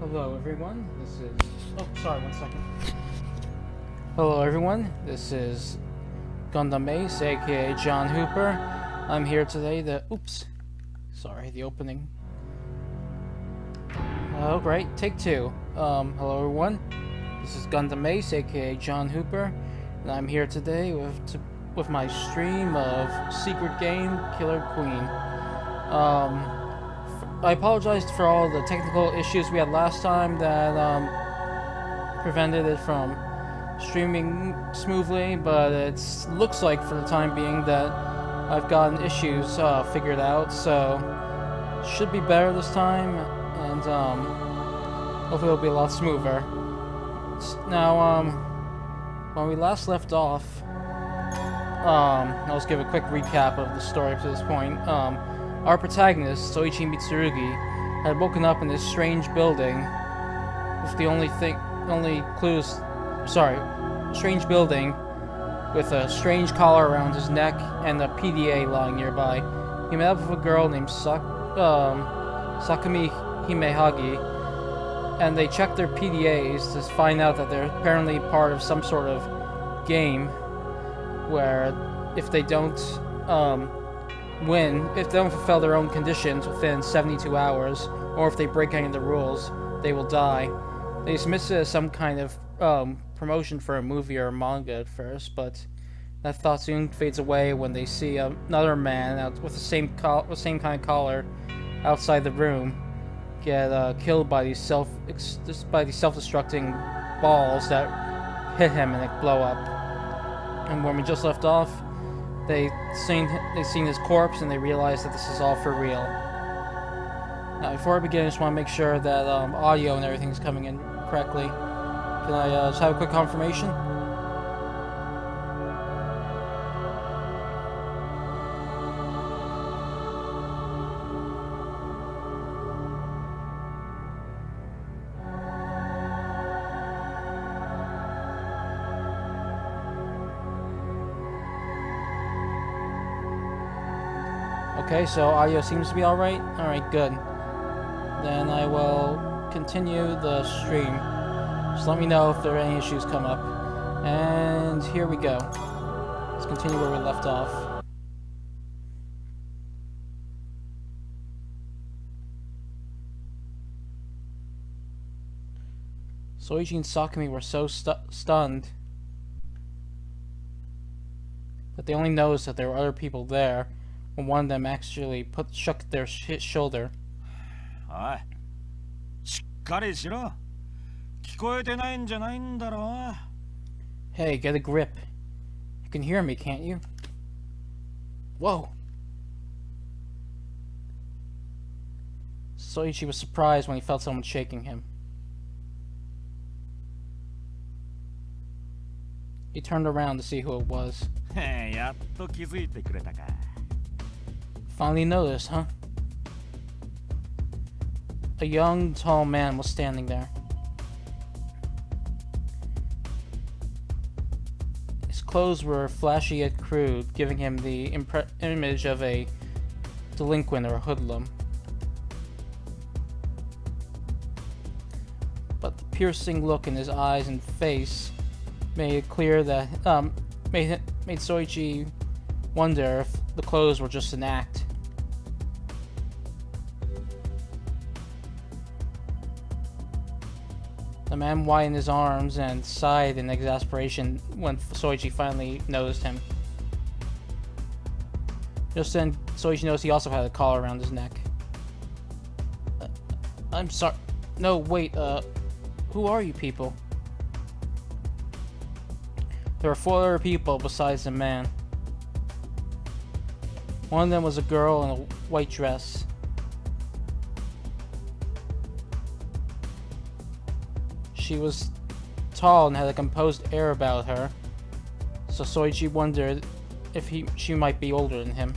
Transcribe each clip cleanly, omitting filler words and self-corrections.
Hello everyone, this is... Oh, sorry, one second. Hello everyone, this is Gundam Ace, aka John Hooper. I'm here today to... Oops. Sorry, the opening. Oh, great, take two. Hello everyone, this is Gundam Ace, aka John Hooper, and I'm here today with my stream of Secret Game Killer Queen. I apologized for all the technical issues we had last time that prevented it from streaming smoothly, but it looks like for the time being that I've gotten issues figured out, so should be better this time, and hopefully it'll be a lot smoother. Now, when we last left off, I'll just give a quick recap of the story up to this point. Our protagonist, Soichi Mitsurugi, had woken up in this strange building with strange building with a strange collar around his neck and a PDA lying nearby. He met up with a girl named Sakumi Himehagi, and they checked their PDAs to find out that they're apparently part of some sort of game where if they don't if they don't fulfill their own conditions within 72 hours, or if they break any of the rules, they will die. They dismiss it as some kind of promotion for a movie or a manga at first, but that thought soon fades away when they see another man out with the same kind of collar outside the room get killed by these self-destructing balls that hit him and they blow up. And when we just left off, They seen his corpse and they realized that this is all for real. Now, before I begin, I just want to make sure that audio and everything's coming in correctly. Can I just have a quick confirmation? Okay, so audio seems to be alright? Alright, good. Then I will continue the stream. Just let me know if there are any issues come up. And here we go. Let's continue where we left off. Soichi and Sakumi were so stunned that they only noticed that there were other people there when one of them actually shook his shoulder. Hey, get a grip. You can hear me, can't you? Whoa. Soichi was surprised when he felt someone shaking him. He turned around to see who it was. Finally noticed, huh? A young, tall man was standing there. His clothes were flashy yet crude, giving him the image of a delinquent or a hoodlum. But the piercing look in his eyes and face made it clear that made Soichi wonder if the clothes were just an act. The man widened his arms and sighed in exasperation when Soichi finally noticed him. Just then, Soichi noticed he also had a collar around his neck. I'm sorry. No, wait, who are you people? There were 4 other people besides the man. One of them was a girl in a white dress. She was tall and had a composed air about her, so Soichi wondered if she might be older than him.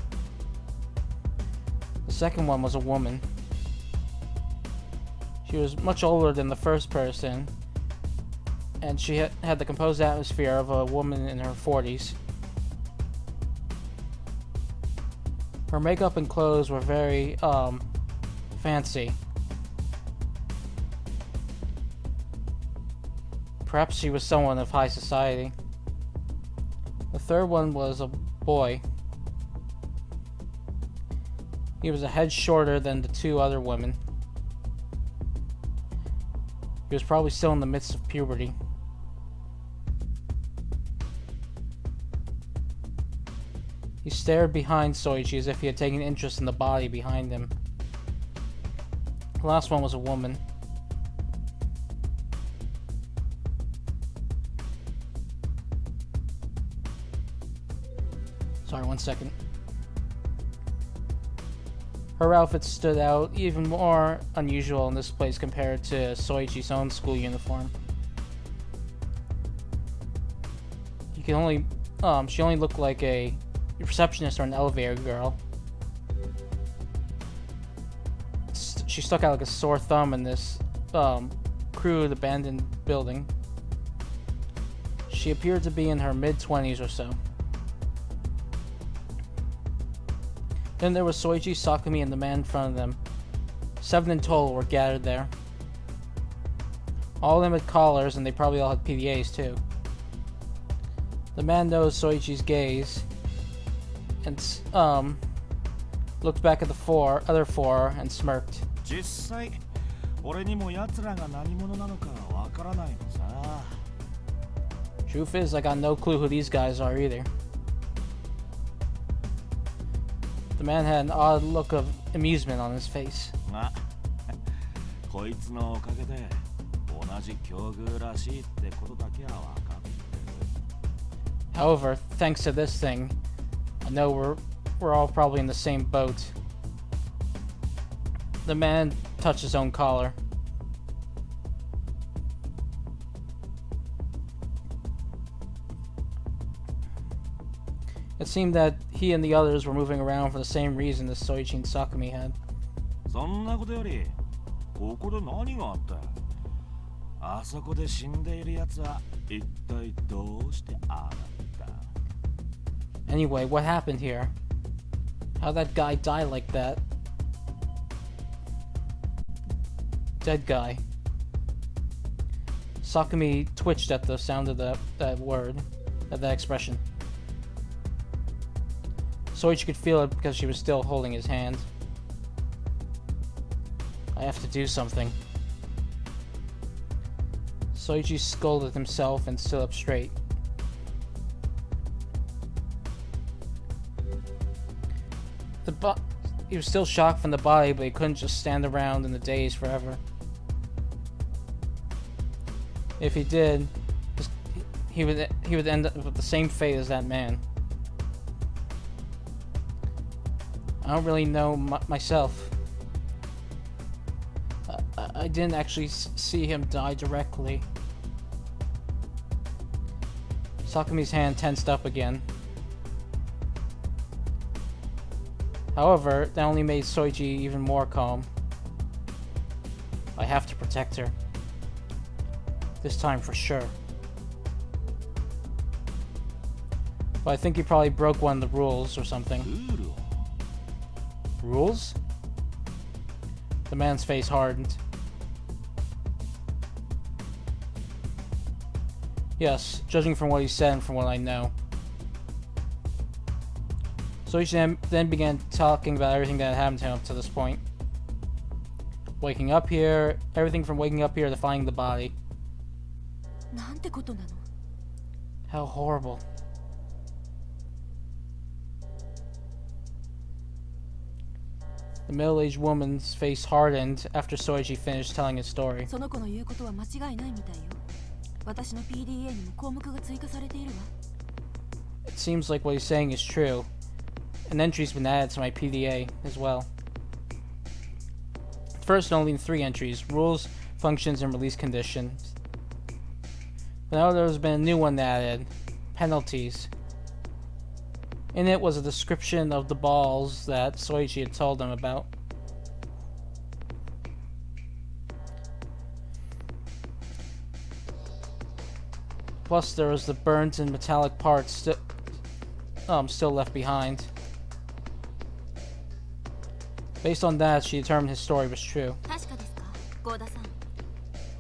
The second one was a woman. She was much older than the first person, and she had the composed atmosphere of a woman in her 40s. Her makeup and clothes were very fancy. Perhaps she was someone of high society. The third one was a boy. He was a head shorter than the two other women. He was probably still in the midst of puberty. He stared behind Soichi as if he had taken interest in the body behind him. The last one was a woman. Sorry, 1 second. Her outfit stood out even more unusual in this place compared to Soichi's own school uniform. She only looked like a receptionist or an elevator girl. She stuck out like a sore thumb in this crude, abandoned building. She appeared to be in her mid-20s or so. Then there was Soichi, Sakumi, and the man in front of them. 7 in total were gathered there. All of them had collars, and they probably all had PDAs too. The man noticed Soichi's gaze and looked back at the other four and smirked. Truth is, I got no clue who these guys are either. The man had an odd look of amusement on his face. However, thanks to this thing, I know we're all probably in the same boat. The man touched his own collar. It seemed that he and the others were moving around for the same reason as Soichi and Sakumi had. Anyway, what happened here? How'd that guy die like that? Dead guy. Sakumi twitched at the sound of that word, at that expression. Soichi could feel it because she was still holding his hand. I have to do something. Soichi scolded himself and stood up straight. He was still shocked from the body, but he couldn't just stand around in the daze forever. If he did, he would end up with the same fate as that man. I don't really know myself. I didn't actually see him die directly. Sakumi's hand tensed up again. However, that only made Soichi even more calm. I have to protect her. This time for sure. But I think he probably broke one of the rules or something. Rules? The man's face hardened. Yes, judging from what he said and from what I know. Soichi then began talking about everything that had happened to him up to this point. Waking up here, everything from waking up here to finding the body. How horrible. The middle-aged woman's face hardened after Soichi finished telling his story. It seems like what he's saying is true. An entry's been added to my PDA as well. First, only 3 entries: rules, functions, and release conditions. But now there's been a new one added: penalties. In it was a description of the balls that Soichi had told them about. Plus, there was the burnt and metallic parts still left behind. Based on that, she determined his story was true.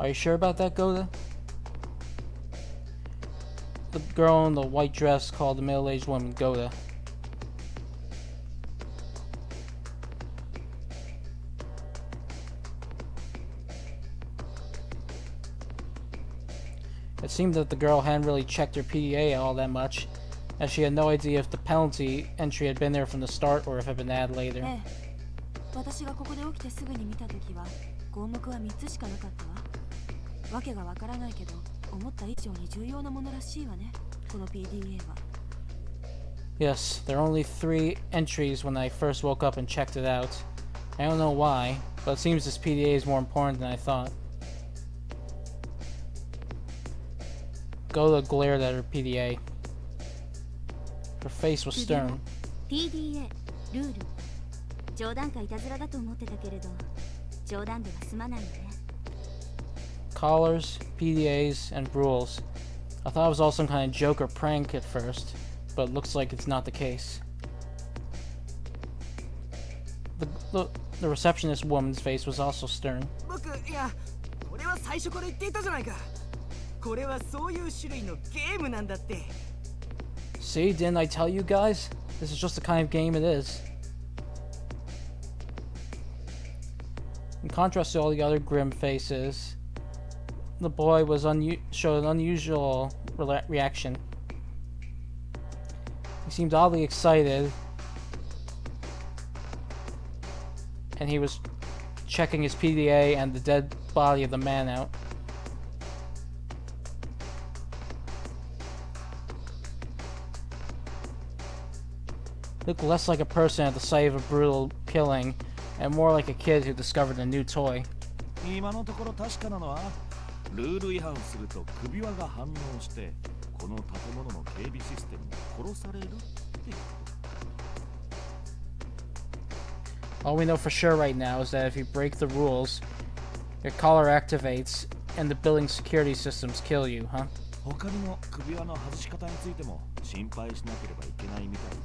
Are you sure about that, Goda? the girl in the white dress called the middle-aged woman Goda. It seemed that the girl hadn't really checked her PDA all that much, as she had no idea if the penalty entry had been there from the start or if it had been added later. 私がここで起きてすぐに見たときは項目は3つしかなかったわ。わけがわからないけど、思った以上に重要なものらしいわね。この PDA は。Yes, there are only 3 entries when I first woke up and checked it out. I don't know why, but it seems this PDA is more important than I thought. Goda glared at her PDA. Her face was stern. PDA ルール。冗談かいたずらだと思ってたけれど、冗談では済まないよね。Collars, PDAs, and rules. I thought it was all some kind of joke or prank at first, but it looks like it's not the case. The receptionist woman's face was also stern. 僕、いや、これは最初から言っていたじゃないか。これはそういう種類のゲームなんだって。See, didn't I tell you guys? This is just the kind of game it is. In contrast to all the other grim faces, the boy was showed an unusual reaction. He seemed oddly excited, and he was checking his PDA and the dead body of the man out. Looked less like a person at the sight of a brutal killing, and more like a kid who discovered a new toy. 今のところ確かなのはルール違反すると首輪が反応してこの建物の警備システムが殺されるってこと。 All we know for sure right now is that if you break the rules, your collar activates and the building security systems kill you, huh? 他にも首輪の外し方についても心配しなければいけないみたい。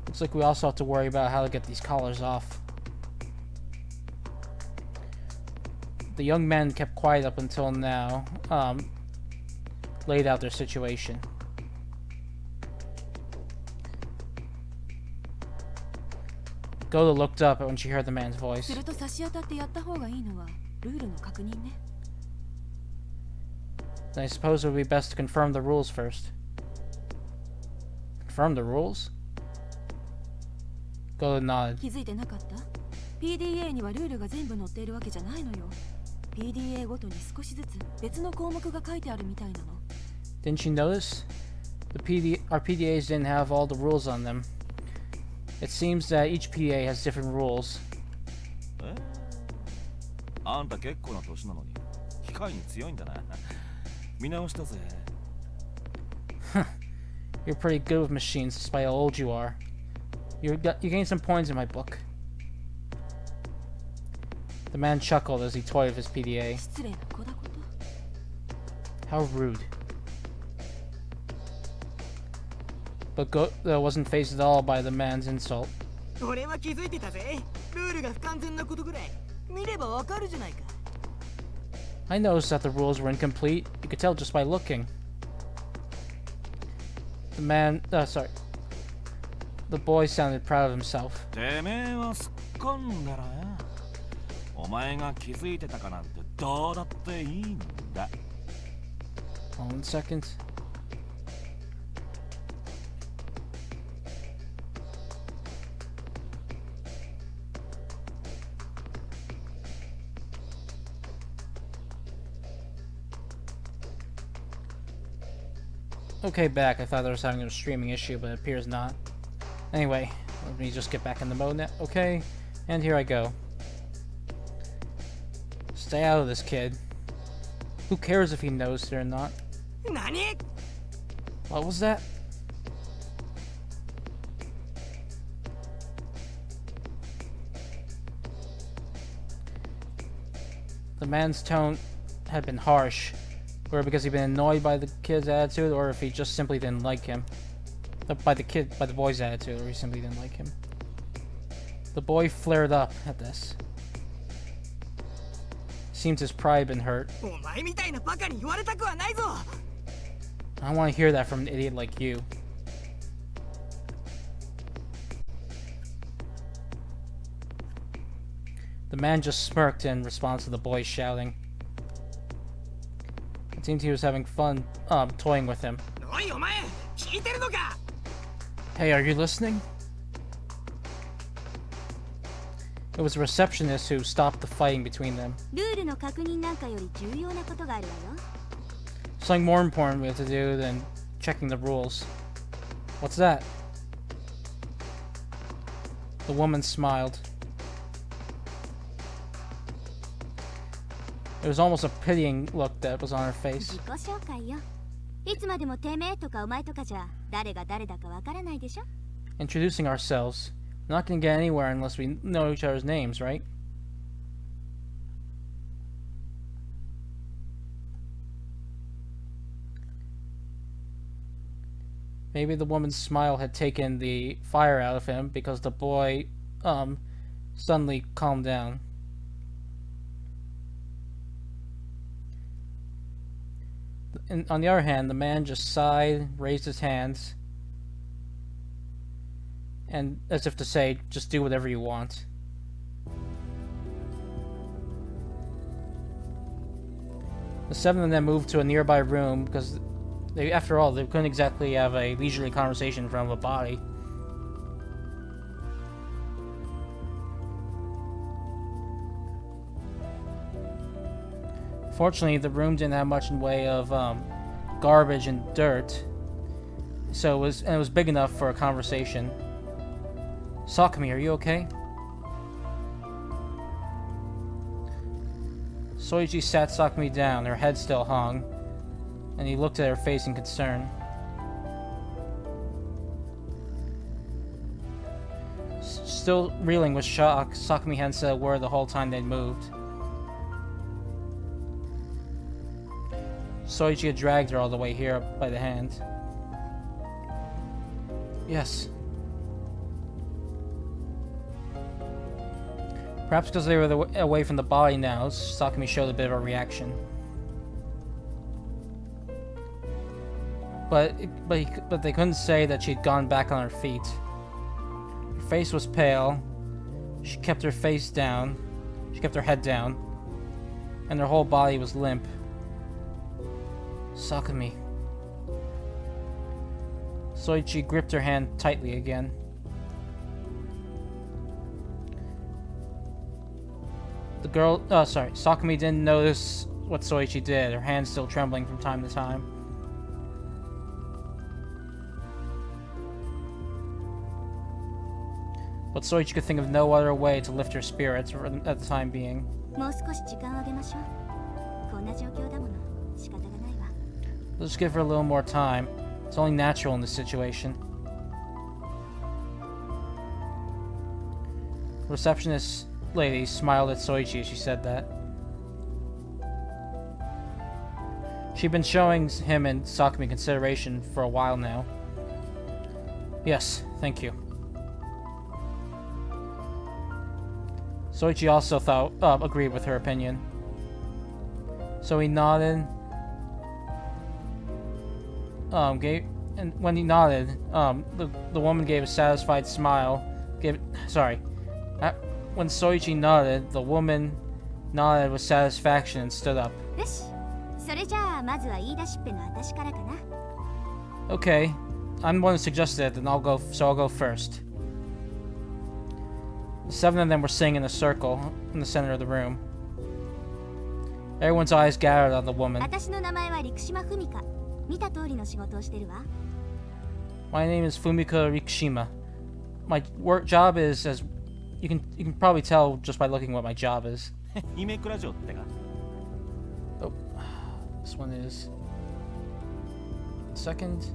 Looks like we also have to worry about how to get these collars off. The young men kept quiet up until now, laid out their situation. Goda looked up when she heard the man's voice. すると差し当たってやった方がいいのはルールの確認ね。 Then I suppose it would be best to confirm the rules first. Confirm the rules? Goda nodded. 気づいてなかった？ PDA にはルールが全部載っているわけじゃないのよ。PDA ごとに少しずつ別の項目が書いてあるみたいなの。 Didn't you notice? Our PDAs didn't have all the rules on them. It seems that each PDA has different rules. あんた結構な年なのに機械に強いんだな。見直したぜ。You're pretty good with machines despite how old you are. You gained some points in my book. The man chuckled as he toyed with his PDA. 失礼な子だこと。 How rude. But Goda wasn't fazed at all by the man's insult. 俺は気づいてたぜ。ルールが不完全なことぐらい見ればわかるじゃないか。 I noticed that the rules were incomplete. You could tell just by looking. The boy sounded proud of himself. てめえはすっかんだらや。お前が気づいてたかなんてどうだっていいんだ。One second. Okay, back. I thought I was having a streaming issue, but it appears not. Anyway, let me just get back in the mode now. Okay, and here I go. Stay out of this, kid. Who cares if he knows it or not? 何？ What was that? The man's tone had been harsh, whether because he'd been annoyed by the kid's attitude or if he just simply didn't like him. By the boy's attitude, or he simply didn't like him. The boy flared up at this. Seems his pride had been hurt. お前みたいなバカに言われたくはないぞ。I want to hear that from an idiot like you. The man just smirked in response to the boy shouting. It seemed he was having fun, toying with him. おいお前聞いてるのか Hey, are you listening? It was the receptionist who stopped the fighting between them. ルールの確認なんかより重要なことがあるわよ。 Something more important we have to do than checking the rules. What's that? The woman smiled. It was almost a pitying look that was on her face. 自己紹介よ。いつまでもてめえとかお前とかじゃ誰が誰だかわからないでしょ。 Introducing ourselves. We're not going to get anywhere unless we know each other's names, right? Maybe the woman's smile had taken the fire out of him because the boy, suddenly calmed down. And on the other hand, the man just sighed, raised his hands, and as if to say, just do whatever you want. The seven of them moved to a nearby room because they, after all, they couldn't exactly have a leisurely conversation in front of a body. Fortunately, the room didn't have much in way of garbage and dirt, so it was big enough for a conversation. Sakumi, are you okay? Soichi sat Sakumi down, her head still hung, and he looked at her face in concern. Still reeling with shock, Sakumi hadn't said a word the whole time they'd moved. Soichi had dragged her all the way here by the hand. Yes. Perhaps because they were away from the body now, Sakumi showed a bit of a reaction. But they couldn't say that she'd gone back on her feet. Her face was pale. She kept her face down. She kept her head down. And her whole body was limp. Sakumi. Soichi gripped her hand tightly again. The girl, Sakumi didn't notice what Soichi did, her hand still trembling from time to time. But Soichi could think of no other way to lift her spirits at the time being. もう少し時間をあげましょう。こんな状況だもの。仕方がないわ。 Let's just give her a little more time. It's only natural in this situation. The receptionist lady smiled at Soichi as she said that. She'd been showing him and Sakumi consideration for a while now. Yes, thank you. Soichi also agreed with her opinion. So he nodded. And when he nodded, the woman gave a satisfied smile. When Soichi nodded, the woman nodded with satisfaction and stood up. よし。それじゃあまずは言い出しっぺの私からかな。 Okay, I'm the one who suggested it, then I'll go first. The seven of them were sitting in a circle in the center of the room. Everyone's eyes gathered on the woman. 私の名前は陸島文香。見た通りの仕事をしてるわ。 My name is Fumika Rikushima. My job is, as you can probably tell just by looking what my job is. イメクラジオってか Oh, this one is second.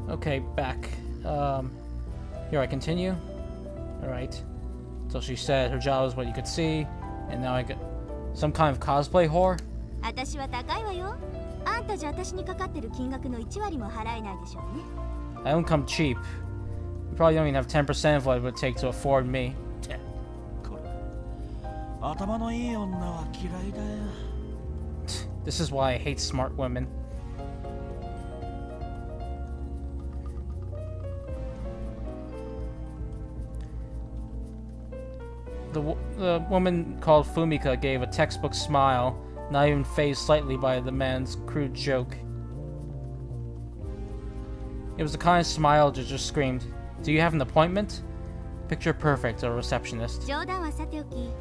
Okay, back. Here I continue. Alright. So she said her job was what you could see, and now I got some kind of cosplay whore? 私は高いわよ。あんたじゃ私にかかってる金額の1割も払えないでしょうね。I don't come cheap. You probably don't even have 10% of what it would take to afford me. これ頭のいい女は嫌いだよ。 This is why I hate smart women. The woman called Fumika gave a textbook smile, not even fazed slightly by the man's crude joke. It was the kind of smile that just screamed, "Do you have an appointment?" Picture perfect, a receptionist. 冗談はさておき、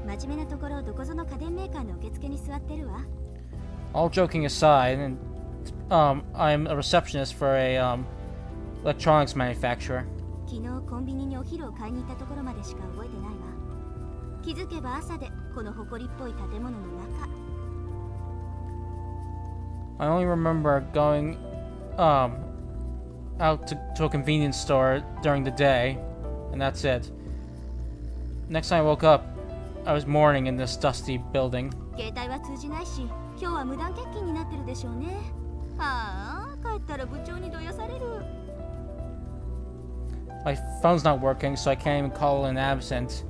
真面目なところどこぞの家電メーカーの受付に座ってるわ。 All joking aside, and I'm a receptionist for a electronics manufacturer. 昨日コンビニにお昼を買いに行ったところまでしか覚えてないわ。気づけば朝でこの埃っぽい建物の中。 I only remember going out to a convenience store during the day, and that's it. Next time I woke up, I was mourning in this dusty building. 携帯は通じないし、今日は無断欠勤になってるでしょうね。はあ、帰ったら部長にどやされる。 My phone's not working, so I can't even call in absent.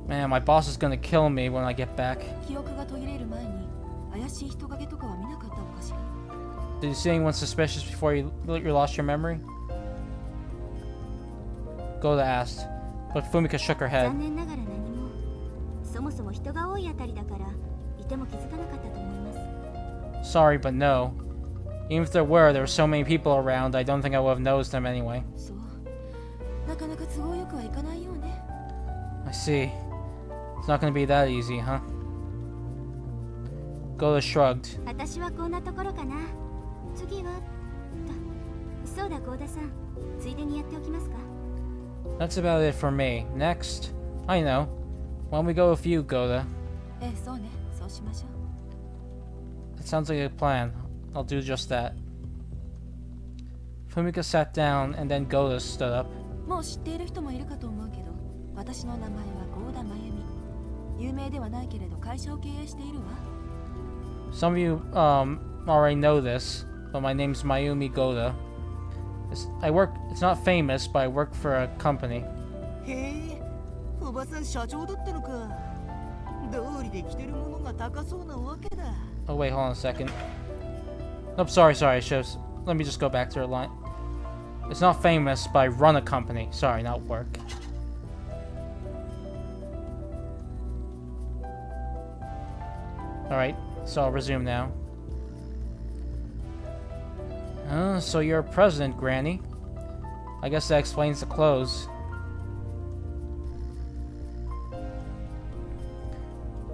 Man, my boss is gonna kill me when I get back. 記憶が途切れる前に怪しい人影とかは見なかったのかしら。 Did you see anyone suspicious before you lost your memory? Goda asked, but Fumika shook her head. 残念ながら何も。そもそも人が多いあたりだから、いても気づかなかったと思います。 Sorry, but no. Even if there were so many people around, I don't think I would have noticed them anyway. そう。なかなか都合よくはいかないようね。 I see. It's not gonna be that easy, huh? Goda shrugged. 私はこんなところかな。次はそうだ、幸田さん。ついでにやっておきますか。 That's about it for me. Next, I know. Why don't we go with you, Goda? ええ、そうね。そうしましょう。 It sounds like a plan. I'll do just that. Fumika sat down, and then Goda stood up. もう知っている人もいるかと思うけど、私の名前は幸田真由美。有名ではないけれど会社を経営しているわ。 Some of you already know this, but my name's Mayumi Goda. It's not famous, but I work for a company. へえ、おばさん社長だったのか。道理で着てるものが高そうなわけだ。 Oh wait, hold on a second. Nope, sorry. Let me just go back to her line. It's not famous, but I run a company. Sorry, not work. Alright, so I'll resume now. So you're president, Granny. I guess that explains the clothes.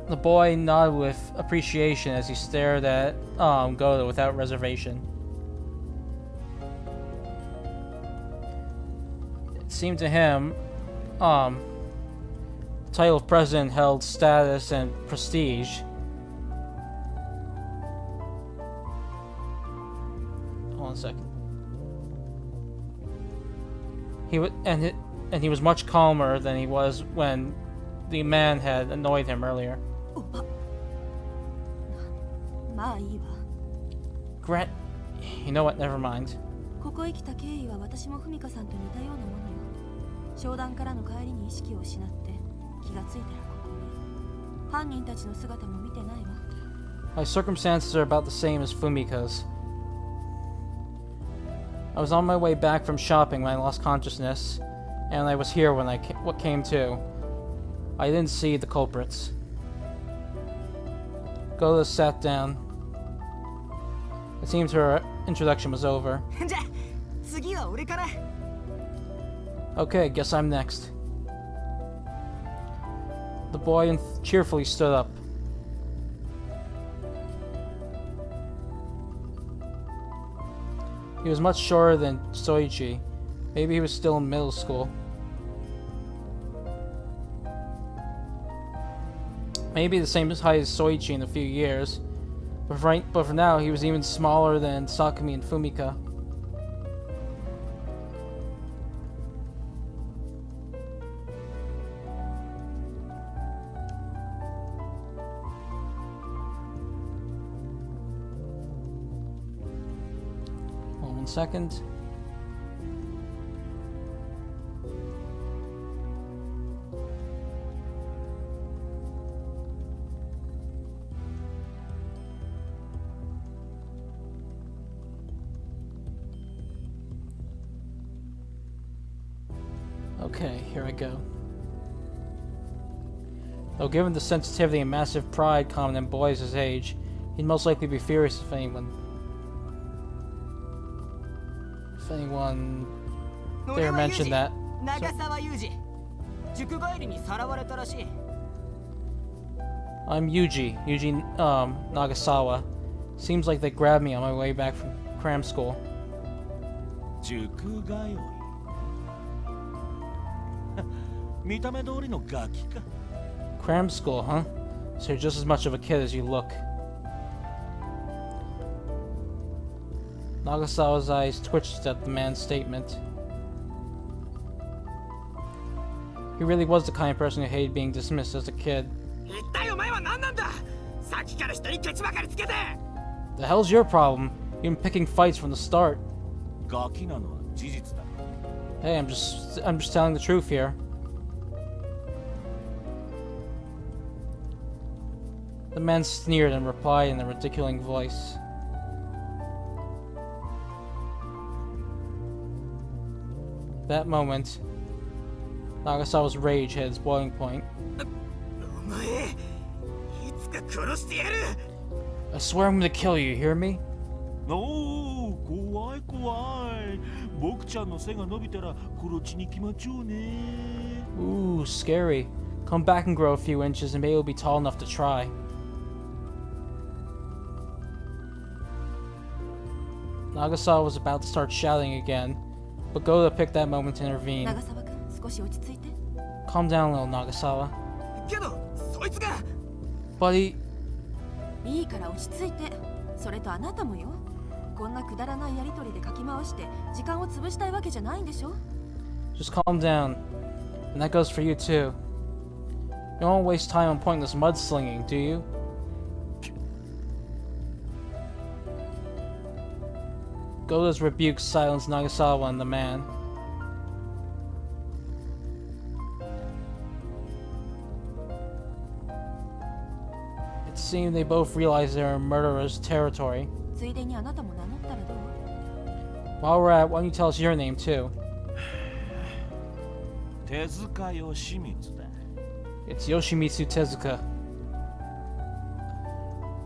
The boy nodded with appreciation as he stared at Goda without reservation. It seemed to him, the title of president held status and prestige. Hold on a second. He was much calmer than he was when the man had annoyed him earlier. まあいいわ。 Grant, you know what? Never mind. ここへ来た経緯は私も文香さんと似たようなものよ。商談からの帰りに意識を失って気がついたらここに。犯人たちの姿も見てないわ。My circumstances are about the same as Fumika's. I was on my way back from shopping when I lost consciousness, and I was here when what came to. I didn't see the culprits. Goda sat down. It seemed her introduction was over. じゃあ次は俺から。 Okay, guess I'm next. The boy cheerfully stood up. He was much shorter than Soichi. Maybe he was still in middle school. Maybe the same height as Soichi in a few years. But for now, he was even smaller than Sakumi and Fumika. 1 second. Okay, here I go. Though given the sensitivity and massive pride common in boys his age, he'd most likely be furious if anyone dare mention that. 長沢裕二塾帰りにさらわれたらしい I'm Yuji Nagasawa. Seems like they grabbed me on my way back from cram school. 塾通い見た目通りのガキか Cram school, huh? So you're just as much of a kid as you look. Nagasawa's eyes twitched at the man's statement. He really was the kind of person who hated being dismissed as a kid. 一体お前は何なんださっきから人にケチばかりつけて The hell's your problem? You've been picking fights from the start. ガキなのは事実だ Hey, I'm just telling the truth here. The man sneered and replied in a ridiculous voice. At that moment, Nagasawa's rage hit its boiling point. お前いつか殺してやる I swear I'm gonna kill you, you hear me? おお怖い怖い僕ちゃんの背が伸びたら殺しに決まっちゃうね Ooh, scary. Come back and grow a few inches and maybe you'll be tall enough to try. Nagasawa was about to start shouting again, but Goda picked that moment to intervene. 長沢君少し落ち着いて Calm down, little Nagasawa. けどそいつが Buddy, いいから落ち着いてそれとあなたもよこんなくだらないやりとりでかき回して時間を潰したいわけじゃないんでしょ just calm down. And that goes for you too. You don't waste time on pointless mudslinging, do you? Goda's rebuke silenced Nagasawa and the man. It seemed they both realized they were in murderer's territory. ついでにあなたも名乗ったらどう While we're at, why don't you tell us your name too? 手塚義満だ It's Yoshimitsu Tezuka.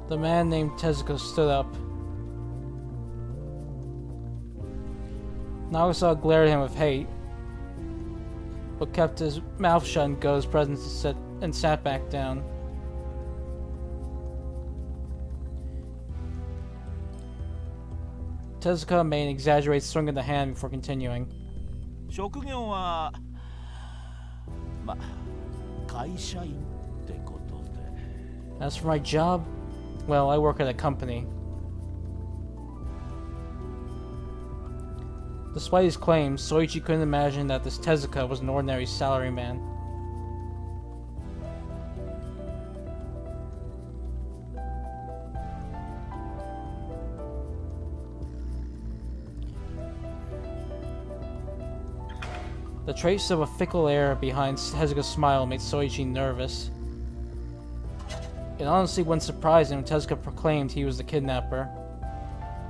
The man named Tezuka stood up. Nagasawa glared at him with hate, but kept his mouth shut in Go's presence and sat back down. Tezuka made an exaggerated swing of the hand before continuing. 職業は会社員ってことで As for my job, well, I work at a company. Despite his claims, Soichi couldn't imagine that this Tezuka was an ordinary salaryman. The trace of a fickle air behind Tezuka's smile made Soichi nervous. It honestly wouldn't surprise him if Tezuka proclaimed he was the kidnapper.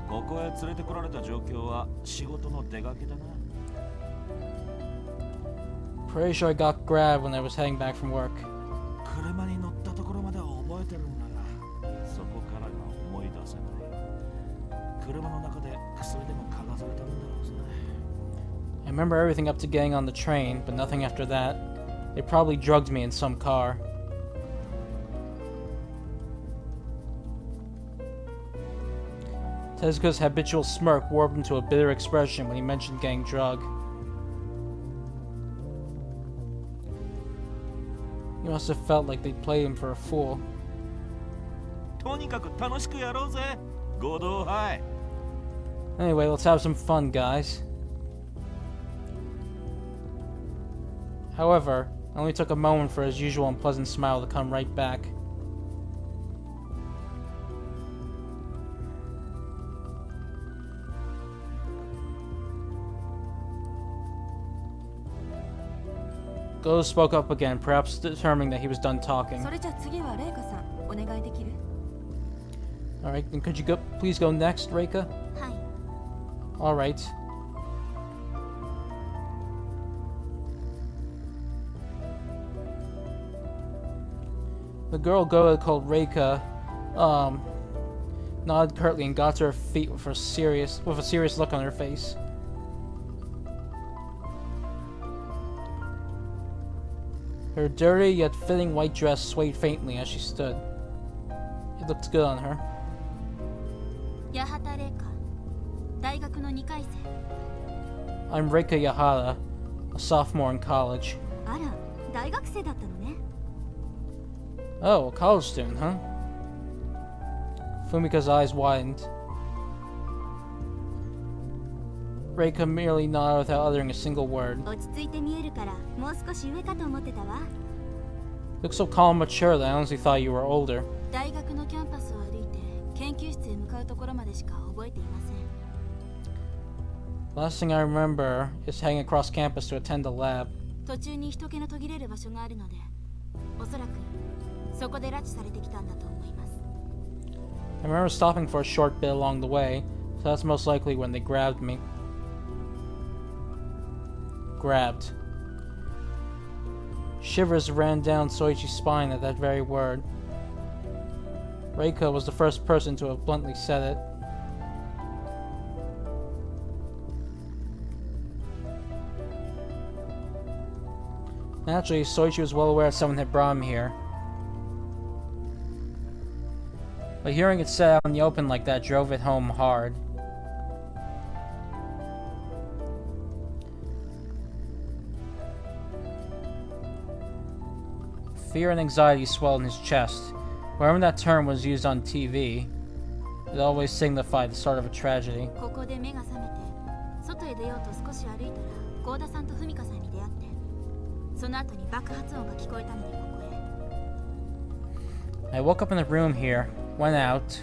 ここへ連れてこられた状況は仕事の出かけだな Pretty sure I got grabbed when I was heading back from work. 車に乗ったところまでは覚えてるんだがそこからが思い出せない車の中で薬でも嗅がされたんだろうぜ I remember everything up to getting on the train, but nothing after that. They probably drugged me in some car. Tezuka's habitual smirk warped into a bitter expression when he mentioned getting drugged. He must have felt like they'd played him for a fool. とにかく楽しくやろうぜ合同杯 Anyway, let's have some fun, guys. However, it only took a moment for his usual unpleasant smile to come right back. Go spoke up again, perhaps determining that he was done talking. それじゃ次はレイカさんお願いできる？ Alright, then could you please go next, Reika? はい。 Alright. The girl Goa called Reika nodded curtly and got to her feet with a serious look on her face. Her dirty yet fitting white dress swayed faintly as she stood. It looked good on her. 八幡レイカ、大学の2回生。 I'm Reika Yahara, a sophomore in college. あら、大学生だったのね。 Oh, a college student, huh? Fumika's eyes widened. Reika merely nodded without uttering a single word. 落ち着いて見えるからもう少し上かと思ってたわ。 You look so calm and mature that I honestly thought you were older. 大学のキャンパスを歩いて研究室へ向かうところまでしか覚えていません。 Last thing I remember is heading across campus to attend a lab. 途中に人気の途切れる場所があるので、おそらくそこで拉致されてきたんだと思います。 I remember stopping for a short bit along the way, so that's most likely when they grabbed me. Grabbed. Shivers ran down Soichi's spine at that very word. Reika was the first person to have bluntly said it. Naturally, Soichi was well aware someone had brought him here. But hearing it said out in the open like that drove it home hard. Fear and anxiety swelled in his chest. Wherever that term was used on TV, it always signified the start of a tragedy. ここで目が覚めて、外へ出ようと少し歩いたら、幸田さんと文香さんに出会って、その後に爆発音が聞こえたのでここへ。 I woke up in a room here, went out,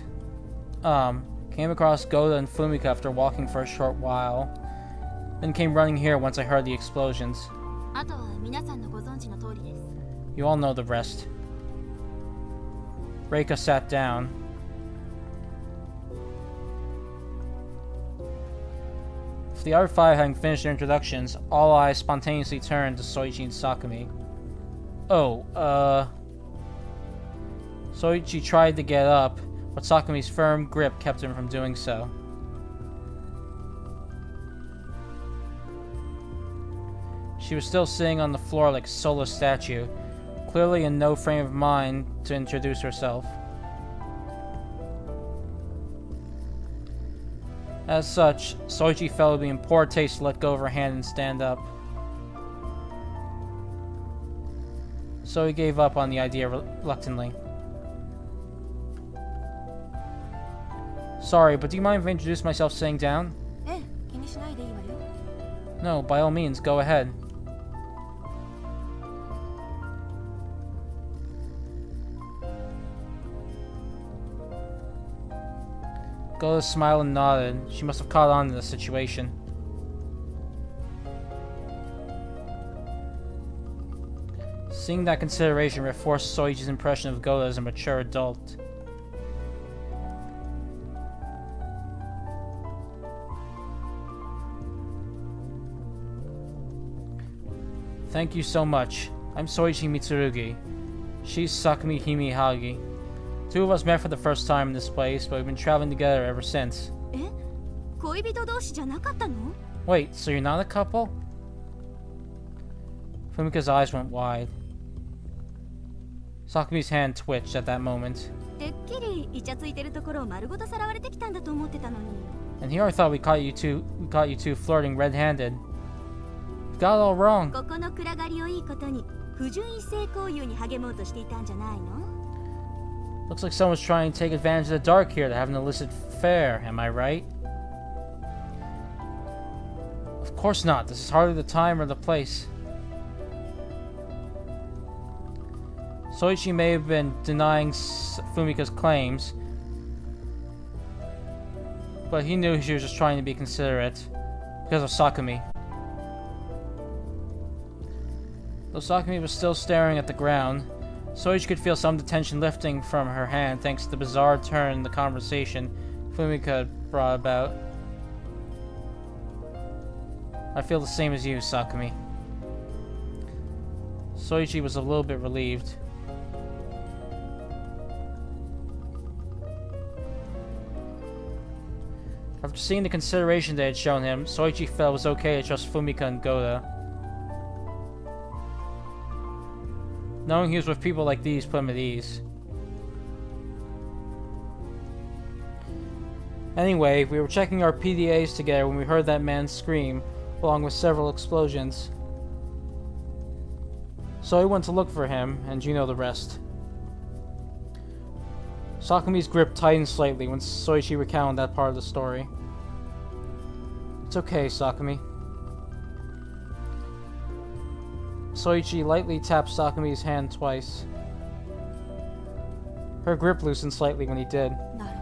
came across Goda and Fumika after walking for a short while, then came running here once I heard the explosions. あとは皆さんのご存知の通りです。 You all know the rest. Reika sat down. With the other five having finished their introductions, all eyes spontaneously turned to Soichi and Sakumi. Oh, Soichi tried to get up, but Sakumi's firm grip kept him from doing so. She was still sitting on the floor like a soulless statue, clearly in no frame of mind to introduce herself. As such, Soichi felt it would be in poor taste to let go of her hand and stand up. So he gave up on the idea reluctantly. Sorry, but do you mind if I introduce myself sitting down? ええ、気にしないでいいわよ。 No, by all means, go ahead. Goda smiled and nodded. She must have caught on to the situation. Seeing that consideration reinforced Soichi's impression of Goda as a mature adult. Thank you so much. I'm Soichi Mitsurugi. She's Sakumi Himihagi. Two of us met for the first time in this place, but we've been traveling together ever since. え、恋人同士じゃなかったの？ Wait, so you're not a couple? Fumika's eyes went wide. Sakumi's hand twitched at that moment. てっきりイチャついてるところを丸ごとさらわれてきたんだと思ってたのに。 And here I thought we caught you two flirting red-handed. You got it all wrong. ここの暗がりをいいことに不純異性交友に励もうとしていたんじゃないの？ Looks like someone's trying to take advantage of the dark here to have an illicit affair, am I right? Of course not. This is hardly the time or the place. Soichi may have been denying Fumika's claims, but he knew she was just trying to be considerate because of Sakumi. Though Sakumi was still staring at the ground, Soichi could feel some tension lifting from her hand thanks to the bizarre turn in the conversation Fumika had brought about. I feel the same as you, Sakumi. Soichi was a little bit relieved. After seeing the consideration they had shown him, Soichi felt it was okay to trust Fumika and Goda. Knowing he was with people like these put him at ease. Anyway, we were checking our PDAs together when we heard that man scream, along with several explosions. So I went to look for him, and you know the rest. Sakumi's grip tightened slightly when Soichi recounted that part of the story. It's okay, Sakumi. Soichi lightly tapped Sakumi's hand twice. Her grip loosened slightly when he did. なる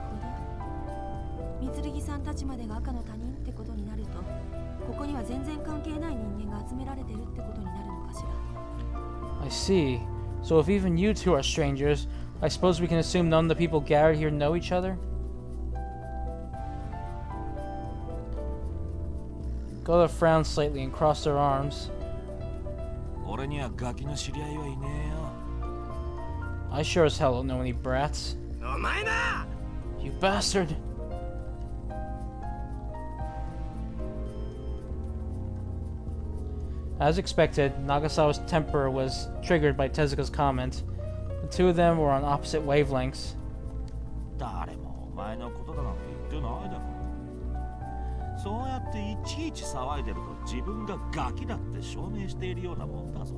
ほど。三剣さんたちまでが赤の他人ってことになると、ここには全然関係ない人間が集められてるってことになるのかしら。I see. So if even you two are strangers, I suppose we can assume none of the people gathered here know each other? Goda frowned slightly and crossed her arms. 俺にはガキの知り合いはいねえよ。 I sure as hell don't know any brats. お前な You bastard! As expected, Nagasawa's temper was triggered by Tezuka's comment. The two of them were on opposite wavelengths. 誰もお前のことだなんて言ってないだろ。そうやっていちいち騒いでると自分がガキだって証明しているようなもんだぞ。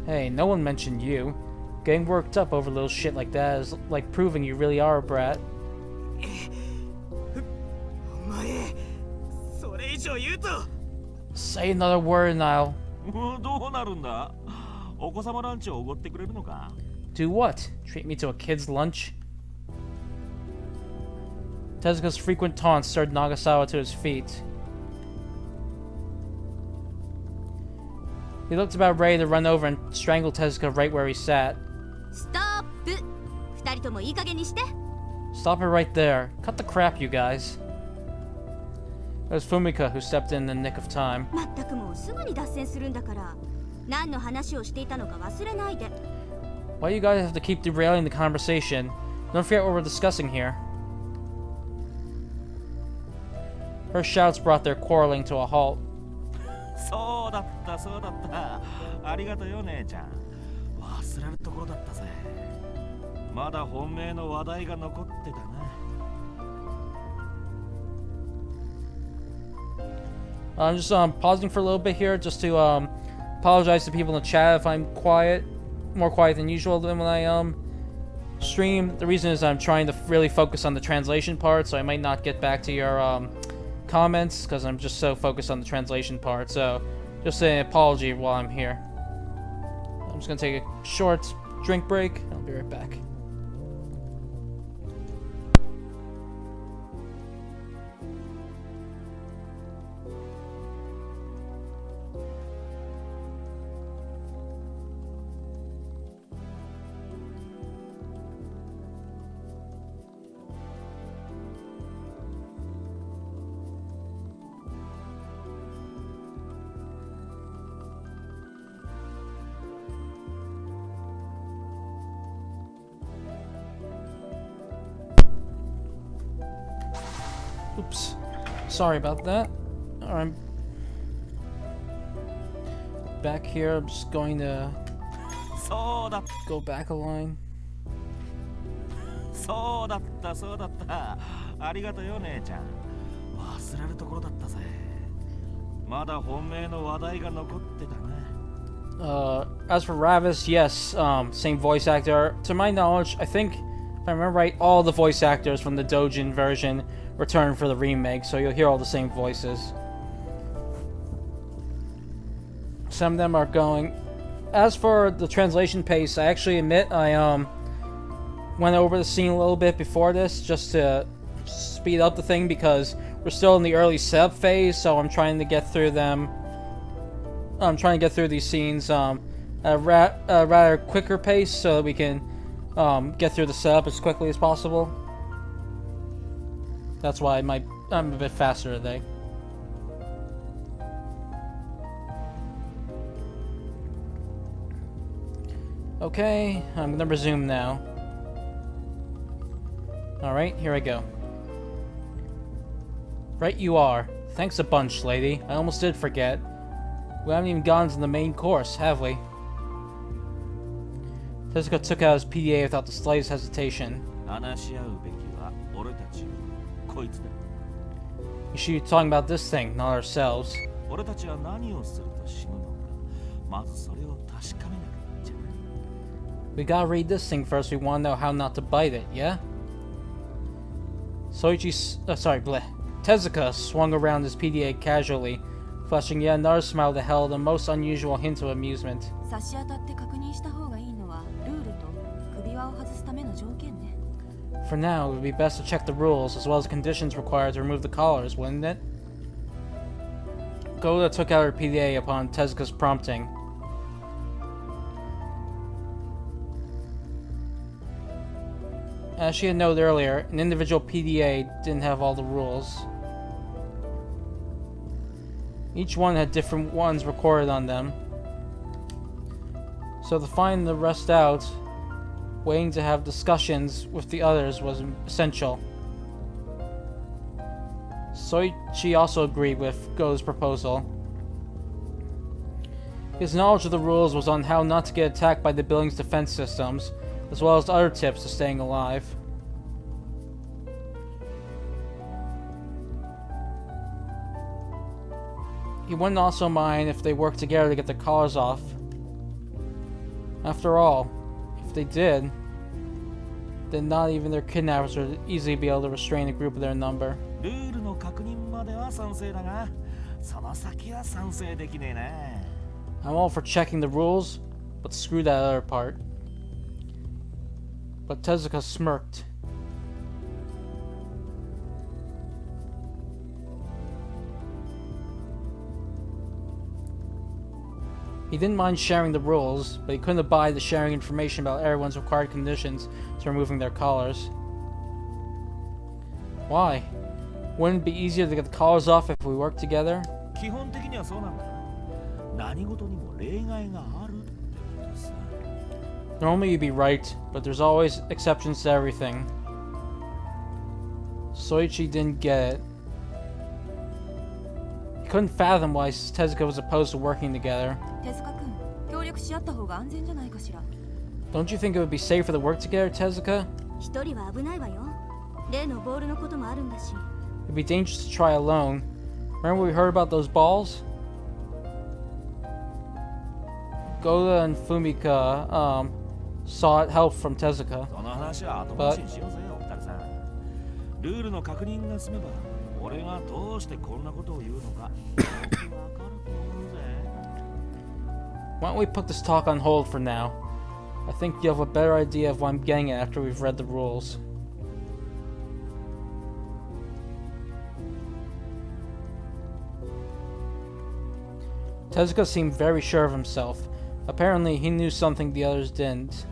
Hey, no one mentioned you. Getting worked up over little shit like that is like proving you really are a brat. お前それ以上言うと Say another word and I'll... どうなるんだ？お子様ランチをおごってくれるのか？ Do what? Treat me to a kid's lunch? Tezuka's frequent taunts stirred Nagasawa to his feet. He looked about ready to run over and strangle Tezuka right where he sat. ストップ。二人ともいい加減にして。 Stop it right there. Cut the crap, you guys. It was Fumika who stepped in the nick of time. まったくもうすぐに脱線するんだから。何の話をしていたのか忘れないで。 Why you guys have to keep derailing the conversation? Don't forget what we're discussing here. Her shouts brought their quarreling to a halt. そうだったそうだった。ありがとうよ姉ちゃん。忘れるところだったぜ。まだ本命の話題が残ってたな。I'm just pausing for a little bit here just to apologize to people in the chat if I'm quiet, more quiet than usual when I stream. The reason is I'm trying to really focus on the translation part, so I might not get back to your comments because I'm just so focused on the translation part. So just an apology while I'm here. I'm just gonna take a short drink break. I'll be right back. Oops. Sorry about that. I'm back here. I'm just going to そうだ go back a line. そうだったそうだった。ありがとうよ姉ちゃん。忘れるところだったぜ。まだ本命の話題が残ってたな。As for Ravis, yes, same voice actor. To my knowledge, I think, if I remember right, all the voice actors from the Dojin version returned for the remake, so you'll hear all the same voices. Some of them are going. As for the translation pace, I actually admit I went over the scene a little bit before this just to speed up the thing because we're still in the early setup phase, so I'm trying to get through them. I'm trying to get through these scenes a rather quicker pace so that we can get through the setup as quickly as possible. That's why I'm a bit faster today. Okay, I'm gonna resume now. Alright, here I go. Right you are. Thanks a bunch, lady. I almost did forget. We haven't even gotten to the main course, have we? Tezuka took out his PDA without the slightest hesitation. 話し合うべきは俺たちよりこいつだ。 You should be talking about this thing, not ourselves. 俺たちは何をすると死ぬのか。まずそれを確かめなくちゃ。 We gotta read this thing first. We wanna know how not to bite it, yeah? Tezuka swung around his PDA casually, flashing yet another smile that held a most unusual hint of amusement. 差し当たって確認した方がいいのはルールと首輪を外すための条件ね。 For now, it would be best to check the rules as well as the conditions required to remove the collars, wouldn't it? Goda took out her PDA upon Tezuka's prompting. As she had noted earlier, an individual PDA didn't have all the rules. Each one had different ones recorded on them. So to find the rest out, waiting to have discussions with the others was essential. Soichi also agreed with Go's proposal. His knowledge of the rules was on how not to get attacked by the building's defense systems, as well as other tips to staying alive. He wouldn't also mind if they worked together to get their collars off. After all, if they did, then not even their kidnappers would easily be able to restrain a group of their number. ルールの確認までは賛成だが、その先は賛成できねえな。 I'm all for checking the rules, but screw that other part. But Tezuka smirked. He didn't mind sharing the rules, but he couldn't abide the sharing information about everyone's required conditions to removing their collars. Why? Wouldn't it be easier to get the collars off if we worked together? 基本的にはそうなんだ。何事にも例外があるってことさ。 Normally you'd be right, but there's always exceptions to everything. Soichi didn't get it. He couldn't fathom why Tezuka was opposed to working together. 手塚くん、協力し合った方が安全じゃないかしら。 Don't you think it would be safer to work together, Tezuka? 一人は危ないわよ。例のボールのこともあるんだし。 It'd be dangerous to try alone. Remember we heard about those balls? Goda and Fumika, sought help from Tezuka. その話は後回しにしようぜ、お二人さん。ルールの確認が済めば、俺がどうしてこんなことを言うのか、わかると思うぜ。 Why don't we put this talk on hold for now? I think you have a better idea of what I'm getting at after we've read the rules. Tezuka seemed very sure of himself. Apparently, he knew something the others didn't.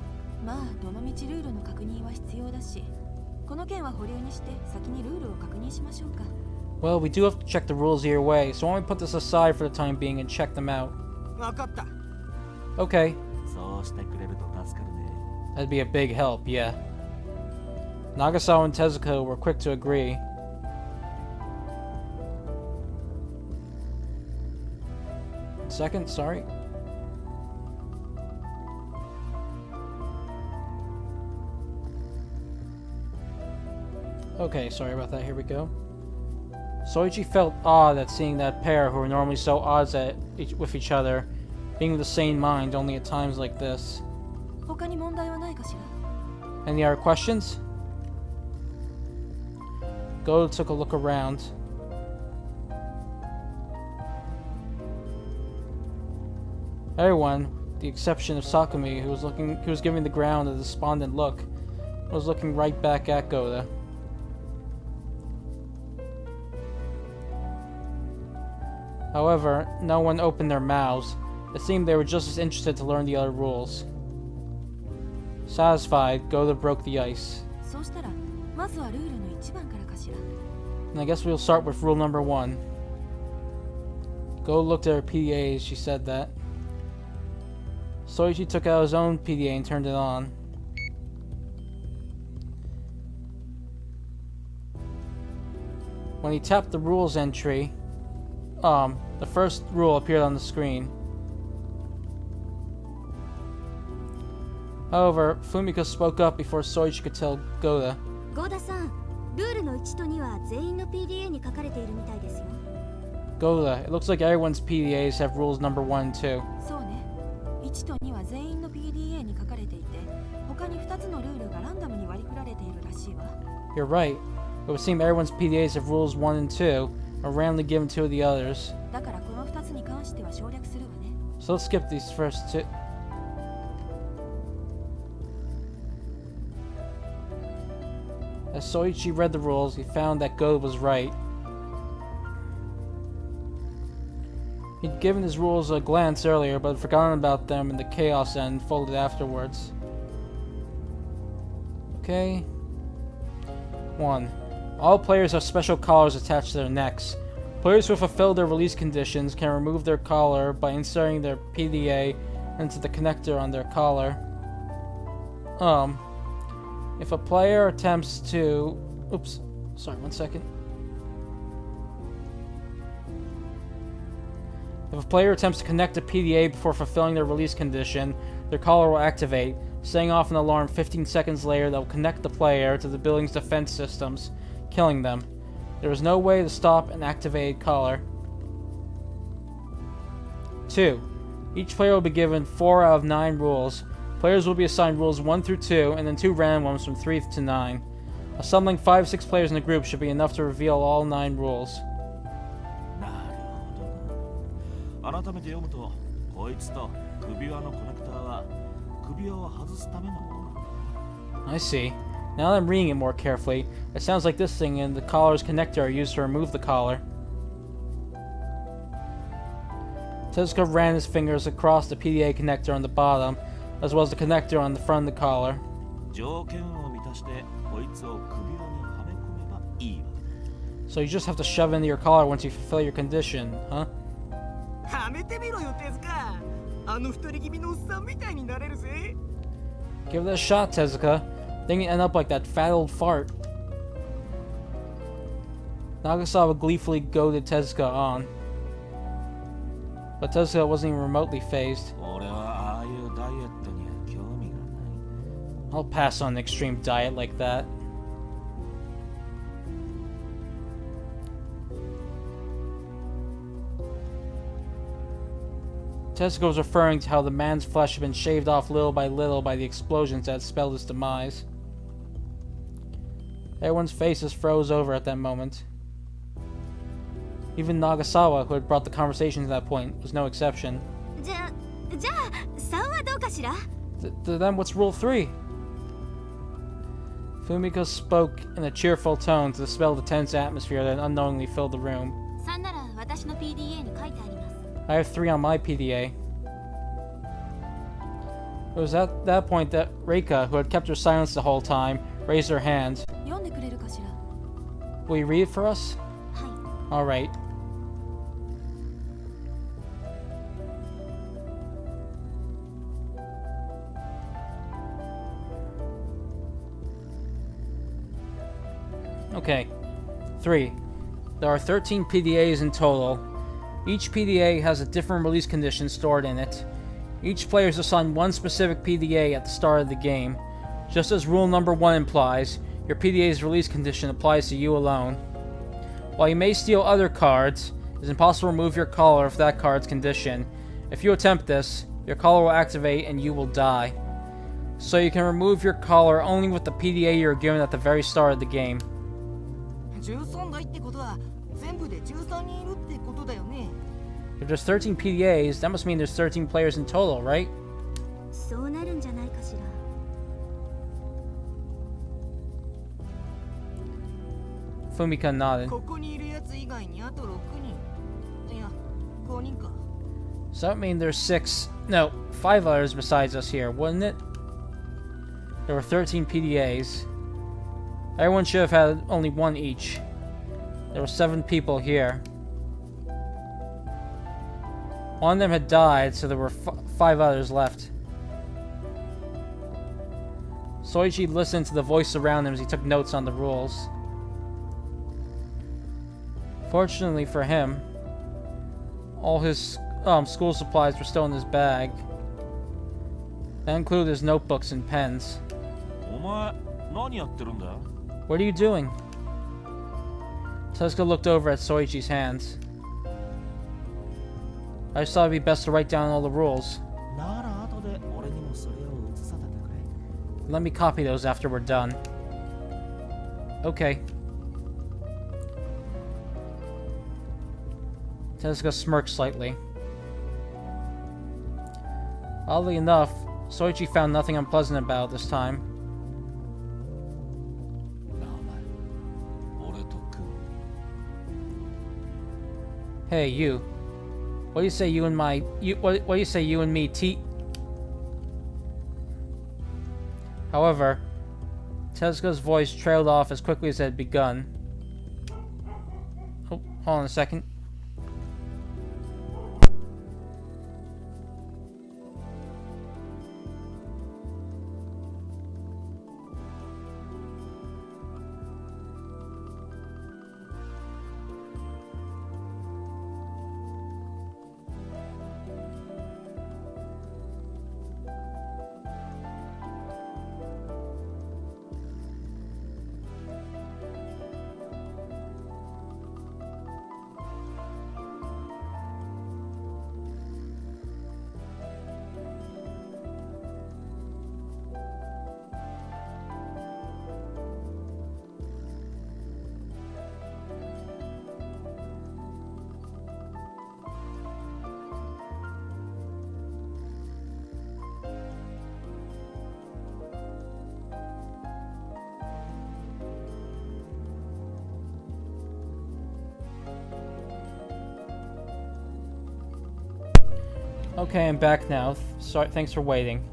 まあどのみちルールの確認は必要だし、この件は保留にして先にルールを確認しましょうか。 Well, we do have to check the rules either way, so why don't we put this aside for the time being and check them out? わかった。 Okay, そうしてくれると助かるね。 that'd be a big help, yeah. Nagasawa and Tezuka were quick to agree. Second, sorry. Okay, sorry about that, here we go. Soichi felt odd at seeing that pair who were normally so odds with each other, being of the same mind only at times like this. 他に問題はないかしら。 Any other questions? Goda took a look around. Everyone, with the exception of Sakumi, who was giving the ground a despondent look, was looking right back at Goda. However, no one opened their mouths, It seemed they were just as interested to learn the other rules. Satisfied, Goda broke the ice. そうしたらまずはルールの1番からかしら。 And I guess we'll start with rule number 1. Goda looked at her PDA as she said that. Soichi took out his own PDA and turned it on. When he tapped the rules entry, the first rule appeared on the screen. However, Fumika spoke up before Soichi could tell Goda. ゴーダさん、ルールの1と2は全員の PDA に書かれているみたいですよ。 Goda, it looks like everyone's PDAs have rules number 1 and 2. そうね。1と2は全員の PDA に書かれていて、他に2つのルールがランダムに割り振られているらしいわ。 You're right. It would seem everyone's PDAs have rules 1 and 2, are randomly given to the others. だからこの2つに関しては省略するわね。 So let's skip these first two. As Soichi read the rules, he found that Goda was right. He'd given his rules a glance earlier, but had forgotten about them in the chaos and folded afterwards. Okay. 1. All players have special collars attached to their necks. Players who fulfill their release conditions can remove their collar by inserting their PDA into the connector on their collar. If a player attempts to... Oops. Sorry, 1 second. If a player attempts to connect a PDA before fulfilling their release condition, their collar will activate, setting off an alarm 15 seconds later that will connect the player to the building's defense systems, killing them. There is no way to stop an activated collar. 2. Each player will be given 4 out of 9 rules. Players will be assigned rules 1 through 2, and then 2 random ones from 3 to 9. Assembling 5 6 players in a group should be enough to reveal all 9 rules. なるほど。改めて読むと、こいつと首輪のコネクターは首輪を外すためのものなんだ。 I see. Now that I'm reading it more carefully, it sounds like this thing and the collar's connector are used to remove the collar. Tezuka ran his fingers across the PDA connector on the bottom, as well as the connector on the front of the collar. 条件を満たしてこいつを首輪にはめ込めばいいわけだ。 So you just have to shove it into your collar once you fulfill your condition, huh? はめてみろよ手塚。あの太り気味のおっさんみたいになれるぜ。 Give it a shot, Tezuka. Then you end up like that fat old fart. Nagasawa gleefully goaded Tezuka on. But Tezuka wasn't even remotely phased. 俺はああいうダイエットには興味がない。 I'll pass on an extreme diet like that. Tezuka was referring to how the man's flesh had been shaved off little by the explosions that had spelled his demise. Everyone's faces froze over at that moment. Even Nagasawa, who had brought the conversation to that point, was no exception. じゃあ3はどうかしら？ Then what's rule 3? Fumika spoke in a cheerful tone to dispel the tense atmosphere that unknowingly filled the room. 3なら私の PDA に書いてあります。 I have 3 on my PDA. It was at that point that Reika, who had kept her silence the whole time, raised her hand. 読んでくれるかしら。 Will you read it for us? は Alright. Okay. 3. There are 13 PDAs in total. Each PDA has a different release condition stored in it. Each player is assigned one specific PDA at the start of the game. Just as rule number 1 implies, your PDA's release condition applies to you alone. While you may steal other cards, it is impossible to remove your collar of that card's condition. If you attempt this, your collar will activate and you will die. So you can remove your collar only with the PDA you were given at the very start of the game. 13台ってことは全部で13人いるってことだよね。 If there's 13 PDAs, that must mean there's 13 players in total, right? そうなるんじゃないかしら。 Fumika nodded. ここにいるやつ以外にあと6人。いや、5人か。So that means there's 5 others besides us here, wouldn't it? There were 13 PDAs. Everyone should have had only one each. There were 7 people here. One of them had died, so there were 5 others left. Soichi listened to the voice around him as he took notes on the rules. Fortunately for him, all his school supplies were still in his bag. That included his notebooks and pens. お前何やってるんだ? What are you doing? Tezuka looked over at Soichi's hands. I just thought it'd be best to write down all the rules. なら後で俺にもそれを写させてくれ. Let me copy those after we're done. Okay. Tezuka smirked slightly. Oddly enough, Soichi found nothing unpleasant about it this time. なあお前、俺と組む. Hey, you. What do you say you and what do you say you and me However, Tezuka's voice trailed off as quickly as it had begun. Oh, hold on a second. Okay, I'm back now. Sorry, thanks for waiting.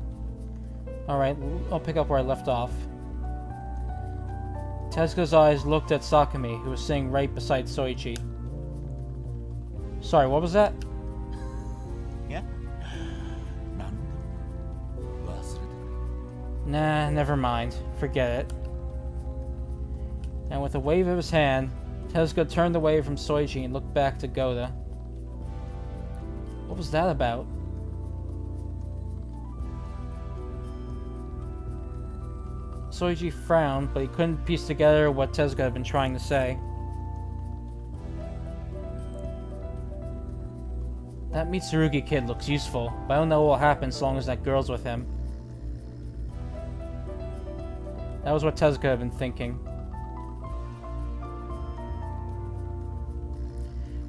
Alright, I'll pick up where I left off. Tezuka's eyes looked at Sakumi, who was sitting right beside Soichi. Sorry, what was that? Yeah? Nah, never mind. Forget it. And with a wave of his hand, Tezuka turned away from Soichi and looked back to Goda. What was that about? Soichi frowned, but he couldn't piece together what Tezuka had been trying to say. That Mitsurugi kid looks useful, but I don't know what will happen so long as that girl's with him. That was what Tezuka had been thinking.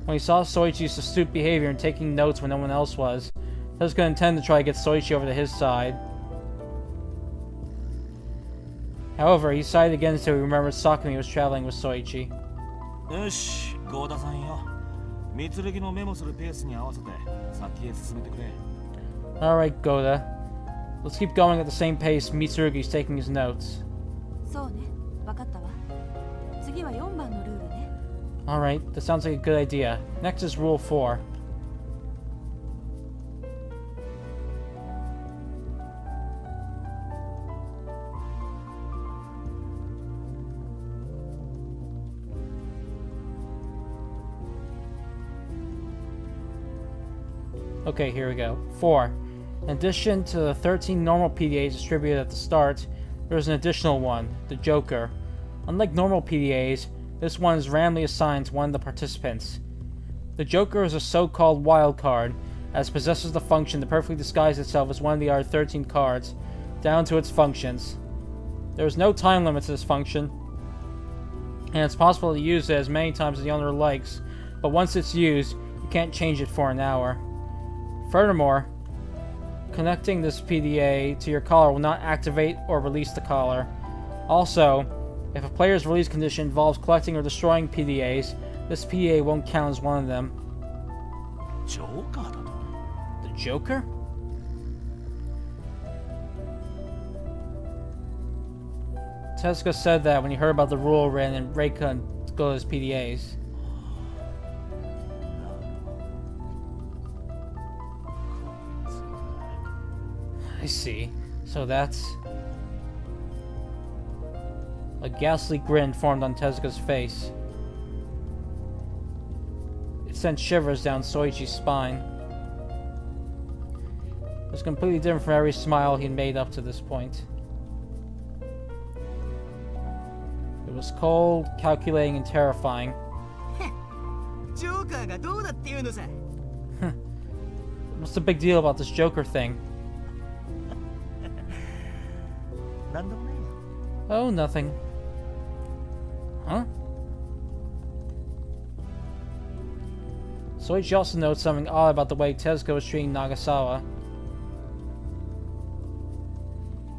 When he saw Soichi's astute behavior and taking notes when no one else was, Tezuka intended to try to get Soichi over to his side. However, he sighed again until he remembered Sakumi was traveling with Soichi. よし、ゴーダさんよ。Mitsurugiのメモするペースに合わせて先へ進めてくれ。Alright, Goda. Let's keep going at the same pace Mitsurugi's taking his notes. そうね、わかったわ。次は4番のルールね。Alright, that sounds like a good idea. Next is Rule 4. Okay, here we go. 4. In addition to the 13 normal PDAs distributed at the start, there is an additional one, the Joker. Unlike normal PDAs, this one is randomly assigned to one of the participants. The Joker is a so-called wild card, as it possesses the function to perfectly disguise itself as one of the other 13 cards, down to its functions. There is no time limit to this function, and it's possible to use it as many times as the owner likes, but once it's used, you can't change it for an hour. Furthermore, connecting this PDA to your collar will not activate or release the collar. Also, if a player's release condition involves collecting or destroying PDAs, this PDA won't count as one of them. ジョーカーだと? Joker? Tezuka said that when he heard about the rule ran and Ray couldn't go to his PDAs. I see. So that's... A ghastly grin formed on Tezuka's face. It sent shivers down Soichi's spine. It was completely different from every smile he'd made up to this point. It was cold, calculating, and terrifying. ジョーカーがどうだっていうのさ。 What's the big deal about this Joker thing? なんでもねえよ。 Oh, nothing. Huh? Soichi also noted something odd about the way Tezuka was treating Nagasawa.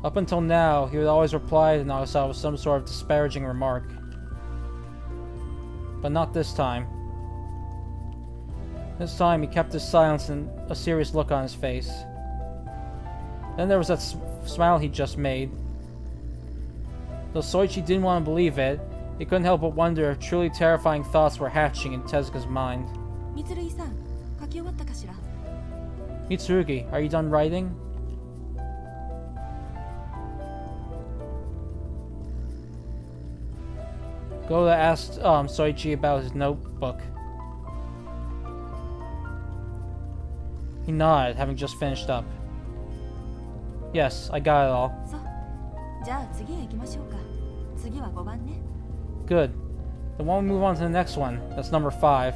Up until now, he would always reply to Nagasawa with some sort of disparaging remark. But not this time. This time, he kept his silence and a serious look on his face. Then there was that smile he just made. Though Soichi didn't want to believe it, he couldn't help but wonder if truly terrifying thoughts were hatching in Tezuka's mind. みつるいさん、書き終わったかしら。 Mitsurugi, are you done writing? Goda asked Soichi about his notebook. He nodded, having just finished up. Yes, I got it all. そう。じゃあ次へ行きましょうか。次は5番ね。 Good. Then why don't we move on to the next one? That's number 5.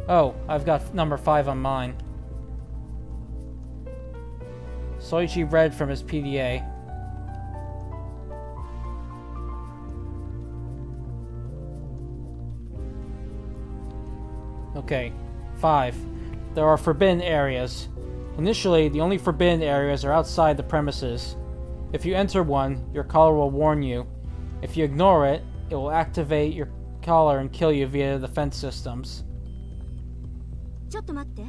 Oh, I've got number 5 on mine. Soichi read from his PDA. Okay, 5. There are forbidden areas. Initially, the only forbidden areas are outside the premises. If you enter one, your collar will warn you. If you ignore it, it will activate your collar and kill you via the defense systems. ちょっと待って。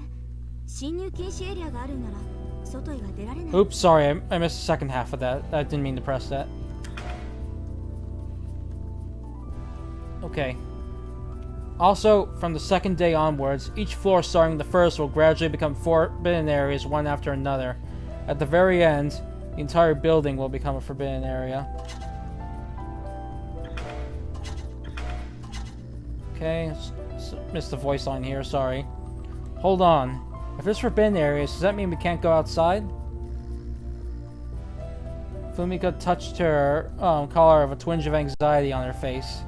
侵入禁止エリアがあるんなら外へは出られない。 Oops, sorry, I missed the second half of that. I didn't mean to press that. Okay. Also, from the second day onwards, each floor starting the first will gradually become forbidden areas one after another. At the very end, the entire building will become a forbidden area. Okay, missed the voice line here, sorry. Hold on. If there's forbidden areas, does that mean we can't go outside? Fumika touched her collar of a twinge of anxiety on her face.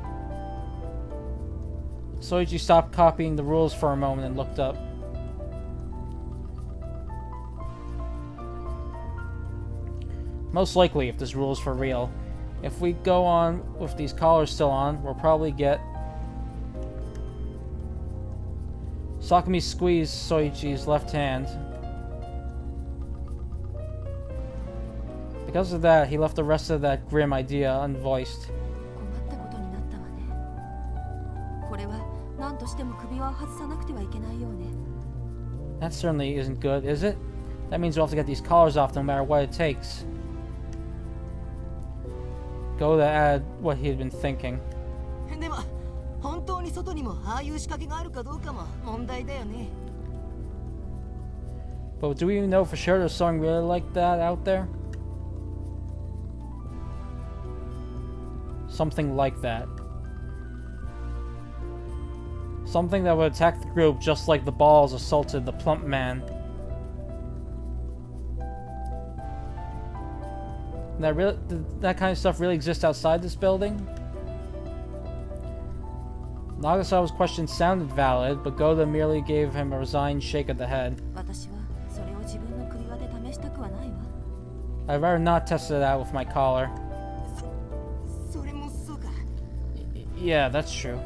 Soichi stopped copying the rules for a moment and looked up. Most likely, if this rule is for real. If we go on with these collars still on, we'll probably get... Sakumi squeezed Soichi's left hand. Because of that, he left the rest of that grim idea unvoiced. 困ったことになったわね。これは何としても首輪を外さなくてはいけないようね。 That certainly isn't good, is it? That means we'll have to get these collars off no matter what it takes. Goda added what he had been thinking. でも本当に外にもああいう仕掛けがあるかどうかも問題だよね。 But do we even know for sure there's something really like that out there? Something like that. Something that would attack the group just like the balls assaulted the plump man. Did that kind of stuff really exist outside this building? Nagasawa's question sounded valid, but Goda merely gave him a resigned shake of the head. 私はそれを自分の首輪で試したくはないわ。 I'd rather not test it out with my collar. それもそうか。 Yeah, that's true.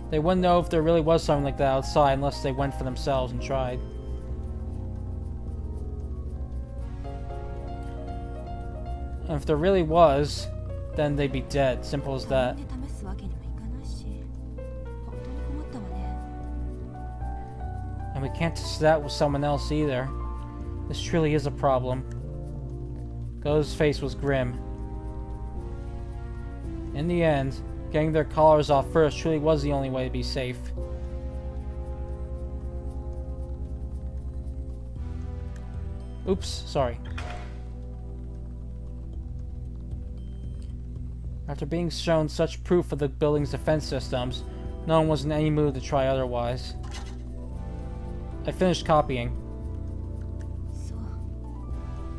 They wouldn't know if there really was something like that outside unless they went for themselves and tried. And if there really was, then they'd be dead. Simple as 他 that. 人で試すわけにもいかないし、本当に困ったわね。 And we can't test that with someone else either. This truly is a problem. Go's face was grim. In the end, getting their collars off first truly was the only way to be safe. Oops, sorry. After being shown such proof of the building's defense systems, no one was in any mood to try otherwise. I finished copying. そう。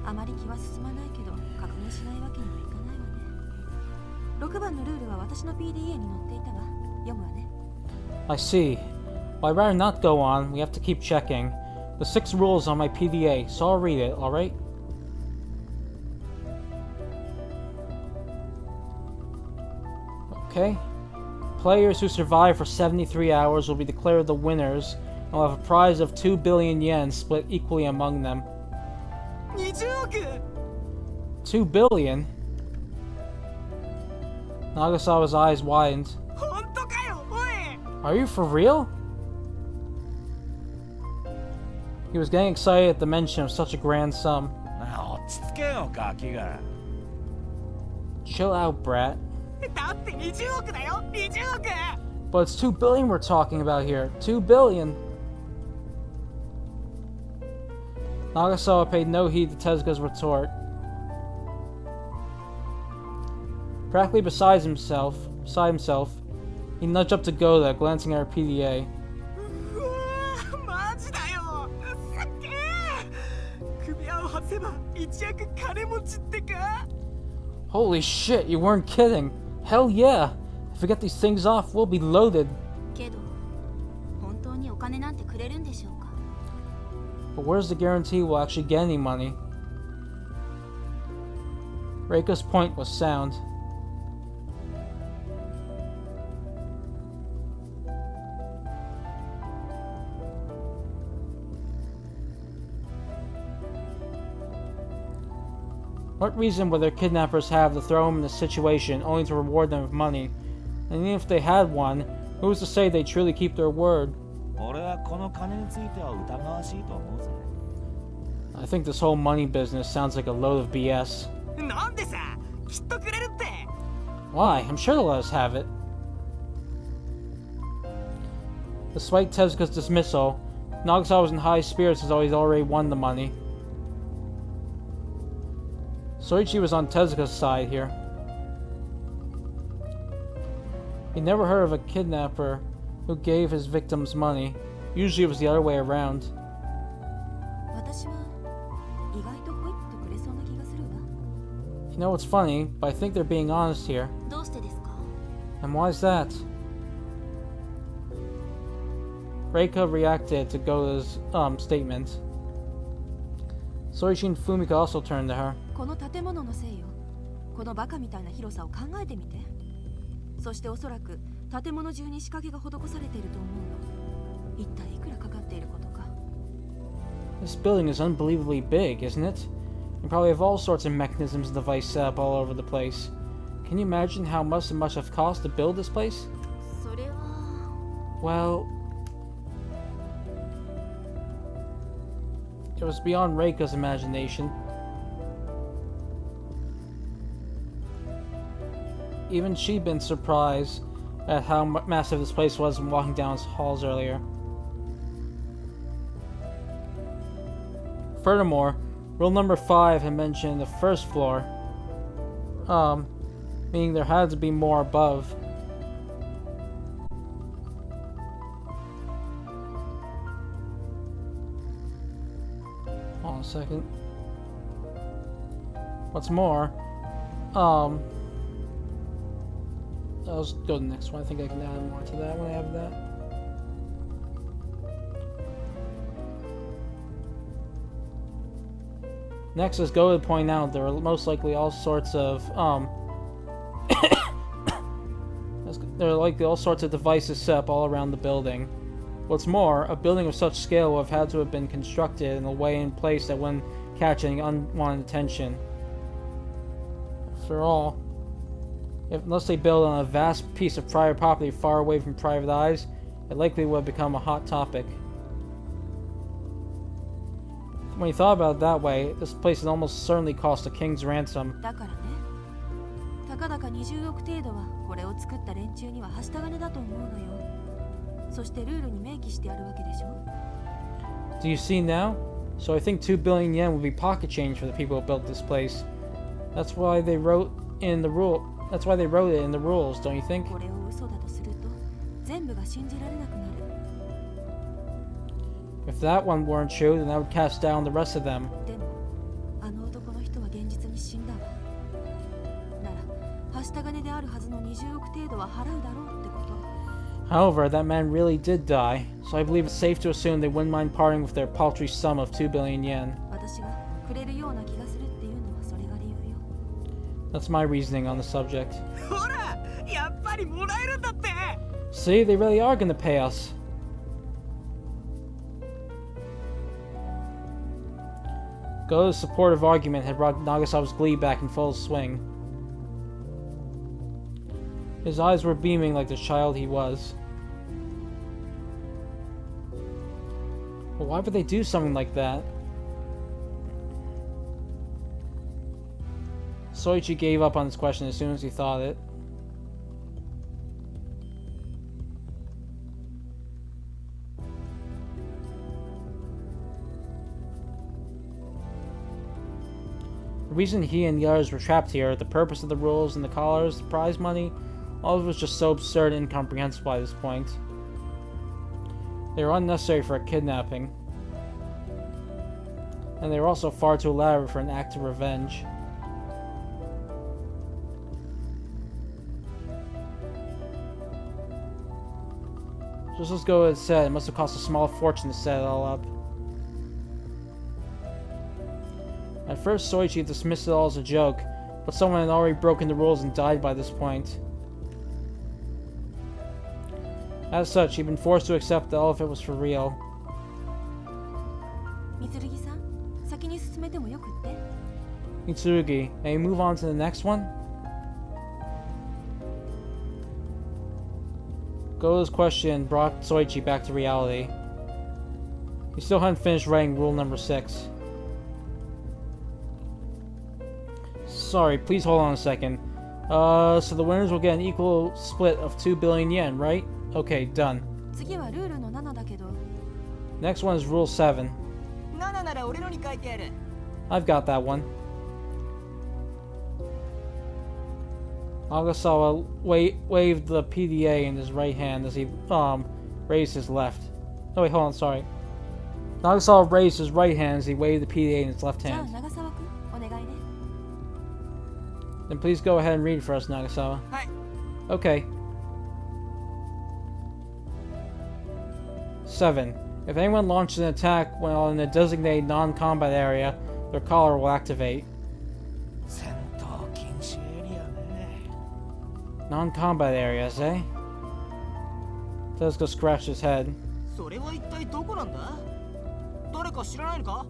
あまり気は進まないけど、確認しないわけにはいかないわね。6番のルールは私の PDA に載っていたわ。読むわね。I see. Well, I'd rather not go on. We have to keep checking. The 6 rules on my PDA, so I'll read it, alright? Okay. Players who survive for 73 hours will be declared the winners and will have a prize of 2 billion yen split equally among them. 20億 2 billion? Nagasawa's eyes widened. 本当かよおい Are you for real? He was getting excited at the mention of such a grand sum. 落ち着けよガキが。 Chill out, brat. だって20億だよ20億 But it's 2 billion we're talking about here. 2 billion. Nagasawa paid no heed to Tezuka's retort. Practically beside himself, he nudged up to Goda, glancing at her PDA. うわマジだよすっげえ首輪を外せば一躍金持ちってか Holy shit, you weren't kidding. Hell yeah. If we get these things off, we'll be loaded. けど本当にお金なんてくれるんでしょうか。 But where's the guarantee we'll actually get any money? Reiko's point was sound. What reason would their kidnappers have to throw them in a situation only to reward them with money? And even if they had one, who's to say they truly keep their word? 俺はこの金については疑わしいと思うぜ。 I think this whole money business sounds like a load of BS. なんでさきっとくれるって Why? I'm sure they'll let us have it. Despite Tezuka's dismissal, Nagasawa was in high spirits as though he'd already won the money. Soichi was on Tezuka's side here. He never heard of a kidnapper who gave his victims money. Usually it was the other way around. 私は意外とホイップとくれそうな気がするわ。 You know what's funny, but I think they're being honest here. どうしてですか。 And why's that? Reika reacted to Goda's statement. Soichi and Fumika also turned to her. この建物のせいよ。このバカみたいな広さを考えてみて。そしておそらく建物中に仕掛けが施されていると思うの。一体いくらかかっていることか。 This building is unbelievably big, isn't it? You probably have all sorts of mechanisms and devices set up all over the place. Can you imagine how much it must have cost to build this place? それは Well, it was beyond Reika's imagination. Even she'd been surprised at how massive this place was when walking down its halls earlier. Furthermore, rule number 5 had mentioned the first floor, meaning there had to be more above. Hold on a second. What's more, let's go to the next one. I think I can add more to that when I have that. Next is go to point out there are most likely all sorts of there are likely all sorts of devices set up all around the building. What's more, a building of such scale would have had to have been constructed in a way in place that wouldn't catch any unwanted attention. After all, Unless they build on a vast piece of private property far away from private eyes, it likely would become a hot topic. When you thought about it that way, this place would almost certainly cost a king's ransom. だからね、たかだか20億程度はこれを作った連中にははした金だと思うのよ。そしてルールに明記してあるわけでしょ。Do you see now? So I think 2 billion yen would be pocket change for the people who built this place. That's why they wrote in the rule. That's why they wrote it in the rules, don't you think? これを嘘だとすると、全部が信じられなくなる。If that one weren't true, then I would cast down the rest of them. でも、あの男の人は現実に死んだわ。なら、はした金であるはずの20億程度は払うだろうってこと。However, that man really did die, so I believe it's safe to assume they wouldn't mind parting with their paltry sum of 2 billion yen. 私がくれるような気がするっていうのはそれが理由よ。That's my reasoning on the subject. ほら、やっぱりもらえるんだって。 See, they really are going to pay us. Go's supportive argument had brought Nagasawa's glee back in full swing. His eyes were beaming like the child he was. But why would they do something like that? Soichi gave up on this question as soon as he thought it. The reason he and the others were trapped here, the purpose of the rules and the collars, the prize money, all of it was just so absurd and incomprehensible by this point. They were unnecessary for a kidnapping. And they were also far too elaborate for an act of revenge. Just as Go had said, it must have cost a small fortune to set it all up. At first, Soichi dismissed it all as a joke, but someone had already broken the rules and died by this point. As such, he'd been forced to accept that all of it was for real. 三剣さん、先に進めてもよくって。 Mitsurugi, may we move on to the next one? Go's question brought Soichi back to reality. He still hadn't finished writing rule number 6. Sorry, please hold on a second. So the winners will get an equal split of 2 billion yen, right? Okay, done. 次はルールの7だけど。 Next one is rule 7. 7なら俺のに書いてある。 I've got that one. Nagasawa waved the PDA in his right hand as he raised his left. Oh wait, hold on, sorry. Nagasawa raised his right hand as he waved the PDA in his left じゃあ hand. 長澤くん、お願いね。 Then please go ahead and read for us, Nagasawa. はい。 Okay. 7. If anyone launches an attack while in a designated non-combat area, their collar will activate. 戦闘禁止エリアね。 Non-combat areas, eh? Tezuka scratched his head. それは一体どこなんだ？誰か知らないのか？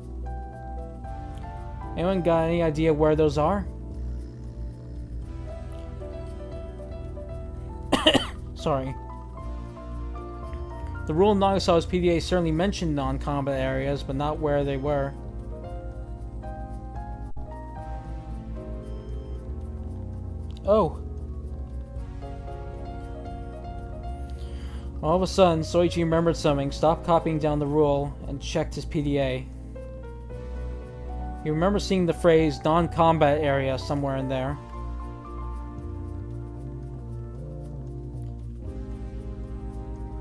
Anyone got any idea where those are? Sorry. The rule in Nagasawa's PDA certainly mentioned non-combat areas, but not where they were. Oh. All of a sudden, Soichi remembered something, stopped copying down the rule, and checked his PDA. He remembered seeing the phrase non-combat area somewhere in there.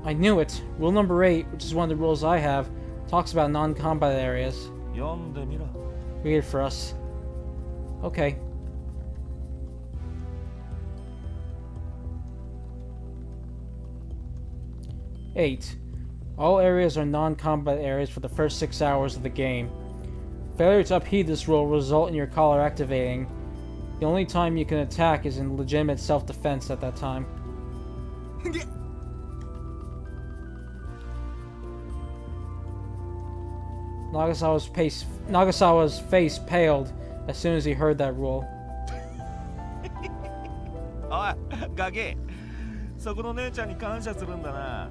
I knew it. Rule number 8, which is one of the rules I have, talks about non-combat areas. 読んでみろ。 Read it for us. Okay. Eight. All areas are non-combat areas for the first 6 hours of the game. Failure to upheed this rule will result in your collar activating. The only time you can attack is in legitimate self-defense at that time. Nagasawa's face paled as soon as he heard that rule. おいガキ、そこの姉ちゃんに感謝するんだな。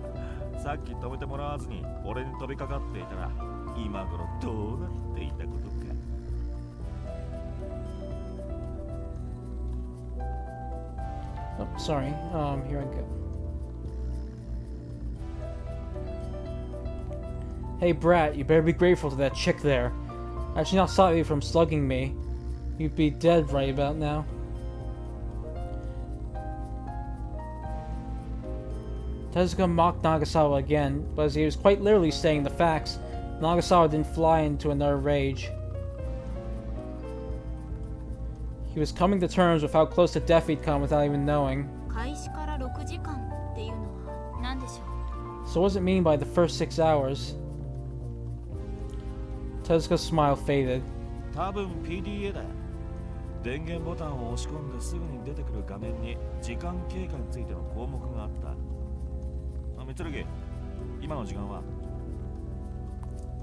さっき止めてもらわずに俺に飛びかかっていたら今頃どうなっていたことか。Oh, sorry. Here I go. Hey, Brat, you better be grateful to that chick there. Had she not stopped you from slugging me, you'd be dead right about now. Tezuka mocked Nagasawa again, but as he was quite literally stating the facts, Nagasawa didn't fly into another rage. He was coming to terms with how close to death he'd come without even knowing. 開始から6時間っていうのは何でしょう。 So what does it mean by the first 6 hours? Tezuka's smile faded. 多分 PDA だよ。電源ボタンを押し込んですぐに出てくる画面に時間経過についての項目があった。あ、三剣、今の時間は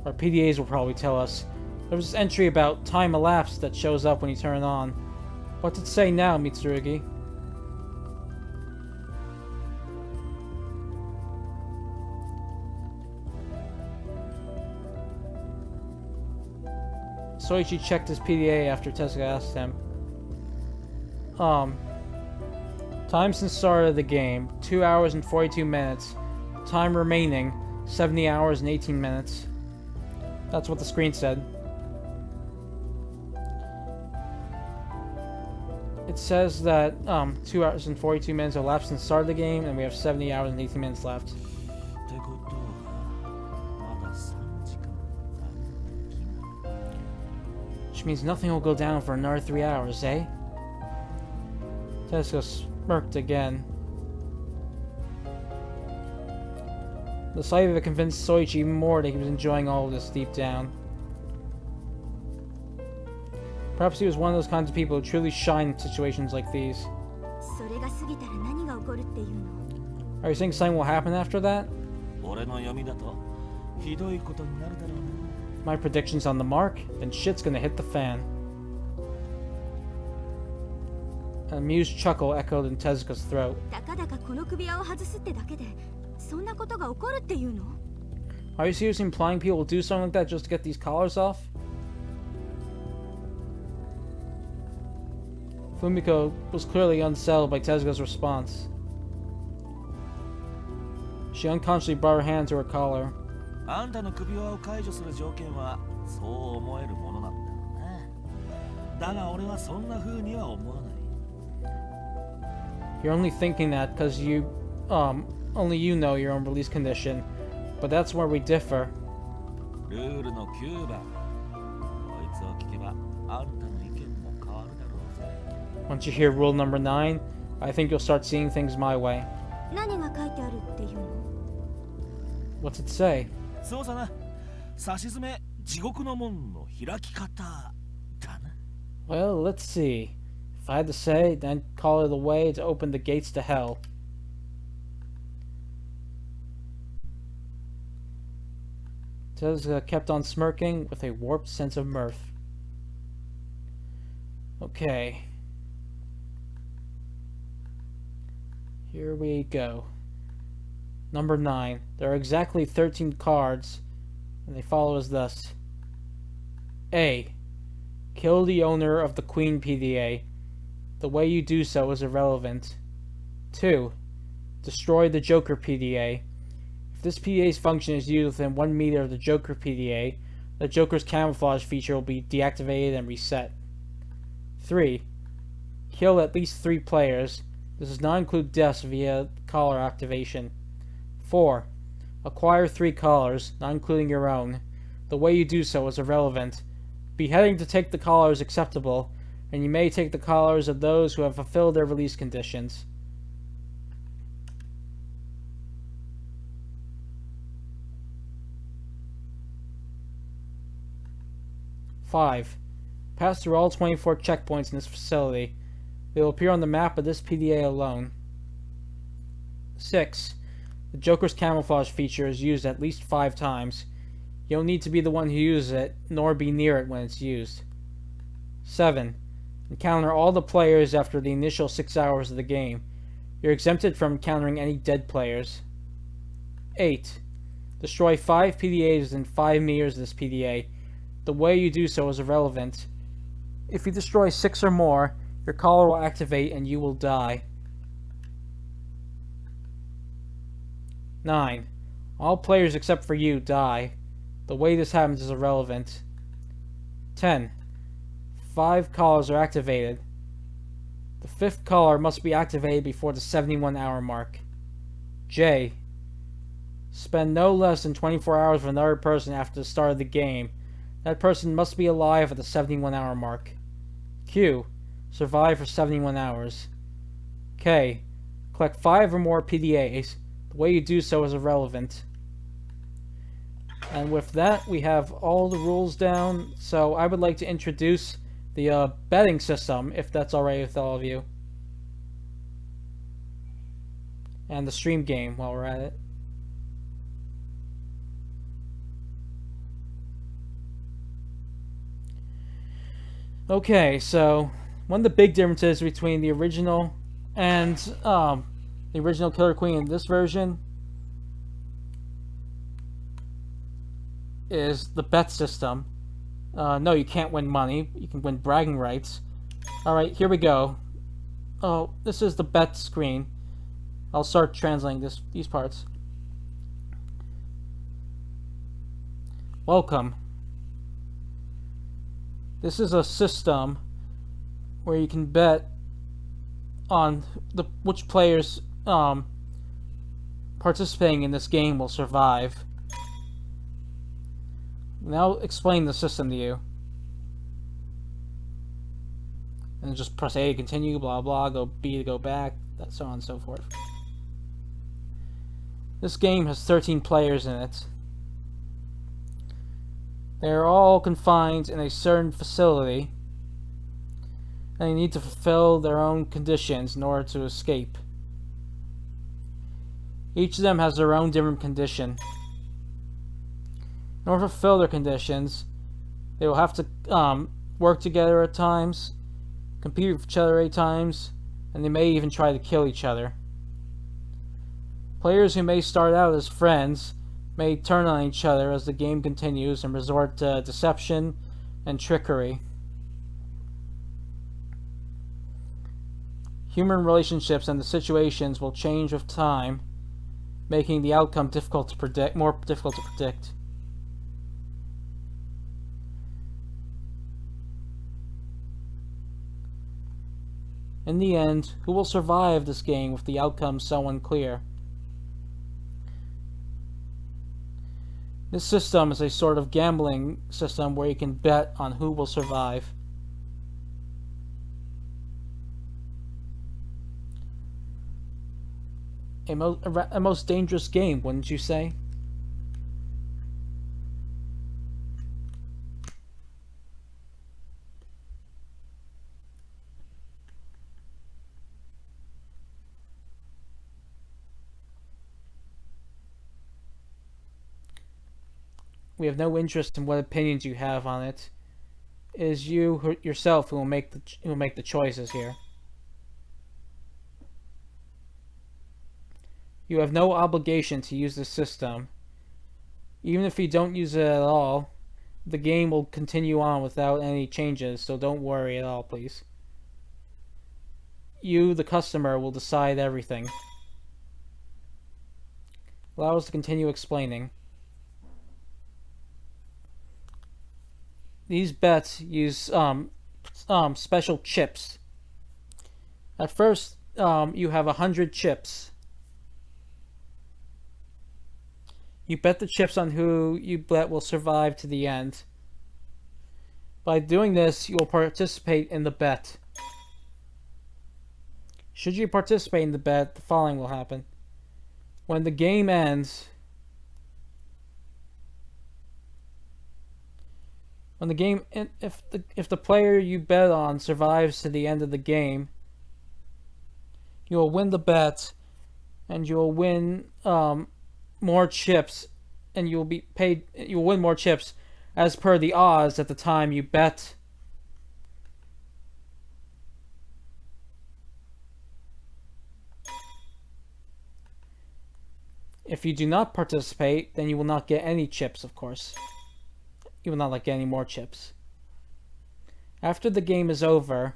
Our PDAs will probably tell us. There was this entry about time elapsed that shows up when you turn it on. What's it say now, Mitsurugi? Soichi checked his PDA after Tezuka asked him. Time since start of the game, 2 hours and 42 minutes. Time remaining, 70 hours and 18 minutes. That's what the screen said. It says that 2 hours and 42 minutes elapsed since the start of the game, and we have 70 hours and 18 minutes left. ってことはまだ3時間だ。 Which means nothing will go down for another 3 hours, eh? Tezuka smirked again. The sight of it convinced Soichi even more that he was enjoying all of this deep down. Perhaps he was one of those kinds of people who truly shine in situations like these. それが過ぎたら何が起こるっていうの。 Are you saying something will happen after that? 俺の読みだとひどいことになるだろうな。 My prediction's on the mark, then shit's gonna hit the fan. An amused chuckle echoed in Tezuka's throat. たかだかこの首輪を外すってだけでそんなことが起こるっていうの？ Are you seriously implying people will do something like that just to get these collars off? Fumiko was clearly unsettled by Tezuka's response. She unconsciously brought her hand to her collar. あんたの首輪を解除する条件はそう思えるものなんだろうな。だが俺はそんな風には思わない。 You're only thinking that because only you know your own release condition. But that's where we differ. ルールの9番。こいつを聞けばあんたの意見も変わるだろうぜ。 Once you hear rule number 9, I think you'll start seeing things my way. 何が書いてあるっていうの？ What's it say? そうさな。さしずめ地獄の門の開き方だな。 Well, let's see. If I had to say, then call it a way to open the gates to hell. Tezuka kept on smirking with a warped sense of mirth. Okay. Here we go. Number 9. There are exactly 13 cards, and they follow as thus. A. Kill the owner of the Queen PDA. The way you do so is irrelevant. 2. Destroy the Joker PDA. If this PDA's function is used within 1 meter of the Joker PDA, the Joker's camouflage feature will be deactivated and reset. 3. Kill at least 3 players. This does not include deaths via collar activation. 4. Acquire 3 collars, not including your own. The way you do so is irrelevant. Beheading to take the collar is acceptable, and you may take the collars of those who have fulfilled their release conditions. Five. Pass through all 24 checkpoints in this facility. They will appear on the map of this PDA alone. 6. The Joker's camouflage feature is used at least 5 times. You don't need to be the one who uses it, nor be near it when it's used. 7. Encounter all the players after the initial 6 hours of the game. You're exempted from encountering any dead players. 8. Destroy 5 PDAs within 5 meters of this PDA. The way you do so is irrelevant. If you destroy 6 or more, your collar will activate and you will die. 9. All players except for you die. The way this happens is irrelevant. 10. 5 collars are activated. The 5th collar must be activated before the 71-hour mark. J. Spend no less than 24 hours with another person after the start of the game. That person must be alive at the 71-hour mark. Q. Survive for 71 hours. K. Collect 5 or more PDAs. The way you do so is irrelevant. And with that, we have all the rules down. So I would like to introduce the betting system, if that's alright with all of you. And the stream game while we're at it. Okay, so one of the big differences between the original and the original Killer Queen in this version is the bet system. No, you can't win money. You can win bragging rights. Alright, here we go. Oh, this is the bet screen. I'll start translating these parts. Welcome. This is a system where you can bet on which players participating in this game will survive. Now explain the system to you. And just press A to continue, blah blah, go B to go back, so on and so forth. This game has 13 players in it. They're all confined in a certain facility, and they need to fulfill their own conditions in order to escape. Each of them has their own different condition. In order to fulfill their conditions, they will have to work together at times, compete with each other at times, and they may even try to kill each other. Players who may start out as friends may turn on each other as the game continues and resort to deception and trickery. Human relationships and the situations will change with time, making the outcome difficult to predict, more difficult to predict. In the end, who will survive this game with the outcome so unclear? This system is a sort of gambling system where you can bet on who will survive. A most dangerous game, wouldn't you say? We have no interest in what opinions you have on it. It is you yourself who will make the choices here. You have no obligation to use the system. Even if you don't use it at all, the game will continue on without any changes, so don't worry at all, please. You, the customer, will decide everything. Allow us to continue explaining. These bets use special chips. At first, you have 100 chips. You bet the chips on who you bet will survive to the end. By doing this, you will participate in the bet. Should you participate in the bet, the following will happen. When the game ends, if the player you bet on survives to the end of the game, you will win the bet, and you will win more chips, and you will be paid. You will win more chips as per the odds at the time you bet. If you do not participate, then you will not get any chips, of course. You will not get any more chips. After the game is over,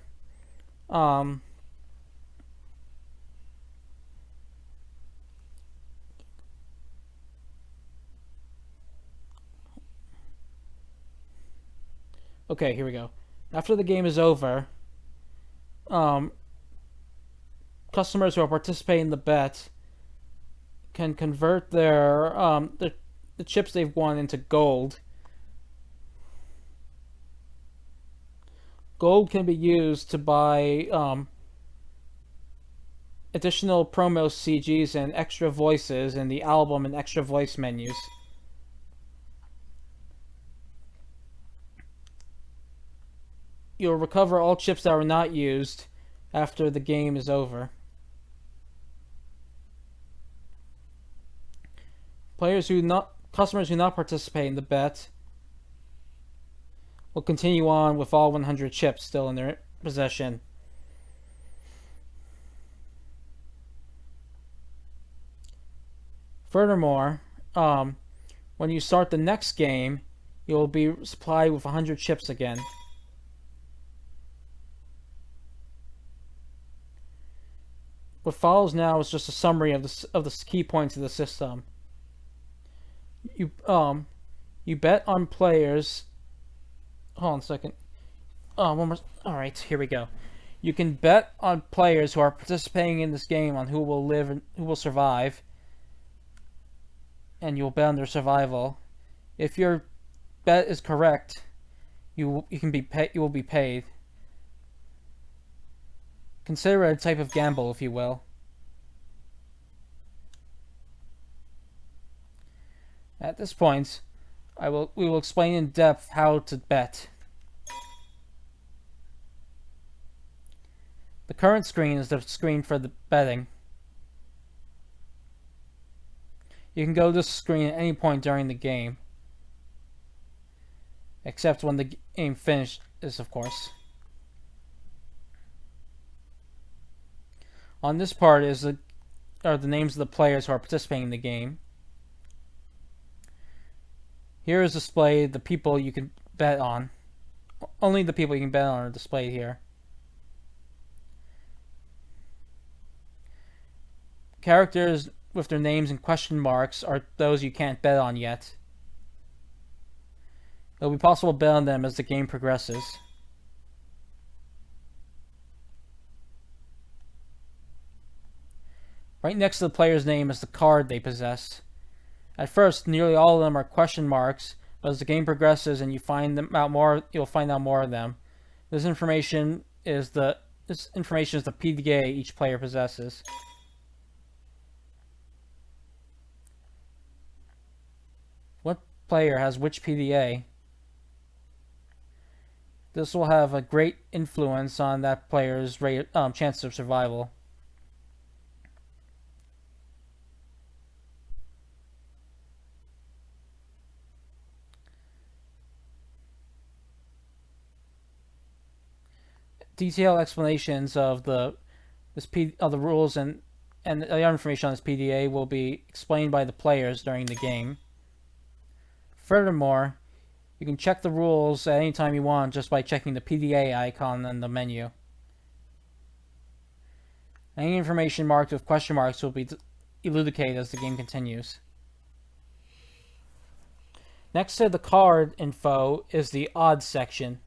okay, here we go. After the game is over, customers who are participating in the bet can convert their the chips they've won into gold. Gold can be used to buy additional promo CGs and extra voices in the album and extra voice menus. You'll recover all chips that were not used after the game is over. Customers who not participate in the bet will continue on with all 100 chips still in their possession. Furthermore, when you start the next game, you'll be supplied with 100 chips again. What follows now is just a summary of the key points of the system. You bet on players. Hold on a second. One more. All right, here we go. You can bet on players who are participating in this game on who will live and who will survive, and you'll bet on their survival. If your bet is correct, you will be paid. Consider it a type of gamble, if you will. At this point, we will explain in depth how to bet. The current screen is the screen for the betting. You can go to this screen at any point during the game, except when the game finishes, of course. On this part are the names of the players who are participating in the game. Here is displayed the people you can bet on. Only the people you can bet on are displayed here. Characters with their names in question marks are those you can't bet on yet. It will be possible to bet on them as the game progresses. Right next to the player's name is the card they possess. At first, nearly all of them are question marks, but as the game progresses and you find them out more, you'll find out more of them. This information is the PDA each player possesses. What player has which PDA? This will have a great influence on that player's chance of survival. Detailed explanations of the rules and the other information on this PDA will be explained by the players during the game. Furthermore, you can check the rules at any time you want just by checking the PDA icon in the menu. Any information marked with question marks will be elucidated as the game continues. Next to the card info is the odds section.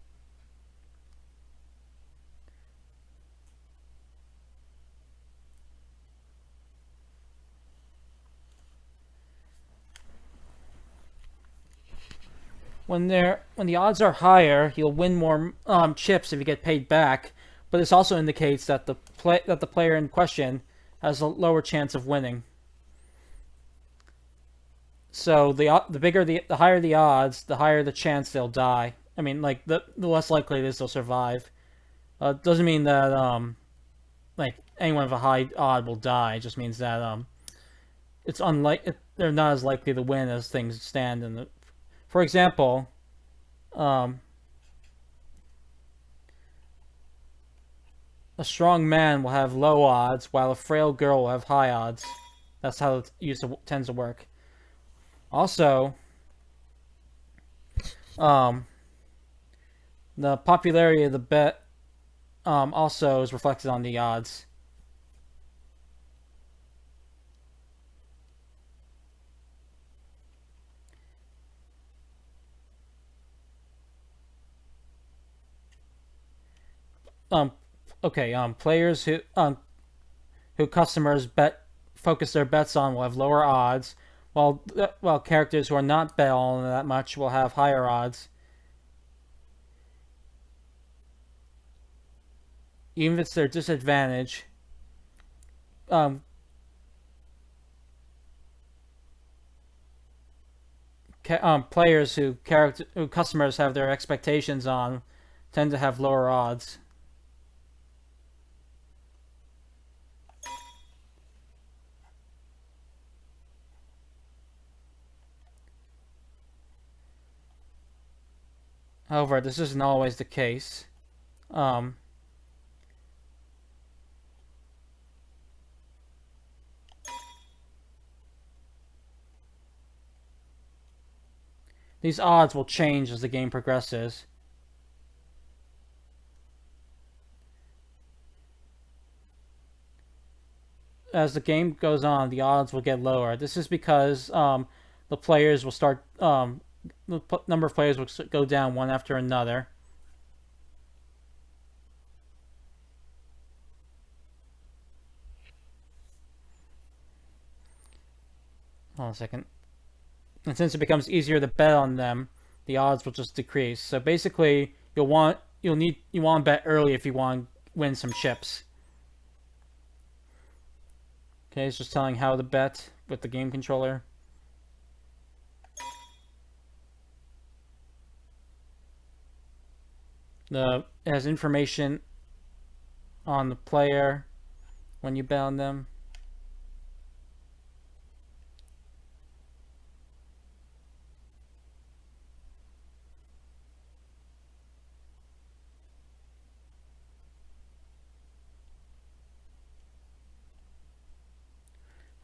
When the odds are higher, you'll win more chips if you get paid back. But this also indicates that the player in question has a lower chance of winning. So the higher the odds, the higher the chance they'll die. I mean, like the less likely it is they'll survive. Doesn't mean that like anyone with a high odd will die. It just means that it's they're not as likely to win as things stand in the. For example, a strong man will have low odds, while a frail girl will have high odds. That's how it tends to work. Also, the popularity of the bet also is reflected on the odds. Okay, players who customers focus their bets on will have lower odds, while characters who are not bet on that much will have higher odds. Even if it's their disadvantage, um, players who customers have their expectations on tend to have lower odds. However, this isn't always the case. These odds will change as the game progresses. As the game goes on, the odds will get lower. This is because the players will start. The number of players will go down one after another. Hold on a second. And since it becomes easier to bet on them, the odds will just decrease. So basically, you want to bet early if you want to win some chips. Okay, it's just telling how to bet with the game controller. It has information on the player when you bet on them.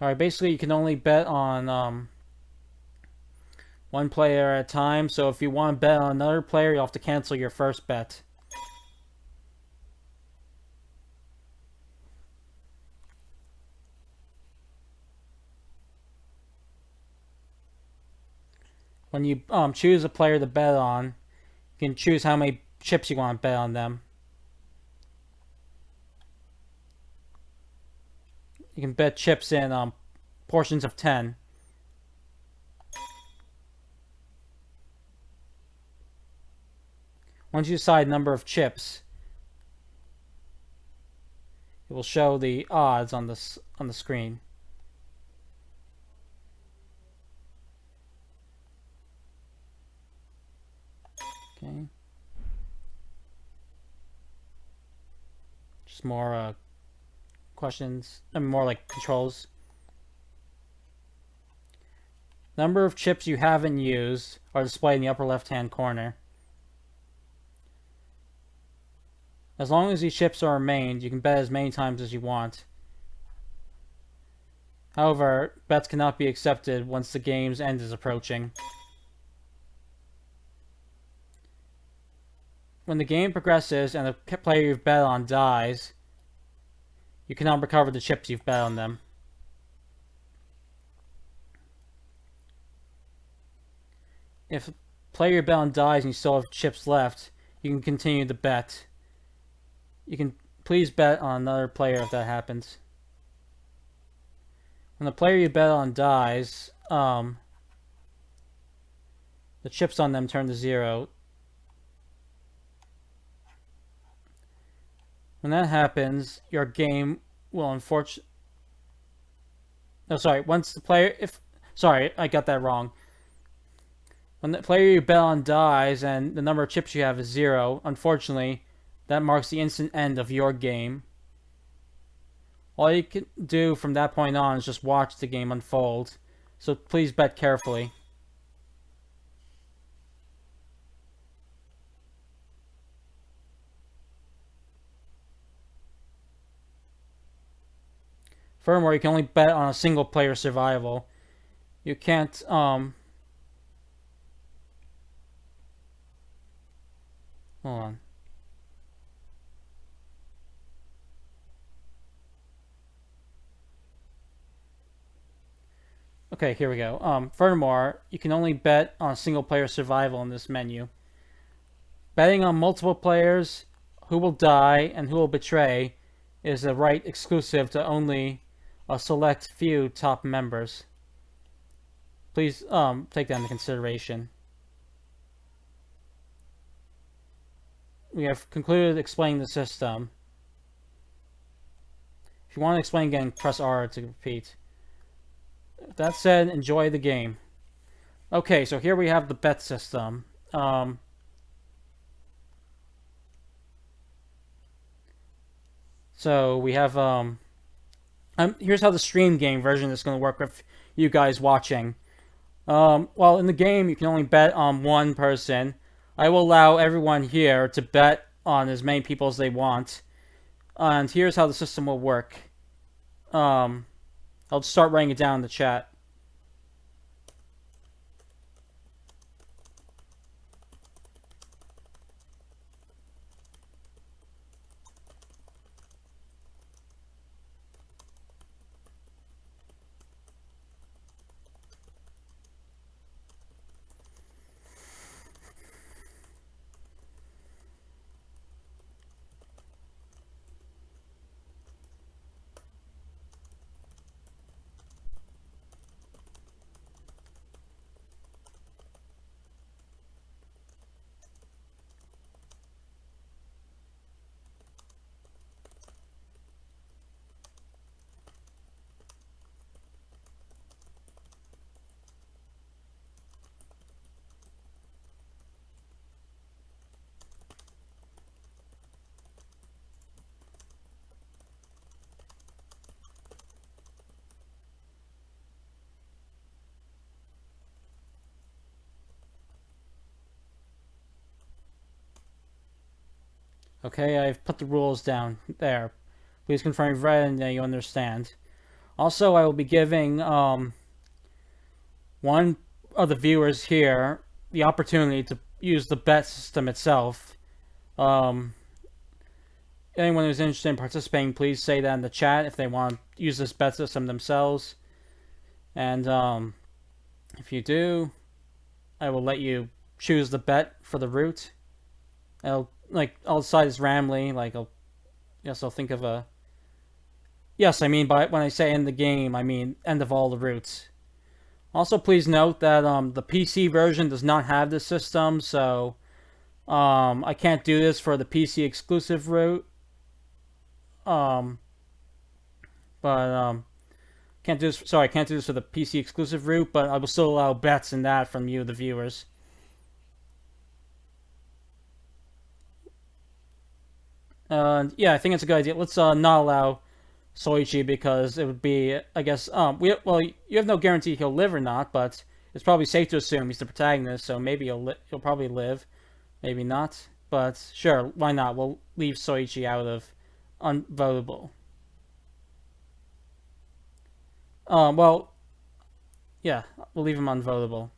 Alright, basically you can only bet on one player at a time, so if you want to bet on another player, you'll have to cancel your first bet. When you choose a player to bet on, you can choose how many chips you want to bet on them. You can bet chips in portions of 10. Once you decide number of chips, it will show the odds on the screen. Okay. Just more questions. I mean, more like controls. Number of chips you haven't used are displayed in the upper left-hand corner. As long as these chips are remained, you can bet as many times as you want. However, bets cannot be accepted once the game's end is approaching. When the game progresses and the player you've bet on dies, you cannot recover the chips you've bet on them. If the player you bet on dies and you still have chips left, you can continue the bet. You can please bet on another player if that happens. When the player you bet on dies, the chips on them turn to 0. When that happens, your game will unfortunately... No, sorry. Once the player... Sorry, I got that wrong. When the player you bet on dies and the number of chips you have is 0, unfortunately, that marks the instant end of your game. All you can do from that point on is just watch the game unfold. So please bet carefully. Furthermore, you can only bet on a single player survival. You can't, hold on. Okay, here we go. Furthermore, you can only bet on single player survival in this menu. Betting on multiple players, who will die and who will betray, is a right exclusive to only a select few top members. Please take that into consideration. We have concluded explaining the system. If you want to explain again, press R to repeat. That said, enjoy the game. Okay, so here we have the bet system. So we have here's how the stream game version is going to work with you guys watching. Well, in the game you can only bet on one person. I will allow everyone here to bet on as many people as they want. And here's how the system will work. I'll start writing it down in the chat. Okay, I've put the rules down there. Please confirm you've read and that you understand. Also, I will be giving one of the viewers here the opportunity to use the bet system itself. Anyone who's interested in participating, please say that in the chat if they want to use this bet system themselves. And if you do, I will let you choose the bet for the route. I'll decide this randomly. I'll think of a. Yes, I mean when I say end the game, I mean end of all the routes. Also, please note that the PC version does not have this system, so I can't do this for the PC exclusive route. Can't do this. Sorry, I can't do this for the PC exclusive route, but I will still allow bets in that from you, the viewers. Yeah, I think it's a good idea. Let's not allow Soichi because it would be, I guess, you have no guarantee he'll live or not, but it's probably safe to assume he's the protagonist, so maybe he'll probably live, maybe not, but sure, why not? We'll leave Soichi out of unvotable. Yeah, we'll leave him unvotable.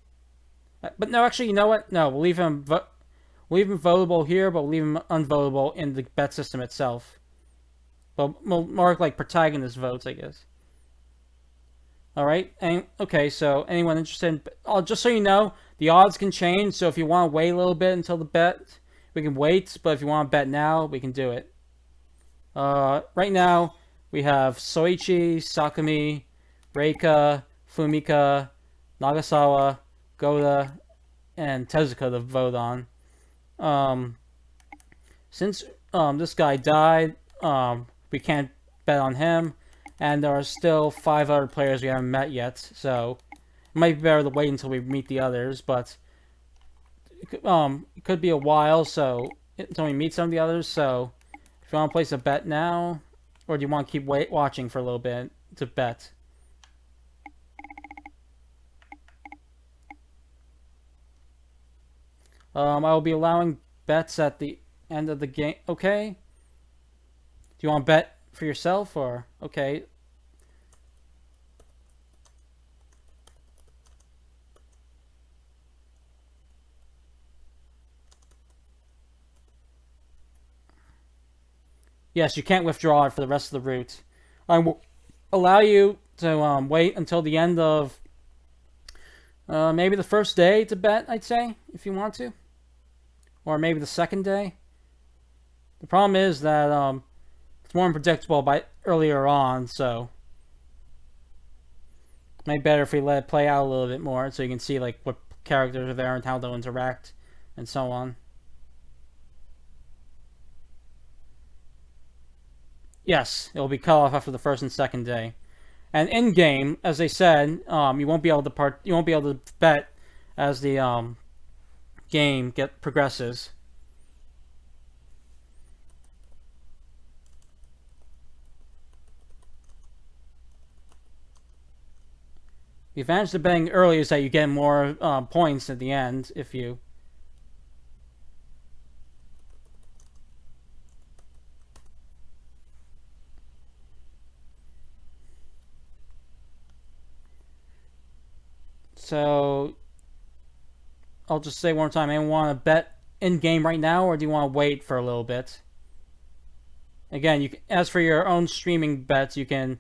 But no, actually, you know what? No, we'll leave him votable here, but we'll leave him unvotable in the bet system itself. But we'll mark like protagonist votes, I guess. Alright, okay, so anyone interested in... just so you know, the odds can change, so if you want to wait a little bit until the bet, we can wait, but if you want to bet now, we can do it. Right now, we have Soichi, Sakumi, Reika, Fumika, Nagasawa, Goda, and Tezuka to vote on. Since this guy died, we can't bet on him, and there are still 5 other players we haven't met yet, so it might be better to wait until we meet the others, but it could be a while, so until we meet some of the others, so if you want to place a bet now, or do you want to keep watching for a little bit to bet? I will be allowing bets at the end of the game. Okay. Do you want to bet for yourself or okay? Yes, you can't withdraw it for the rest of the route. I will allow you to wait until the end of maybe the first day to bet, I'd say, if you want to. Or maybe the second day. The problem is that it's more unpredictable by earlier on, so maybe better if we let it play out a little bit more so you can see like what characters are there and how they'll interact and so on. Yes, it will be cut off after the first and second day. And in game, as they said, you won't be able to bet as the game progresses. The advantage to betting early is that you get more points at the end if you. So, I'll just say one more time. Anyone want to bet in game right now, or do you want to wait for a little bit? Again, as for your own streaming bets, you can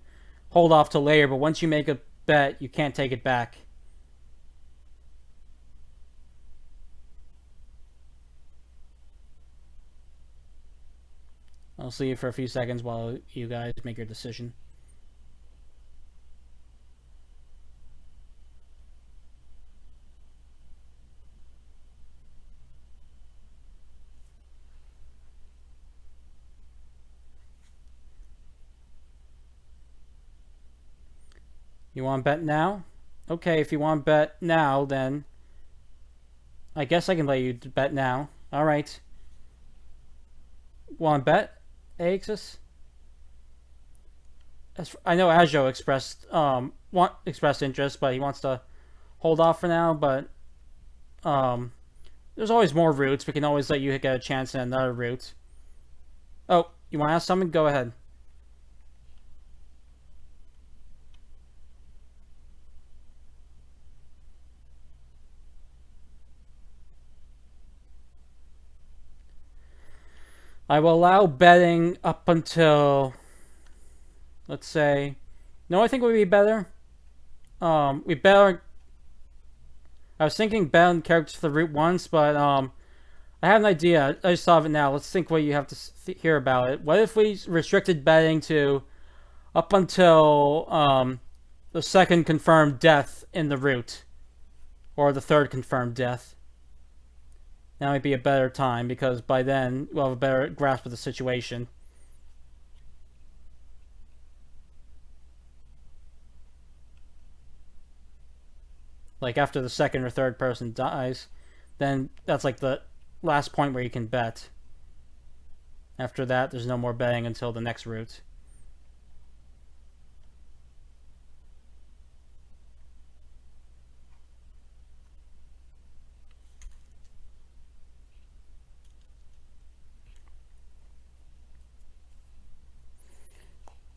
hold off till later. But once you make a bet, you can't take it back. I'll see you for a few seconds while you guys make your decision. You want to bet now? Okay, if you want to bet now, then I guess I can let you bet now. Alright. Want to bet, Axis? I know Ajo expressed interest, but he wants to hold off for now, but there's always more routes. We can always let you get a chance in another route. Oh, you want to ask something? Go ahead. I will allow betting up until, let's say, no, I think would be better. I was thinking bet on characters for the route once, but I have an idea. I just thought of it now. Let's think what you have to hear about it. What if we restricted betting to up until the second confirmed death in the route, or the third confirmed death? That might be a better time, because by then we'll have a better grasp of the situation. Like after the second or third person dies, then that's like the last point where you can bet. After that, there's no more betting until the next route.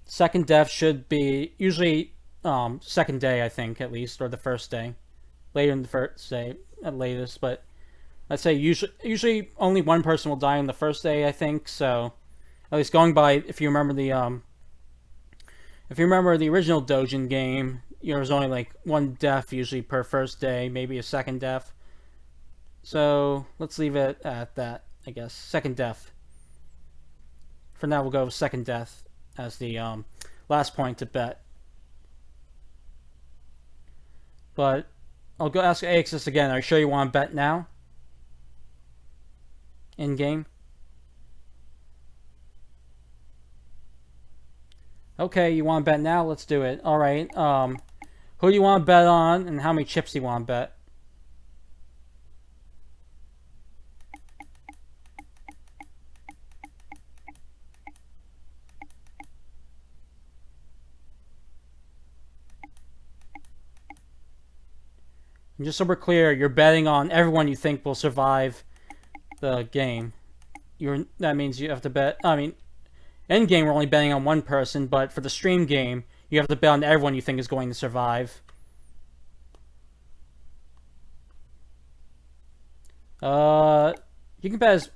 Second death should be usually second day, I think, at least, or the first day. Later in the first day at latest, but let's say usually only one person will die on the first day, I think. So at least going by, if you remember the original Dojin game, there's only like one death usually per first day, maybe a second death. So let's leave it at that, I guess. Second death. For now, we'll go with second death as the last point to bet. But I'll go ask Axis again. Are you sure you want to bet now? In game? Okay, you want to bet now? Let's do it. Alright, who do you want to bet on, and how many chips do you want to bet? And just so we're clear, you're betting on everyone you think will survive the game. That means you have to bet. I mean, in game we're only betting on one person, but for the stream game, you have to bet on everyone you think is going to survive. You can bet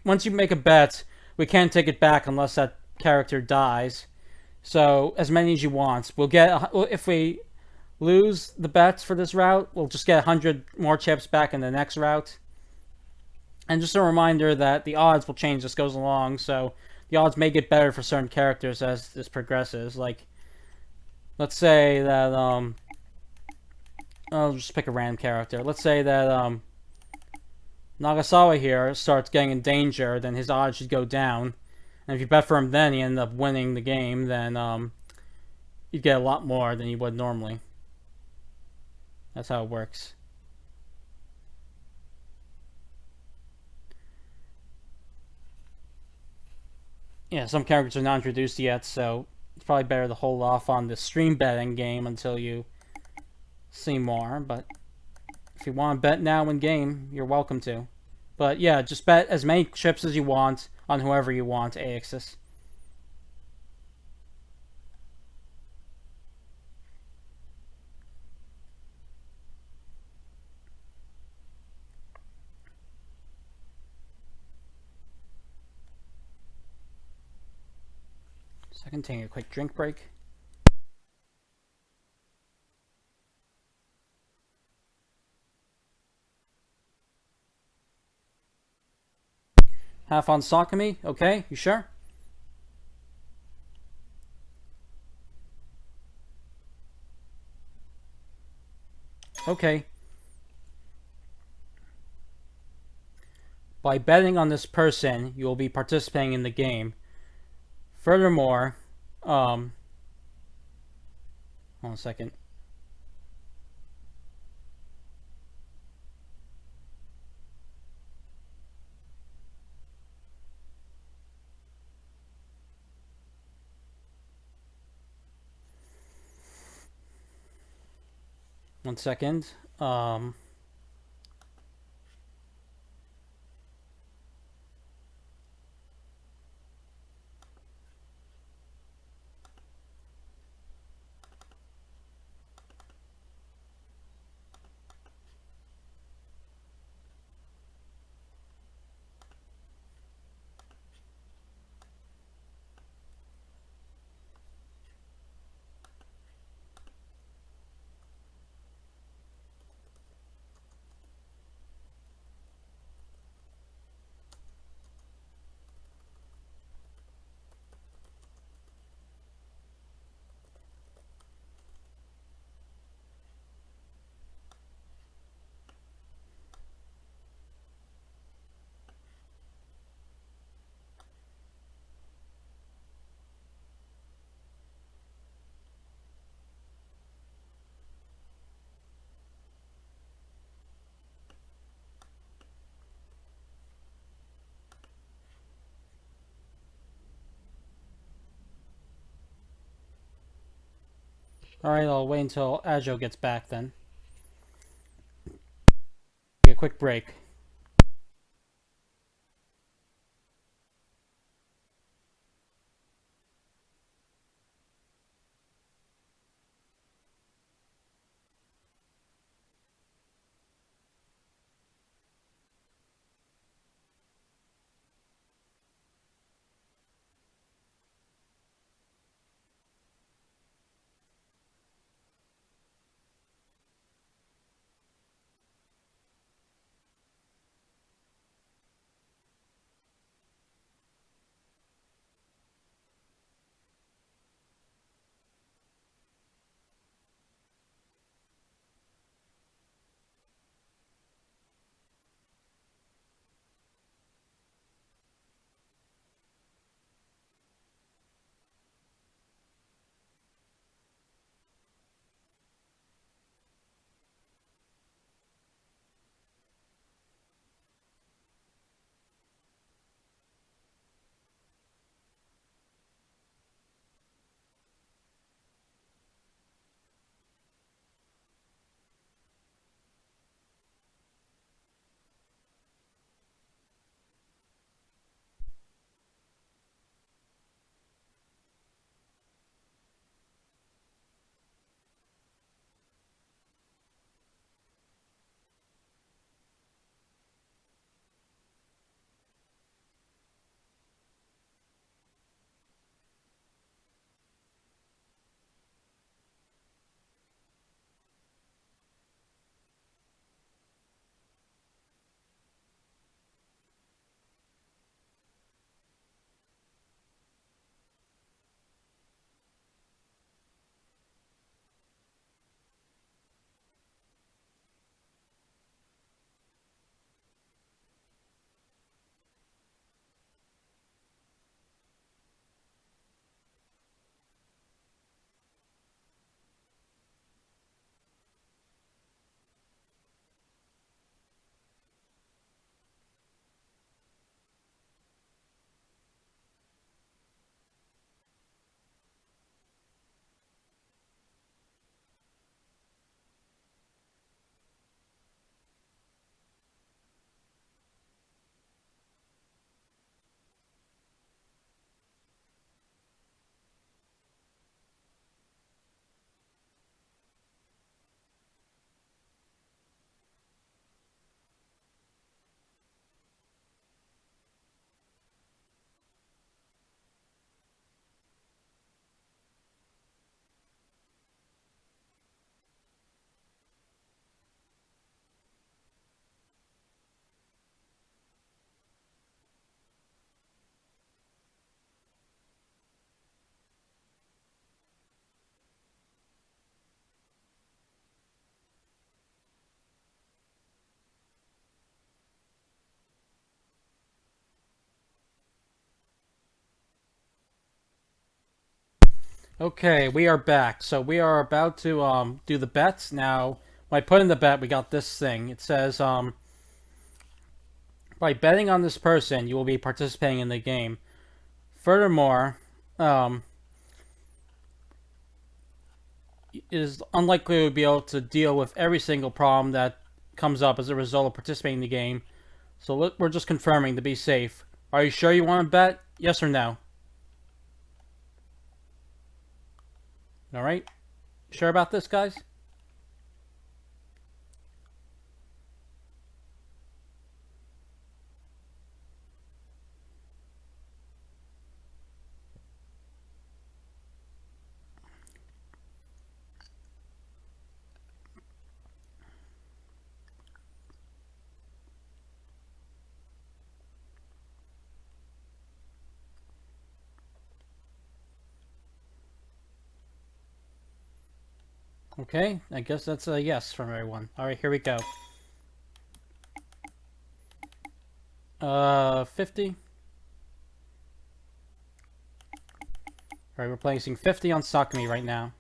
once you make a bet, we can't take it back unless that character dies. So as many as you want. We'll get, if we lose the bets for this route, we'll just get 100 more chips back in the next route. And just a reminder that the odds will change as goes along, so the odds may get better for certain characters as this progresses. Like, let's say that, I'll just pick a random character. Let's say that, Nagasawa here starts getting in danger, then his odds should go down. And if you bet for him then, he ends up winning the game, then, you'd get a lot more than you would normally. That's how it works. Yeah, some characters are not introduced yet, so it's probably better to hold off on the stream betting game until you see more. But if you want to bet now in game, you're welcome to. But yeah, just bet as many chips as you want on whoever you want, Axis. Second, taking a quick drink break. Half on Sakami, okay, you sure? Okay. By betting on this person, you will be participating in the game. Furthermore, hold on a second. One second. Alright, I'll wait until Ajo gets back then. Take a quick break. Okay, we are back. So we are about to do the bets. Now, when I put in the bet, we got this thing. It says by betting on this person, you will be participating in the game. Furthermore, it is unlikely to be able to deal with every single problem that comes up as a result of participating in the game. So we're just confirming to be safe. Are you sure you want to bet? Yes or no? Alright. Sure about this, guys? Okay, I guess that's a yes from everyone. Alright, here we go. 50. Alright, we're placing 50 on Sakumi right now.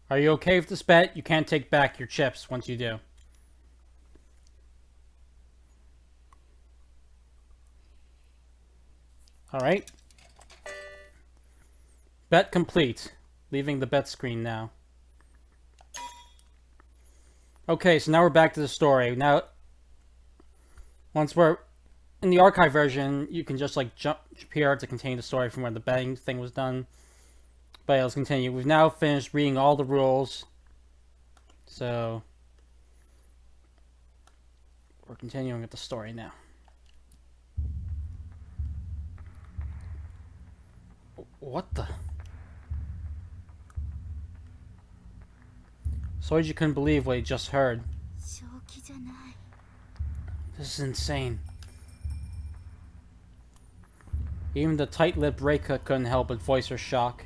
Are you okay with this bet? You can't take back your chips once you do. Alright. Bet complete. Leaving the bet screen now. Okay, so now we're back to the story. Now, once we're in the archive version, you can just like jump here to contain the story from where the betting thing was done. But yeah, let's continue. We've now finished reading all the rules. So, we're continuing with the story now. What the? Soichi couldn't believe what he just heard. 正気じゃない。 This is insane. Even the tight-lipped Reika couldn't help but voice her shock.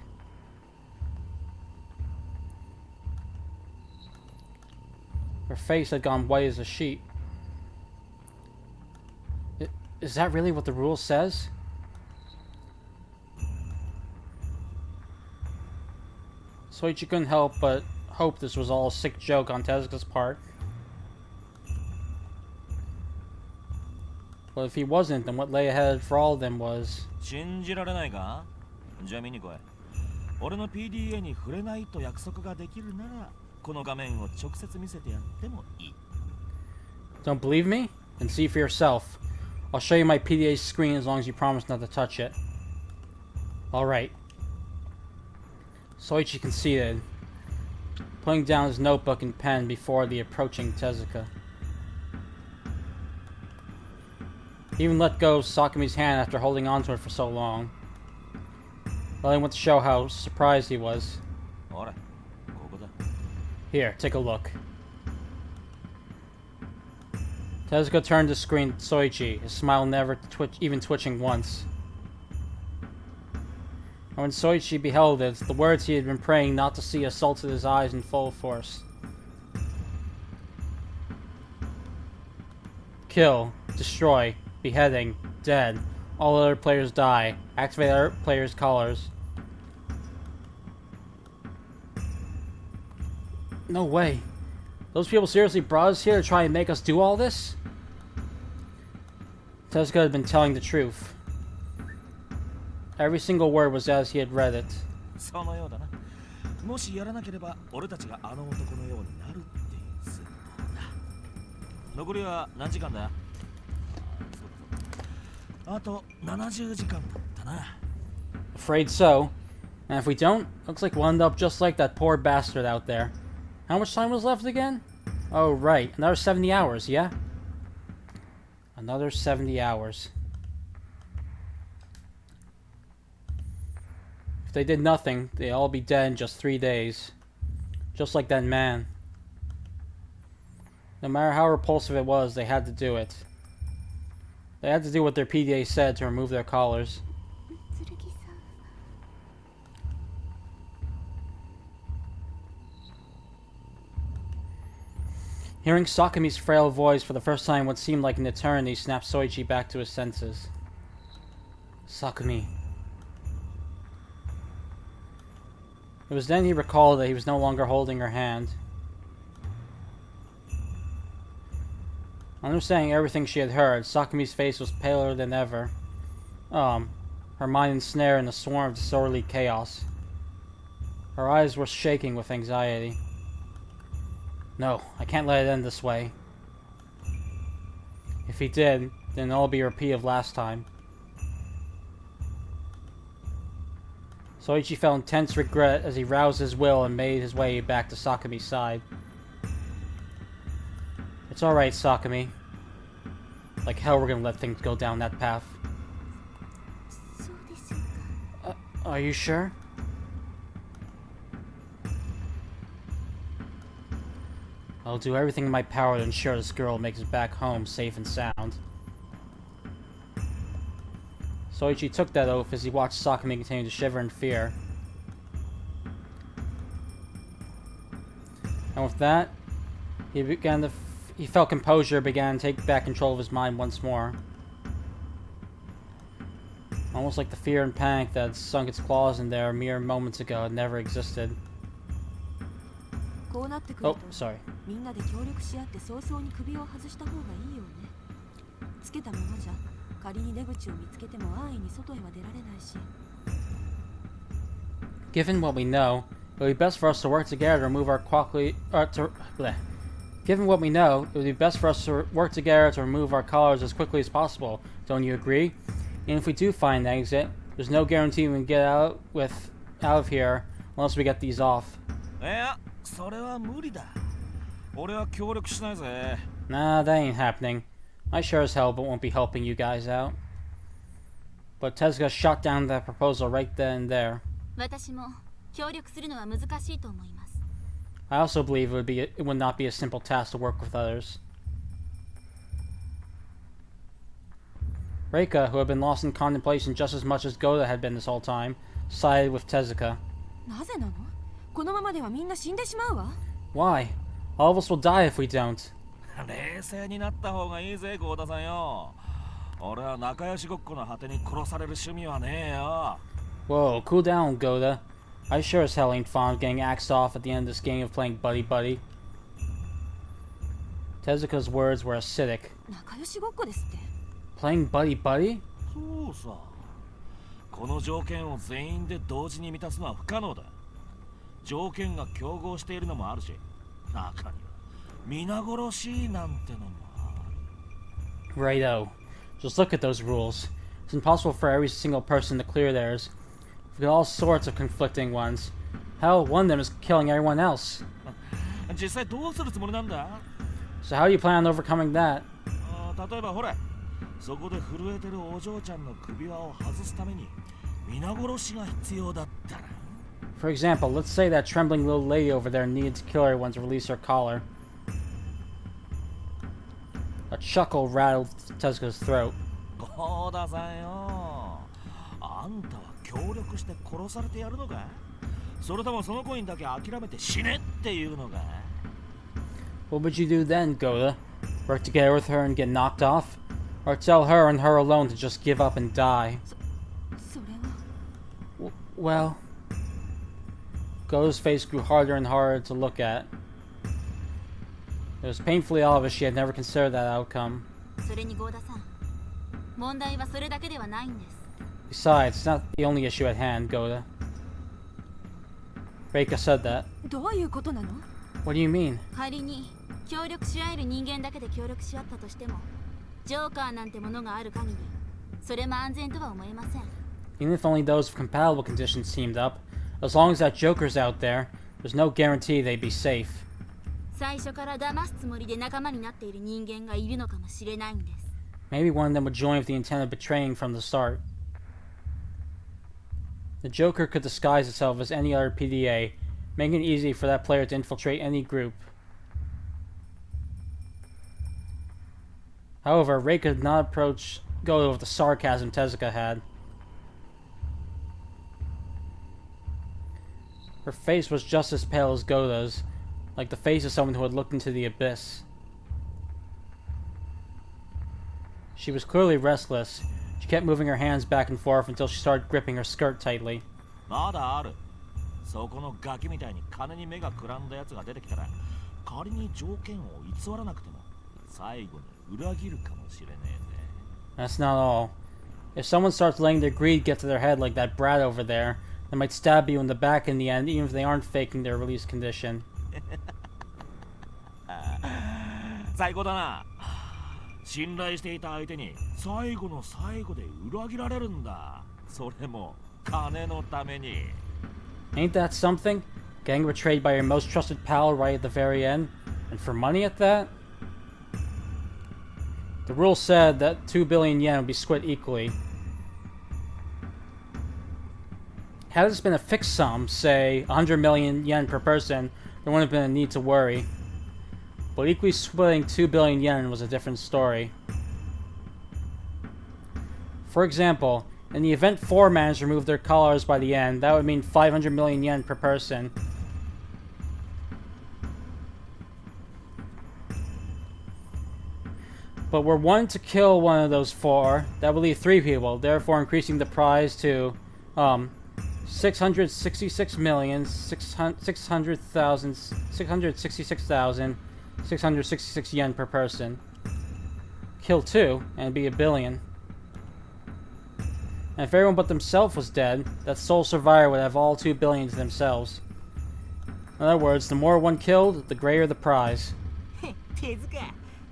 Her face had gone white as a sheet. Is that really what the rule says? Soichi couldn't help but hope this was all a sick joke on Tezuka's part. But if he wasn't, then what lay ahead for all of them was... 信じられないか？じゃあ見に来い。俺の PDA に触れないと約束ができるなら、この画面を直接見せてやってもいい。 Don't believe me? Then see for yourself. I'll show you my PDA screen as long as you promise not to touch it. Alright. Soichi conceded, putting down his notebook and pen before the approaching Tezuka. He even let go of Sakumi's hand after holding onto it for so long. Well, he went to show how surprised he was. ほら、ここだ。 Here, take a look. Tezuka turned to screen Soichi, his smile never even twitching once. And when Soichi beheld it, the words he had been praying not to see assaulted his eyes in full force. Kill, destroy, beheading, dead. All other players die. Activate other players' collars. No way. Those people seriously brought us here to try and make us do all this? Tezuka had been telling the truth. Every single word was as he had read it. そのようだな。もしやらなければ、俺たちがあの男のようになるっていう設定だ。残りは何時間だ？あと70時間だったな。 Afraid so. And if we don't, looks like we'll end up just like that poor bastard out there. How much time was left again? Oh, right. Another 70 hours, yeah? Another 70 hours. If they did nothing, they'd all be dead in just 3 days. Just like that man. No matter how repulsive it was, they had to do it. They had to do what their PDA said to remove their collars. 剣さん。 Hearing Sakumi's frail voice for the first time what seemed like an eternity snapped Soichi back to his senses. Sakumi. It was then he recalled that he was no longer holding her hand. Understanding everything she had heard, Sakumi's face was paler than ever. Her mind ensnared in a swarm of disorderly chaos. Her eyes were shaking with anxiety. No, I can't let it end this way. If he did, then it'll be a repeat of last time. Soichi felt intense regret as he roused his will and made his way back to Sakumi's side. It's alright, Sakumi. Like hell we're gonna let things go down that path. そうでしょうか。 Are you sure? I'll do everything in my power to ensure this girl makes it back home safe and sound. Soichi took that oath as he watched Sakumi continue to shiver in fear. And with that, he felt composure, began to take back control of his mind once more. Almost like the fear and panic that had sunk its claws in there mere moments ago had never existed. こうなってくる Oh, と sorry. みんなで協力し合って早々に首を外した方がいいよね。つけたままじゃ仮に出口を見つけても安易に外へは出られないし。 Given what we know, it would be best for us to work together to remove our Given what we know, it would be best for us to work together to remove our collars as quickly as possible. Don't you agree? And if we do find an exit, there's no guarantee we can get out of here unless we get these off. いや、それは無理だ。俺は協力しないぜ。 Nah, that ain't happening. I sure as hell won't be helping you guys out. But Tezuka shot down that proposal right then and there. 私も協力するのは難しいと思います。 I also believe it would not be a simple task to work with others. Reika, who had been lost in contemplation just as much as Goda had been this whole time, sided with Tezuka. なぜなの？このままではみんな死んでしまうわ。 Why? All of us will die if we don't. 冷静になった方がいいぜ、ゴーダさんよ。俺は仲良しごっこの果てに殺される趣味はねえよ。 Whoa, cool down, Goda. I sure as hell ain't fond of getting axed off at the end of this game of playing buddy-buddy. Tezuka's words were acidic. 仲良しごっこですって。 Playing buddy-buddy? そうさ。この条件を全員で同時に満たすのは不可能だ。条件が競合しているのもあるし、中には皆殺しなんてのもある。 Righto. Just look at those rules. It's impossible for every single person to clear theirs. We've got all sorts of conflicting ones. Hell, one of them is killing everyone else. 実際どうするつもりなんだ？ So how do you plan on overcoming that? 例えばほれ、そこで震えてるお嬢ちゃんの首輪を外すために皆殺しが必要だったら。 For example, let's say that trembling little lady over there needed to kill everyone to release her collar. A chuckle rattled Tezuka's throat. ゴーダさんよ。あんたは協力して殺されてやるのか？それともそのコインだけ諦めて死ねっていうのか？ What would you do then, Goda? Work together with her and get knocked off? Or tell her and her alone to just give up and die? それは。 Well... Goda's face grew harder and harder to look at. It was painfully obvious she had never considered that outcome. それにゴーダさん、問題はそれだけではないんです。 Besides, it's not the only issue at hand, Goda. Reika said that. どういうことなの？ What do you mean? 仮に協力し合える人間だけで協力し合ったとしても、ジョーカーなんてものがある限り、それも安全とは思えません。 Even if only those with compatible conditions teamed up, as long as that Joker's out there, there's no guarantee they'd be safe. 最初から騙すつもりで仲間になっている人間がいるのかもしれないんです。 Maybe one of them would join with the intent of betraying from the start. The Joker could disguise itself as any other PDA, making it easy for that player to infiltrate any group. However, Reika did not approach Goda with the sarcasm Tezuka had. Her face was just as pale as Goda's, like the face of someone who had looked into the abyss. She was clearly restless. She kept moving her hands back and forth until she started gripping her skirt tightly. まだある。そこのガキみたいに金に目がくらんだやつが出てきたら、仮に条件を偽らなくても最後に裏切るかもしれねえぜ。 That's not all. If someone starts letting their greed get to their head like that brat over there, they might stab you in the back in the end, even if they aren't faking their release condition. 最高だな。信頼していた相手に最後の最後で裏切られるんだ。それも金のために。 Ain't that something? Getting betrayed by your most trusted pal right at the very end? And for money at that? The rule said that 2 billion yen would be split equally. Had this been a fixed sum, say 100 million yen per person, there wouldn't have been a need to worry. But equally splitting 2 billion yen was a different story. For example, in the event 4 managed to remove their collars by the end, that would mean 500 million yen per person. But were one to kill one of those 4, that would leave 3 people, therefore increasing the prize to 666,666 yen per person. Kill 2, and it'd be $1 billion. And if everyone but themselves was dead, that sole survivor would have all 2 billion to themselves. In other words, the more one killed, the greater the prize. 手塚、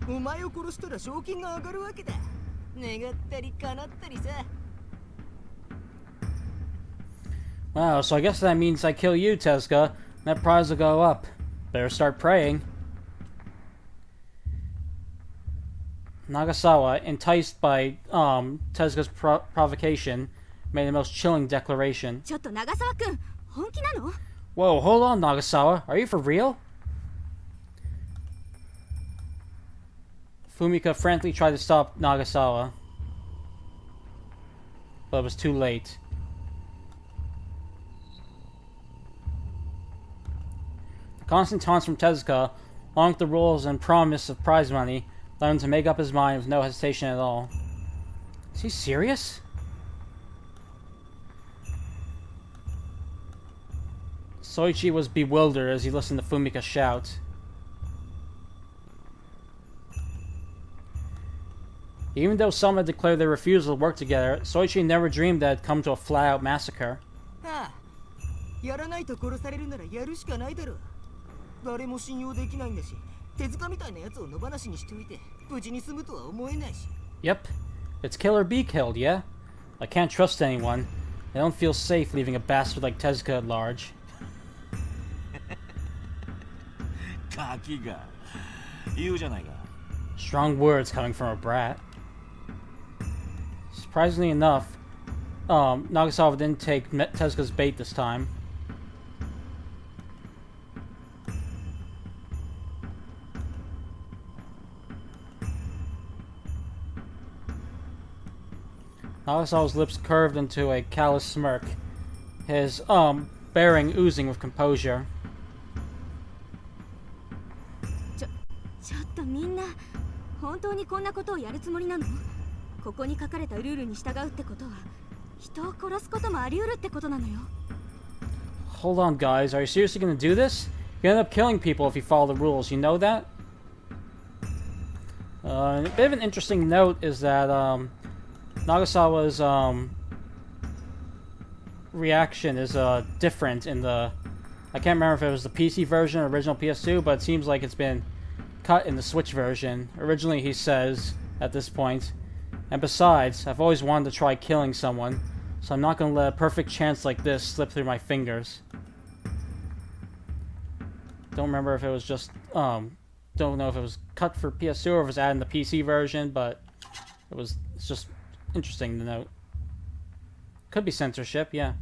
お前を殺したら賞金が上がるわけだ。願ったり叶ったりさ。Wow, so I guess that means I kill you, Tezuka. That prize will go up. Better start praying. Nagasawa, enticed by Tezuka's provocation, made the most chilling declaration. ちょっと長澤くん、本気なの？ Whoa, hold on, Nagasawa. Are you for real? Fumika frantically tried to stop Nagasawa, but it was too late. The constant taunts from Tezuka, along with the rules and promise of prize money, led him to make up his mind with no hesitation at all. Is he serious? Soichi was bewildered as he listened to Fumika shout. Even though some had declared their refusal to work together, Soichi never dreamed that it had come to a flat-out massacre. ああ、やらないと殺されるならやるしかないだろう。誰も信用できないんだし、手塚みたいなやつを野放しにしておいて、無事に済むとは思えないし。Yep, it's kill or be killed, yeah? I can't trust anyone. I don't feel safe leaving a bastard like Tezuka at large. ガキが言うじゃないか。 Strong words coming from a brat. Surprisingly enough, Nagasawa didn't take Tezuka's bait this time. Nagasawa's lips curved into a callous smirk, his bearing oozing with composure. ちょっとみんな、本当にこんなことをやるつもりなの？ここに書かれたルールに従うってことは、人を殺すこともあり得るってことなのよ。Hold on, guys. Are you seriously gonna do this? You end up killing people if you follow the rules. You know that? A bit of an interesting note is that Nagasawa's reaction is different in the... I can't remember if it was the PC version or original PS2, but it seems like it's been cut in the Switch version. Originally he says, at this point, and besides, I've always wanted to try killing someone, so I'm not going to let a perfect chance like this slip through my fingers. Don't remember if it was just, don't know if it was cut for PS2 or if it was added in the PC version, but it's just interesting to note. Could be censorship, yeah.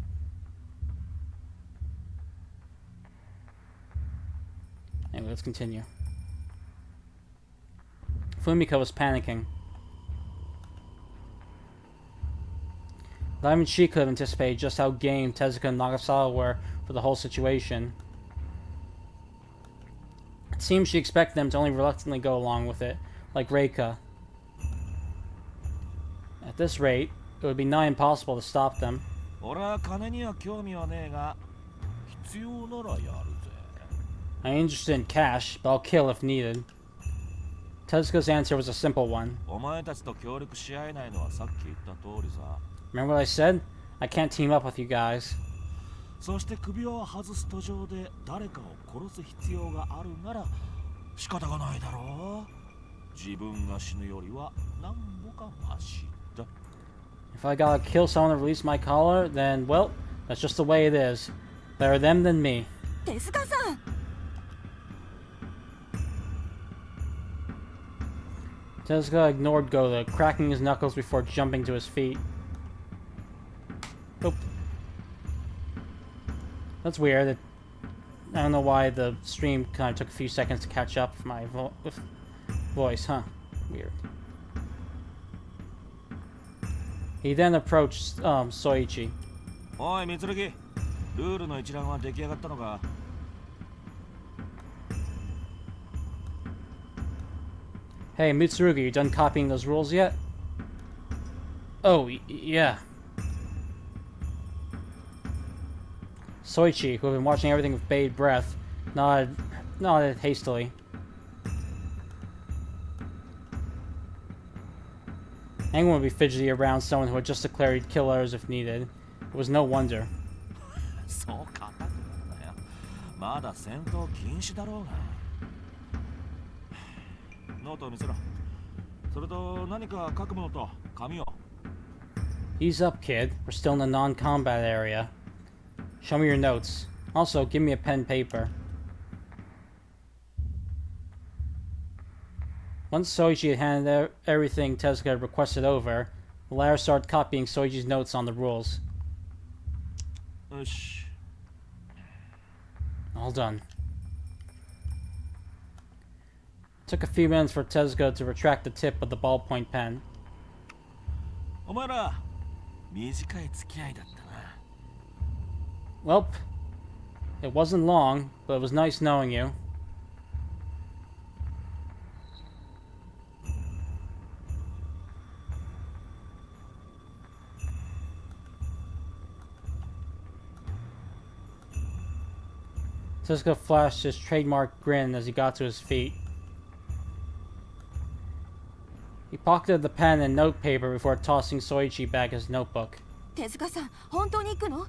Anyway, let's continue. Fumika was panicking. Not even she could have anticipated just how game Tezuka and Nagasawa were for the whole situation. It seems she expected them to only reluctantly go along with it, like Reika. At this rate, it would be nigh impossible to stop them. 俺は金には興味はねえが、必要ならやるぜ。 I'm interested in cash, but I'll kill if needed. Tezuka's answer was a simple one. お前たちと協力し合えないのはさっき言った通りさ。 Remember what I said? I can't team up with you guys. そして首輪を外す途上で誰かを殺す必要があるなら仕方がないだろう。自分が死ぬよりは何ぼかマシだ。 If I gotta kill someone to release my collar, then, well, that's just the way it is. Better them than me. 手塚さん Tezuka ignored Gota, cracking his knuckles before jumping to his feet. Oop. That's weird. I don't know why the stream kind of took a few seconds to catch up with my voice, huh? Weird. He then approached Soichi. おい三剣、ルールの一覧は出来上がったのか？ Hey, Mitsurugi, you done copying those rules yet? Oh, yeah. Soichi, who had been watching everything with bated breath, nodded hastily. Anyone would be fidgety around someone who had just declared he'd kill others if needed. It was no wonder. そう硬くなるなよ。まだ戦闘禁止だろうが。ノートを見せろ。それと何か書くものと紙を。 Ease up, kid. We're still in the non-combat area. Show me your notes. Also, give me a pen and paper. Once Soichi had handed everything Tezuka had requested over, the latter started copying Soichi's notes on the rules. よし。 All done. Took a few minutes for Tezuka to retract the tip of the ballpoint pen. お前ら短い付き合いだったな。 Welp, it wasn't long, but it was nice knowing you. Tezuka flashed his trademark grin as he got to his feet. He pocketed the pen and notepaper before tossing Soichi back his notebook. 手塚さん本当に行くの？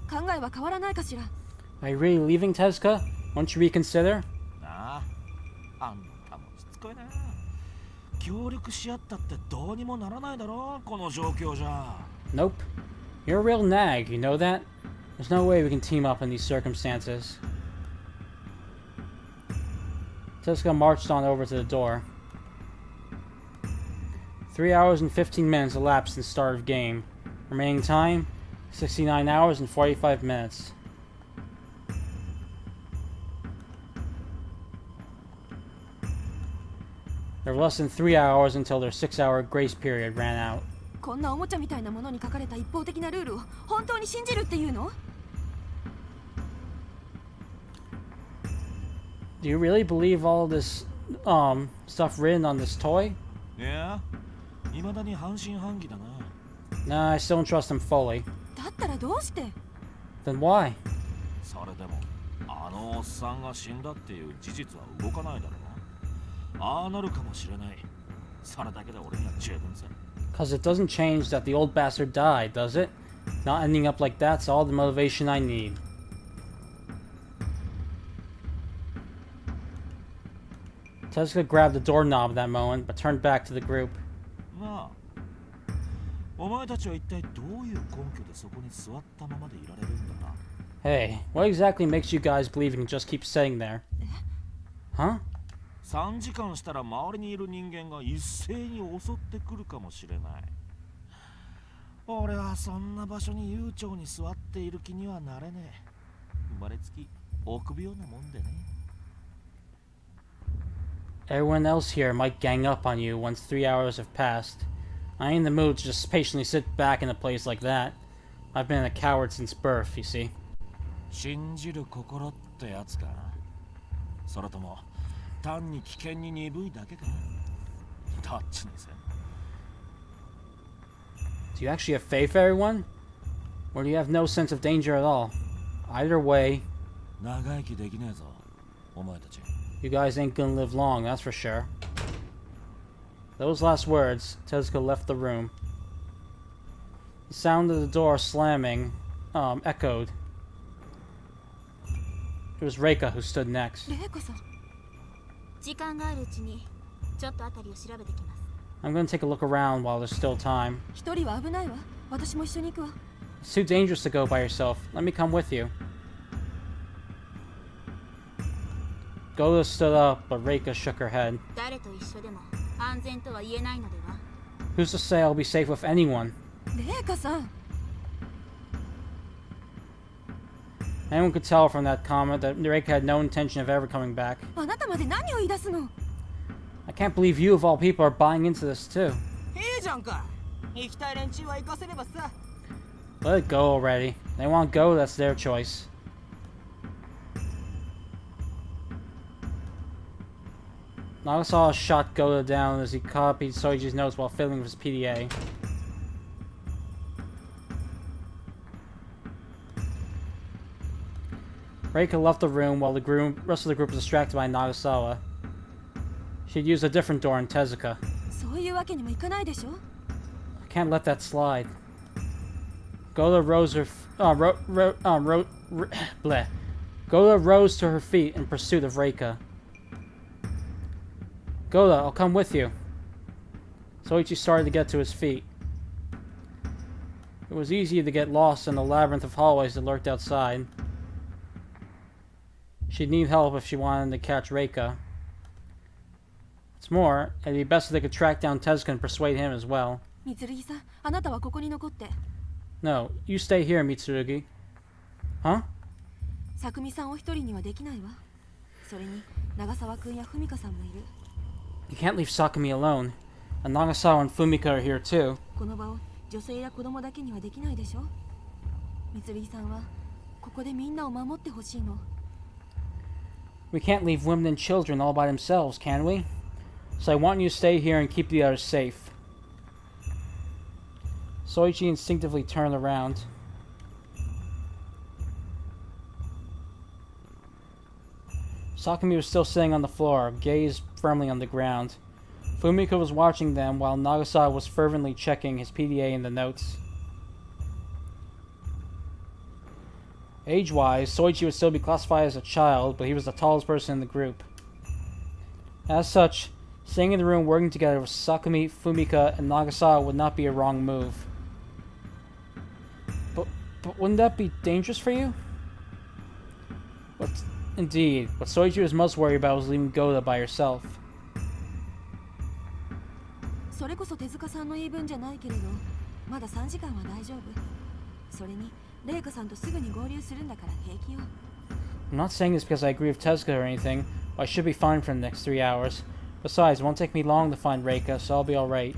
考えは変わらないかしら？ Are you really leaving, Tezuka? Won't you reconsider? なあ、あんたもしつこいな。協力し合ったってどうにもならないだろう、この状況じゃ。 Nope. You're a real nag, you know that? There's no way we can team up in these circumstances. Tezuka marched on over to the door. 3 hours and 15 minutes elapsed since start of game. Remaining time, 69 hours and 45 minutes. There were less than 3 hours until their 6-hour grace period ran out. こんなおもちゃみたいなものに書かれた一方的なルールを本当に信じるっていうの？ Do you really believe all this, stuff written on this toy? いや、未だに半信半疑だな。 Nah, I still don't trust him fully. だったらどうして？ Then why? それでも、あのおっさんが死んだっていう事実は動かないだろう。ああなるかもしれない。それだけで俺には十分さ。 Cause it doesn't change that the old bastard died, does it? Not ending up like that's all the motivation I need. Tezuka grabbed the doorknob at that moment, but turned back to the group. なあ、お前たちは一体どういう根拠でそこに座ったままでいられるんだな。 Hey, what exactly makes you guys believe you can just keep sitting there? Huh? 3時間したら周りにいる人間が一斉に襲ってくるかもしれない。俺はそんな場所に悠長に座っている気にはなれねえ。生まれつき臆病なもんでね。 Everyone else here might gang up on you once 3 hours have passed. I ain't in the mood to just patiently sit back in a place like that. I've been a coward since birth, you see. 信じる心ってやつか。それとも単に危険に鈍いだけか。どっちにせ。 Do you actually have faith, everyone? Or do you have no sense of danger at all? Either way, 長生きできねえぞ、お前たち。 You guys ain't gonna live long, that's for sure. Those last words, Tezuka left the room. The sound of the door slamming echoed. It was Reika who stood next. レイカさん。時間があるうちにちょっとあたりを調べてきます。 I'm gonna take a look around while there's still time. 一人は危ないわ。私も一緒に行くわ。 It's too dangerous to go by yourself. Let me come with you. Goda stood up, but Reika shook her head. 誰と一緒でも安全とは言えないのでは。 Who's to say I'll be safe with anyone? レイカさん。 Anyone could tell from that comment that Reika had no intention of ever coming back. あなたまで何を言い出すの？ I can't believe you, of all people, are buying into this too. いいじゃんか。行きたい連中は行かせればさ。 Let it go already. They want to go, that's their choice. Nagasawa shot Goda down as he copied Soichi's notes while fiddling with his PDA. Reika left the room while the rest of the group was distracted by Nagasawa. She'd used a different door in Tezuka. そういうわけにもいかないでしょ。 I can't let that slide. Goda rose bleh. Goda rose to her feet in pursuit of Reika. Goda, I'll come with you. Soichi started to get to his feet. It was easy to get lost in the labyrinth of hallways that lurked outside. She'd need help if she wanted to catch Reika. What's more, it'd be best if they could track down Tezuka and persuade him as well. 三剣さん、あなたはここに残って。 No, you stay here, Mitsurugi. Huh? さくみさんを一人にはできないわ。それに長澤くんや文香さんもいる。 You can't leave Sakumi alone. And Nagasawa and Fumika are here too. この場を女性や子供だけにはできないでしょ。三剣さんはここでみんなを守ってほしいの。 We can't leave women and children all by themselves, can we? So I want you to stay here and keep the others safe. Soichi instinctively turned around. Sakumi was still sitting on the floor, gaze firmly on the ground. Fumika was watching them while Nagasawa was fervently checking his PDA in the notes. Age-wise, Soichi would still be classified as a child, but he was the tallest person in the group. As such, staying in the room working together with Sakumi, Fumika, and Nagasawa would not be a wrong move. But wouldn't that be dangerous for you? Indeed, what Soichi was most worried about was leaving Goda by herself. それこそ手塚さんの言い分じゃないけれど、まだ3時間は大丈夫。それにレイカさんとすぐに合流するんだから平気よ。 I'm not saying this because I agree with Tezuka or anything. I should be fine for the next 3 hours. Besides, it won't take me long to find Reika, so I'll be alright.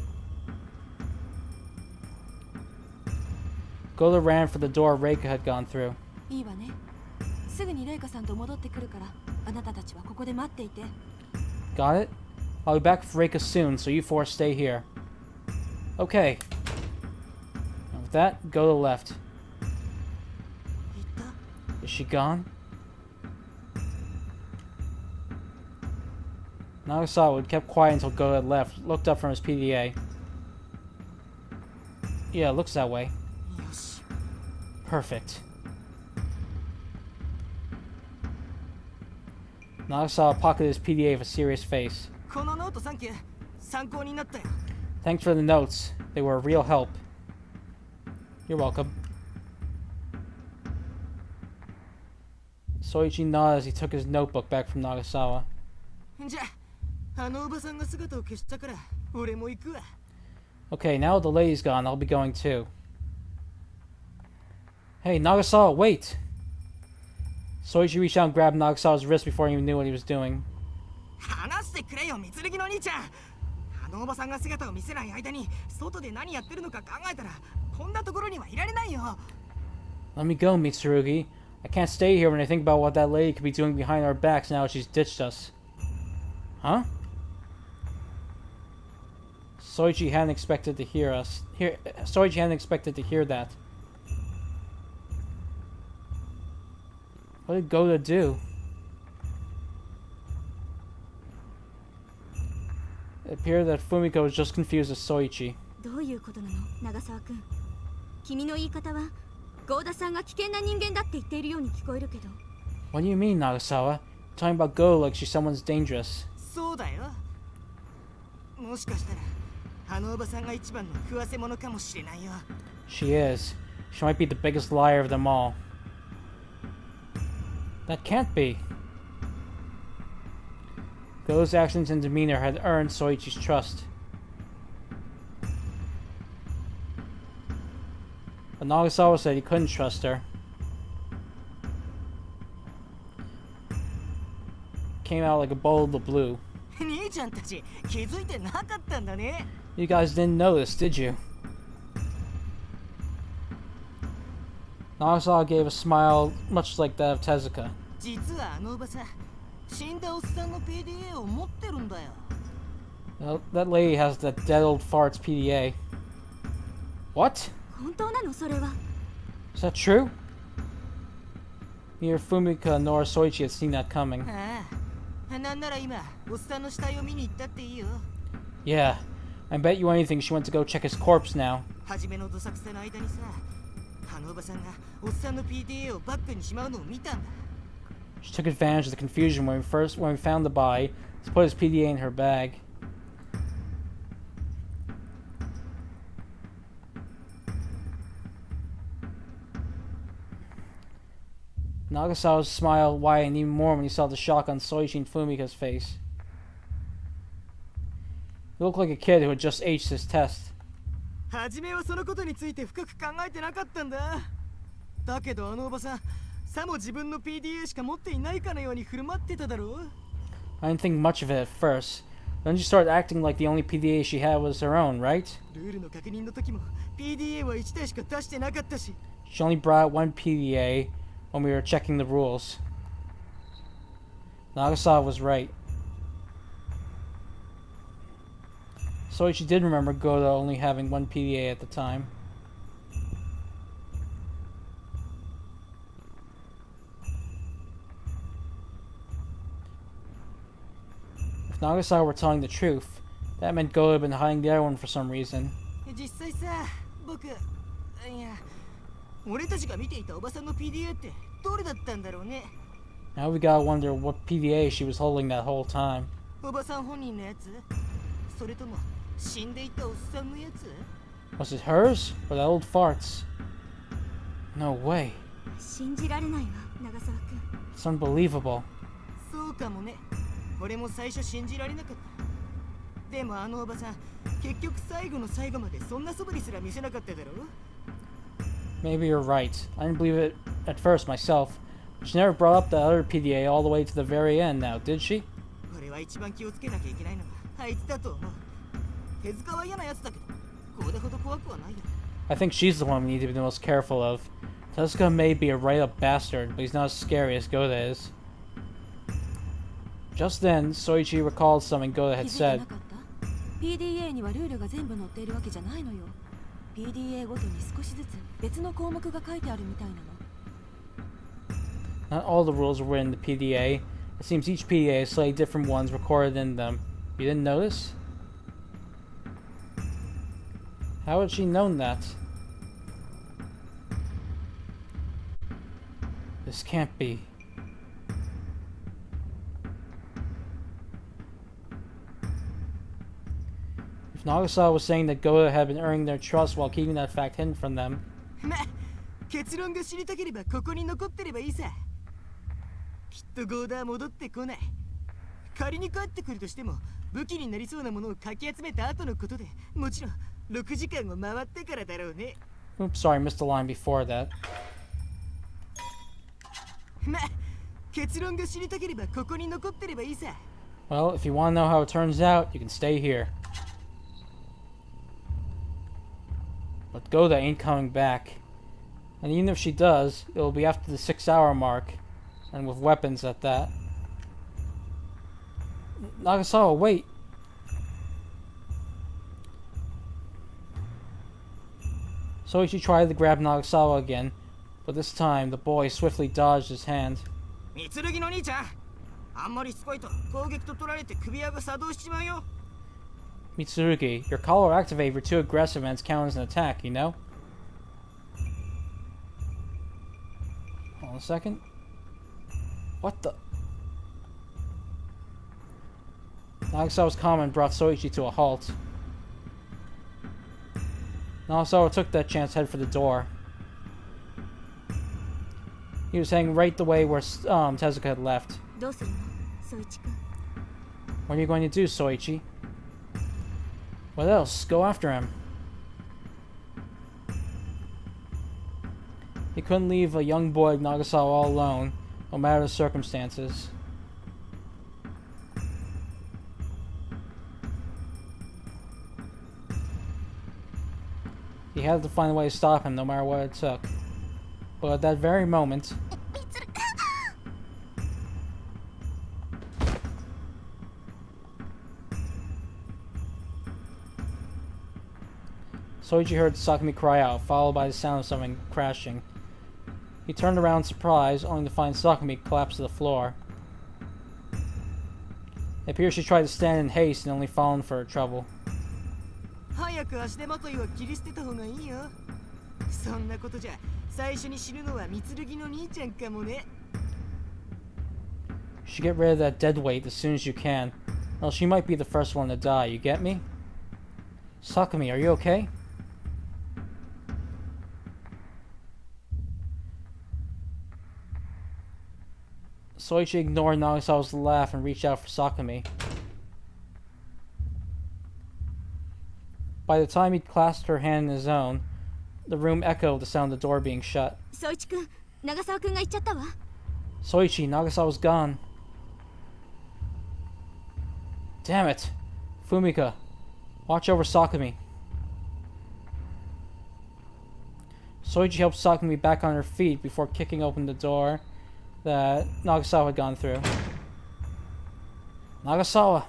Goda ran for the door Reika had gone through. いいわね。すぐにレイカさんと戻ってくるから、あなたたちはここで待っていて。 Got it? I'll be back with Reika soon, so you four stay here. Okay. And with that, Goda left. 行った Is she gone? Nagasawa had kept quiet until Goda had left, looked up from his PDA. Yeah, it looks that way. よし。 Perfect. Nagasawa pocketed his PDA with a serious face. このノートサンキュー。参考になったよ。 Thanks for the notes. They were a real help. You're welcome. Soichi nodded as he took his notebook back from Nagasawa. じゃあ、あのおばさんが姿を消したから、俺も行くわ。 Okay, now the lady's gone, I'll be going too. Hey, Nagasawa, wait! Soichi reached out and grabbed Nagasawa's wrist before he even knew what he was doing. 話してくれよ、三剣の兄ちゃん。あのおばさんが姿を見せない間に、外で何やってるのか考えたら、こんなところにはいられないよ。 Let me go, Mitsurugi. I can't stay here when I think about what that lady could be doing behind our backs now that she's ditched us. Huh? Soichi hadn't expected to hear Soichi hadn't expected to hear that. What did Goda do? It appeared that Fumiko was just confused with Soichi. どういうことなの長澤君。君の言い方は郷田さんが危険な人間だって言っているように聞こえるけど。 What do you mean, Nagasawa? Talking about Goda like she's someone's dangerous. そうだよ。もしかしたらあのおばさんが一番の食わせ者かもしれないよ。 She is. She might be the biggest liar of them all. That can't be. Goda's actions and demeanor had earned Soichi's trust. But Nagasawa said he couldn't trust her. Came out like a bolt of the blue. 兄ちゃんたち気づいてなかったんだね。 You guys didn't notice, did you? Nagasawa gave a smile much like that of Tezuka. 実はあのおばさん死んだおっさんの PDA を持ってるんだよ。 Now, that lady has that dead old fart's PDA. What? 本当なのそれは。 Is that true? Neither Fumika nor Soichi had seen that coming. ああ、なんなら今おっさんの死体を見に行ったっていいよ。 Yeah, I bet you anything she went to go check his corpse now. 初めのどさくさの間にさ、あのおばさんがおっさんの PDA をバッグにしまうのを見たんだ。 She took advantage of the confusion when we found the body to put his PDA in her bag. Nagasawa's smile widened even more when he saw the shock on Soichi and Fumika's face. He looked like a kid who had just aced his test. 初めはそのことについて深く考えてなかったんだ。だけどあのおばさん、さも自分の PDA しか持っていないかのように振る舞ってただろう。 I didn't think much of it at first. Then she started acting like the only PDA she had was her own, right? ルールの確認の時も PDA は1台しか出してなかったし。 She only brought one PDA when we were checking the rules. Nagasawa was right. Soichi did remember Goda only having one PDA at the time. If Nagasawa were telling the truth, that meant Goda had been hiding the other one for some reason. 実際さ、僕、いや、俺たちが見ていたおばさんの PDA ってどれだったんだろうね。 Now we gotta wonder what PDA she was holding that whole time. おばさん本人のやつ？それとも死んでいたおっさんのやつ？ Was it hers or that old fart's? No way. 信じられないわ長澤君。 It's unbelievable. そうかもね。俺も最初信じられなかった。でもあのおばさん、結局最後の最後までそんな素振りすら見せなかっただろう。 Maybe you're right. I didn't believe it at first myself. She never brought up that other PDA all the way to the very end now, did she? 俺は一番気をつけなきゃいけないのはあいつだと思う。手塚は嫌なやつだけど、これほど怖くはないよ。 I think she's the one we need to be the most careful of. Tezuka may be a right-up bastard, but he's not as scary as Goda is. Just then, Soichi recalled something Goda 気 had づいて said. なかった PDA にはルールが全部載っているわけじゃないのよ。 PDA ごとに少しずつ別の項目が書いてあるみたいなの。 Not all the rules were in the PDA. It seems each PDA has slightly different ones recorded in them. You didn't notice? How had she known that? This can't be. If Nagasawa was saying that Goda had been earning their trust while keeping that fact hidden from them, まあ、結論が知りたければここに残ってればいいさ。きっとゴーダー戻ってこない。仮に帰ってくるとしても武器になりそうなものをかき集めた後のことで、もちろん6時間を回ってからだろうね。 oops, sorry, I missed the line before that. まあ、結論が知りたければここに残ってればいいさ。 Well, if you want to know how it turns out, you can stay here. But Goda ain't coming back. And even if she does, it will be after the 6-hour mark. And with weapons at that. Nagasawa, wait! Soichi tried to grab Nagasawa again, but this time the boy swiftly dodged his hand. 剣の兄ちゃん、あんまりしつこいと攻撃と取られて首輪が作動しちまうよ。 Mitsurugi, your call will activate if you're too aggressive and it's counted as an attack, you know? Hold on a second. What the? Nagasawa's comment brought Soichi to a halt. Nagasawa took that chance to head for the door. He was heading right the way where Tezuka had left. どうするのソイチ君。 What are you going to do, Soichi? What else? Go after him. He couldn't leave a young boy like Nagasawa all alone, no matter the circumstances. He had to find a way to stop him, no matter what it took. But at that very moment, Soichi heard Sakumi cry out, followed by the sound of something crashing. He turned around in surprise, only to find Sakumi collapsed to the floor. It appears she tried to stand in haste and only fallen for her trouble. 早く足手まといは切り捨てた方がいいよ。そんなことじゃ最初に死ぬのは剣の兄ちゃんかもね。 You should get rid of that dead weight as soon as you can, or else she might be the first one to die, you get me? Sakumi, are you okay? Soichi ignored Nagasawa's laugh and reached out for Sakumi. By the time he'd clasped her hand in his own, the room echoed with the sound of the door being shut. ソイチ君、長澤君が行っちゃったわ。 Soichi, Nagasawa's gone. Damn it! Fumika, watch over Sakumi. Soichi helped Sakumi back on her feet before kicking open the door that Nagasawa had gone through. Nagasawa!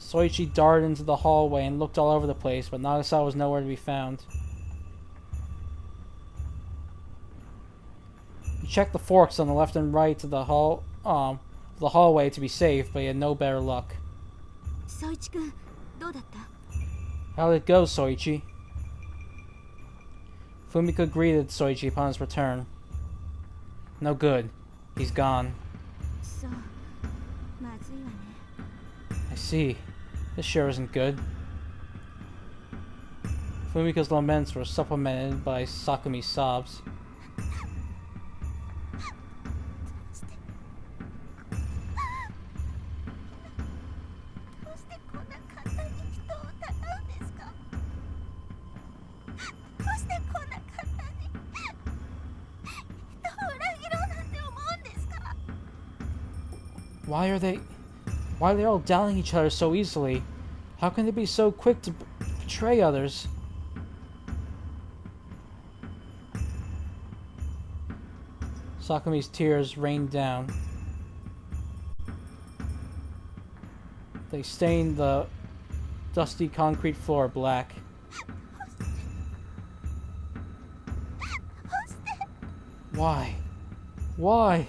Soichi darted into the hallway and looked all over the place, but Nagasawa was nowhere to be found. He checked the forks on the left and right of the hallway to be safe, but he had no better luck. ソイチ君、どうだった？ How did it go, Soichi? Fumika greeted Soichi upon his return. No good. He's gone. そう、まずいわね。 I see. This sure isn't good. Fumika's laments were supplemented by Sakumi's sobs. Why are they all doubting each other so easily? How can they be so quick to betray others? Sakumi's tears rained down. They stained the dusty concrete floor black. Why? Why?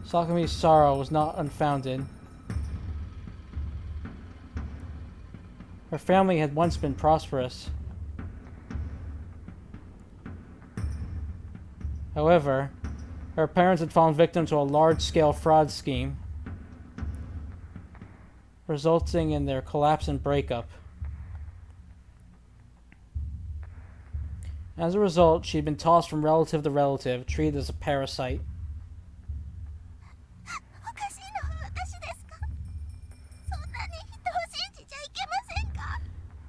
Sakumi's sorrow was not unfounded. Her family had once been prosperous. However, her parents had fallen victim to a large-scale fraud scheme, resulting in their collapse and breakup. As a result, she had been tossed from relative to relative, treated as a parasite.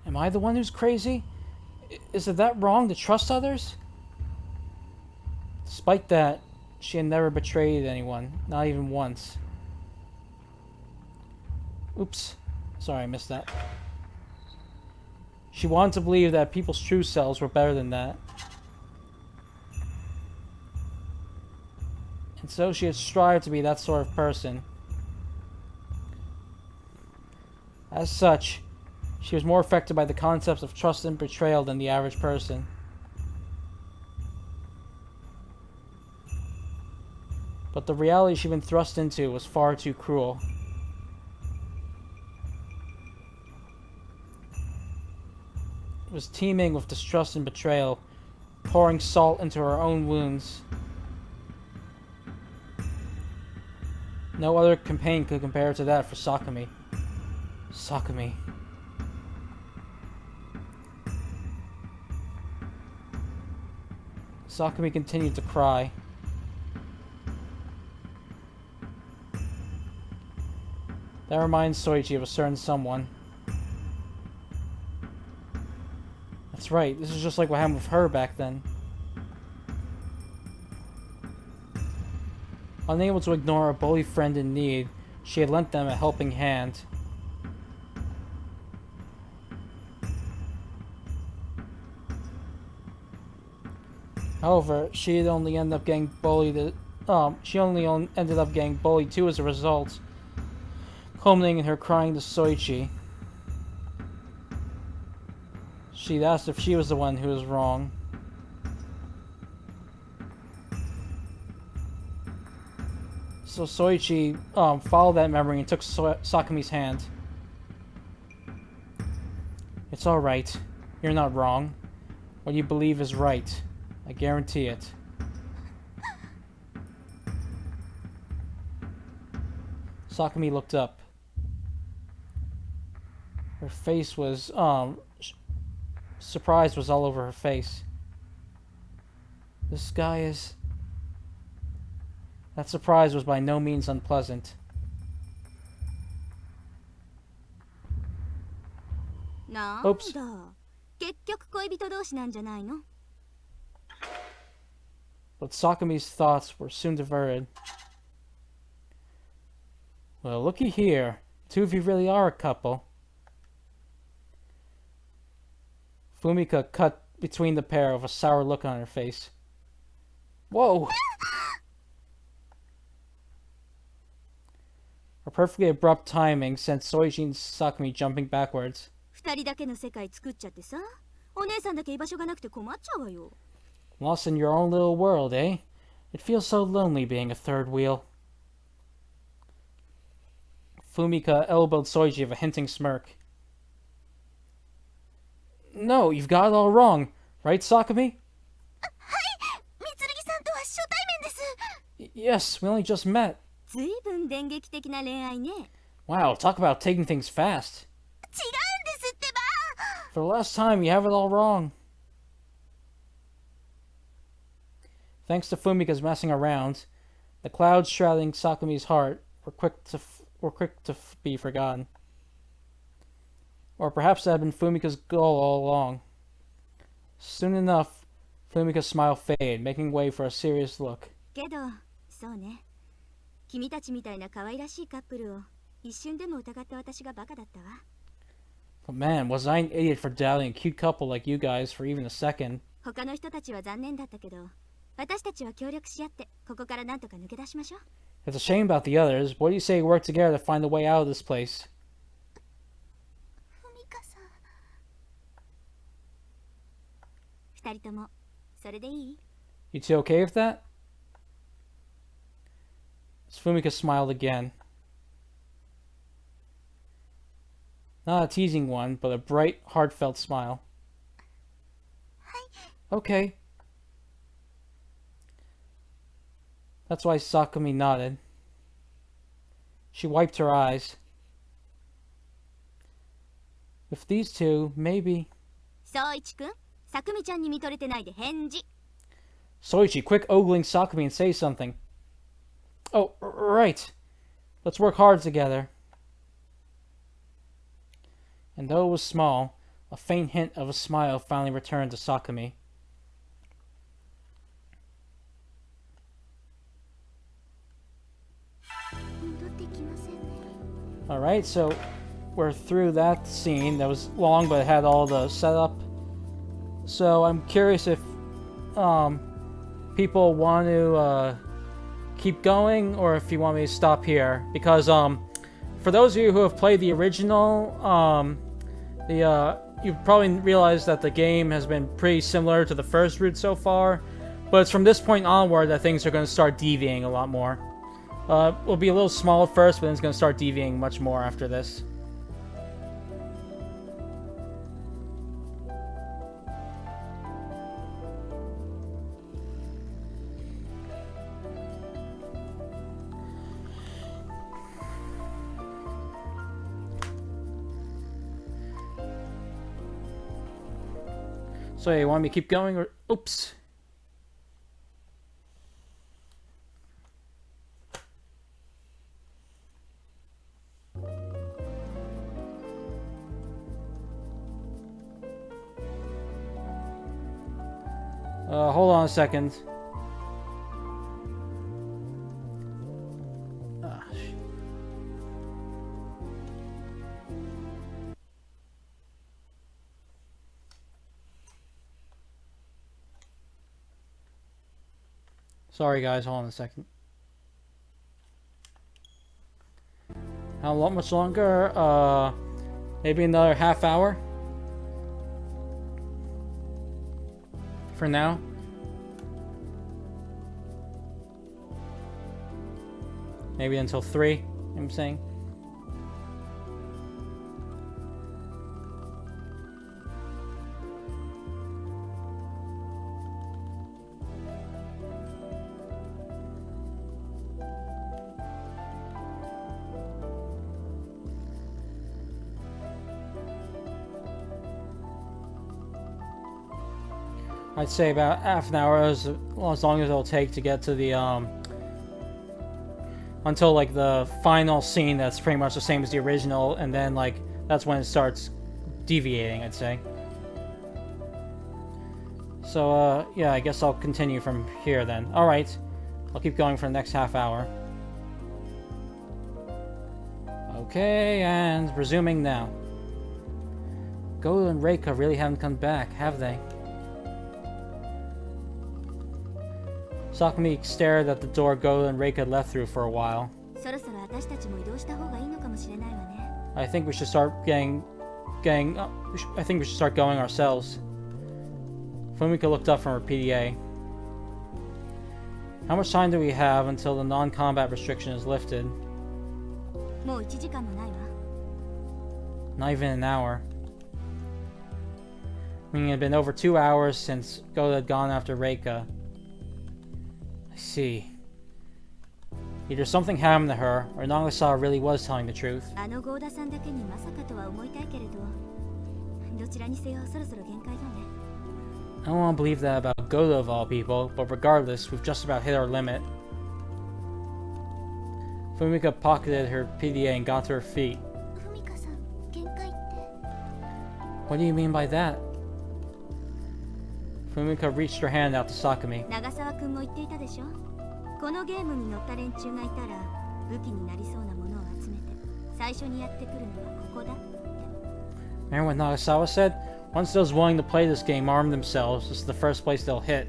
Am I the one who's crazy? Is it that wrong to trust others? Despite that, she had never betrayed anyone, not even once. Oops. Sorry, I missed that. She wanted to believe that people's true selves were better than that. And so she had strived to be that sort of person. As such, She was more affected by the concepts of trust and betrayal than the average person. But the reality she'd been thrust into was far too cruel. It was teeming with distrust and betrayal, pouring salt into her own wounds. No other campaign could compare to that for Sakami. Sakami. Sakami continued to cry. That reminds Soichi of a certain someone. That's right, this is just like what happened with her back then. Unable to ignore a bully friend in need, she had lent them a helping hand. However, she only ended up getting bullied. She only ended up getting bullied too as a result, culminating in her crying to Soichi. She asked if she was the one who was wrong. So Soichi followed that memory and took Sakami's hand. It's alright. You're not wrong. What you believe is right. I guarantee it. Sakami looked up. Her face was, surprise was all over her face. This guy is... That surprise was by no means unpleasant. Oops. 結局恋人同士なんじゃないの? But Sakami's thoughts were soon diverted. Well, looky here. Two of you really are a couple. Fumika cut between the pair with a sour look on her face. Whoa! Her perfectly abrupt timing sent Soichi and Sakami jumping backwards. 二人だけの世界作っちゃってさ、お姉さんだけ居場所がなくて困っちゃうわよ。 Lost in your own little world, eh? It feels so lonely being a third wheel. Fumika elbowed Soichi with a hinting smirk. No, you've got it all wrong. Right, Sakami? Yes, we only just met. ずいぶん電撃的な恋愛ね。 Wow, talk about taking things fast. For the last time, you have it all wrong. Thanks to Fumika's messing around, the clouds shrouding Sakami's heart were quick to be forgotten. Or perhaps that had been Fumika's goal all along. Soon enough, Fumika's smile faded, making way for a serious look. けど、そうね。君たちみたいな可愛らしいカップルを一瞬でも疑った私がバカだったわ。 But man, was I an idiot for doubting a cute couple like you guys for even a second. 他の人たちは残念だったけど、私たちは協力し合ってここからなんとか抜け出しましょう。 It's a shame about the others. What do you say we work together to find a way out of this place? ふみかさん。二人ともそれでいい? You two okay with that? Fumika smiled again. Not a teasing one, but a bright, heartfelt smile. Okay. That's why Sakami nodded. She wiped her eyes. With these two, maybe... Soichi-kun, Sakumi-chanに見とれてないで返事. Soichi, quick ogling Sakami and say something. Oh, right. Let's work hard together. And though it was small, a faint hint of a smile finally returned to Sakami. Alright, so we're through that scene. That was long, but it had all the setup. So I'm curious if people want to keep going, or if you want me to stop here. Because for those of you who have played the original You probably realize that the game has been pretty similar to the first route so far, but it's from this point onward that things are going to start deviating a lot more. Will be a little small at first, but then it's going to start deviating much more after this. So, you want me to keep going, or... Oops. Hold on a second. Sorry guys, hold on a second. How much longer? Maybe another half hour? For now? Maybe until 3, I'm saying. I'd say about half an hour, as long as it'll take to get to the, until, like, the final scene that's pretty much the same as the original, and then, like, that's when it starts deviating, I'd say. So, yeah, I guess I'll continue from here then. Alright, I'll keep going for the next half hour. Okay, and resuming now. Goto and Reika really haven't come back, have they? Sakumi stared at the door Goto and Reika left through for a while. I think we should start I think we should start going ourselves. Fumika looked up from her PDA. How much time do we have until the non-combat restriction is lifted? Not even an hour. Meaning it had been over 2 hours since Goto had gone after Reika. I see. Either something happened to her, or Nagasawa really was telling the truth. I don't want to believe that about Goto of all people, but regardless, we've just about hit our limit. Fumika pocketed her PDA and got to her feet. What do you mean by that? Fumika reached her hand out to Sakumi. Remember what Nagasawa said? Once those willing to play this game arm themselves, this is the first place they'll hit.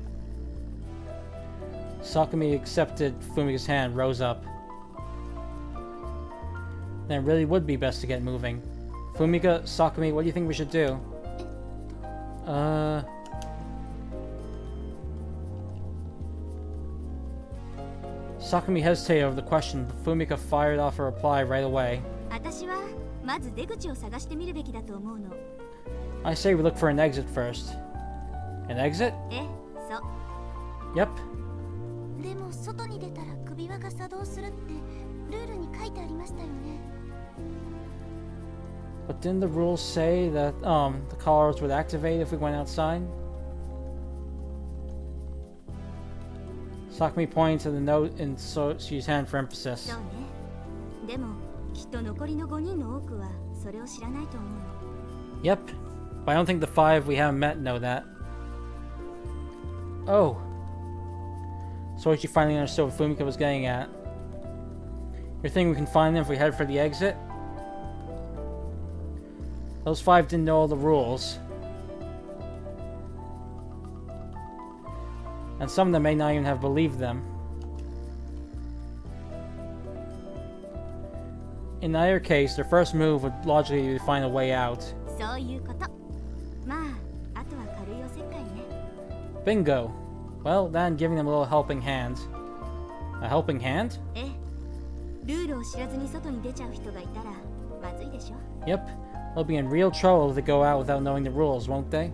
Sakumi accepted Fumika's hand, rose up. Then it really would be best to get moving. Fumika, Sakumi, what do you think we should do? Sakumi hesitated over the question, but Fumika fired off a reply right away. I say we look for an exit first. An exit? Yep. But didn't the rules say that the collars would activate if we went outside? Sakumi pointed to the note in Sochi's hand for emphasis. Yep, but I don't think the 5 we haven't met know that. Oh. Soichi finally understood what Fumika was getting at. You think we can find them if we head for the exit? Those 5 didn't know all the rules. And some of them may not even have believed them. In either case, their first move would logically be to find a way out. そういうこと。まああとは軽いおせっかいね。 Bingo. Well, then giving them a little helping hand. A helping hand? ええ、ルールを知らずに外に出ちゃう人がいたらまずいでしょ。 Yep. They'll be in real trouble if they go out without knowing the rules, won't they?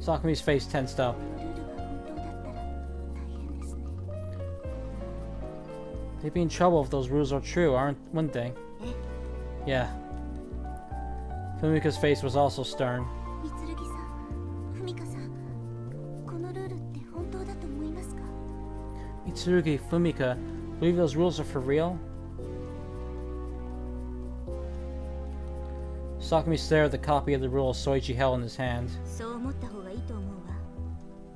Sakumi's face tensed up. ルールが本当だったら大変ですね。 They'd be in trouble if those rules are true, wouldn't they? え Yeah. Fumika's face was also stern. 三剣さん、ふみかさん、このルールって本当だと思いますか？ Mitsurugi, Fumika, believe those rules are for real? Sakumi stared at the copy of the rules Soichi held in his hand. そう思った方がいいと思うわ。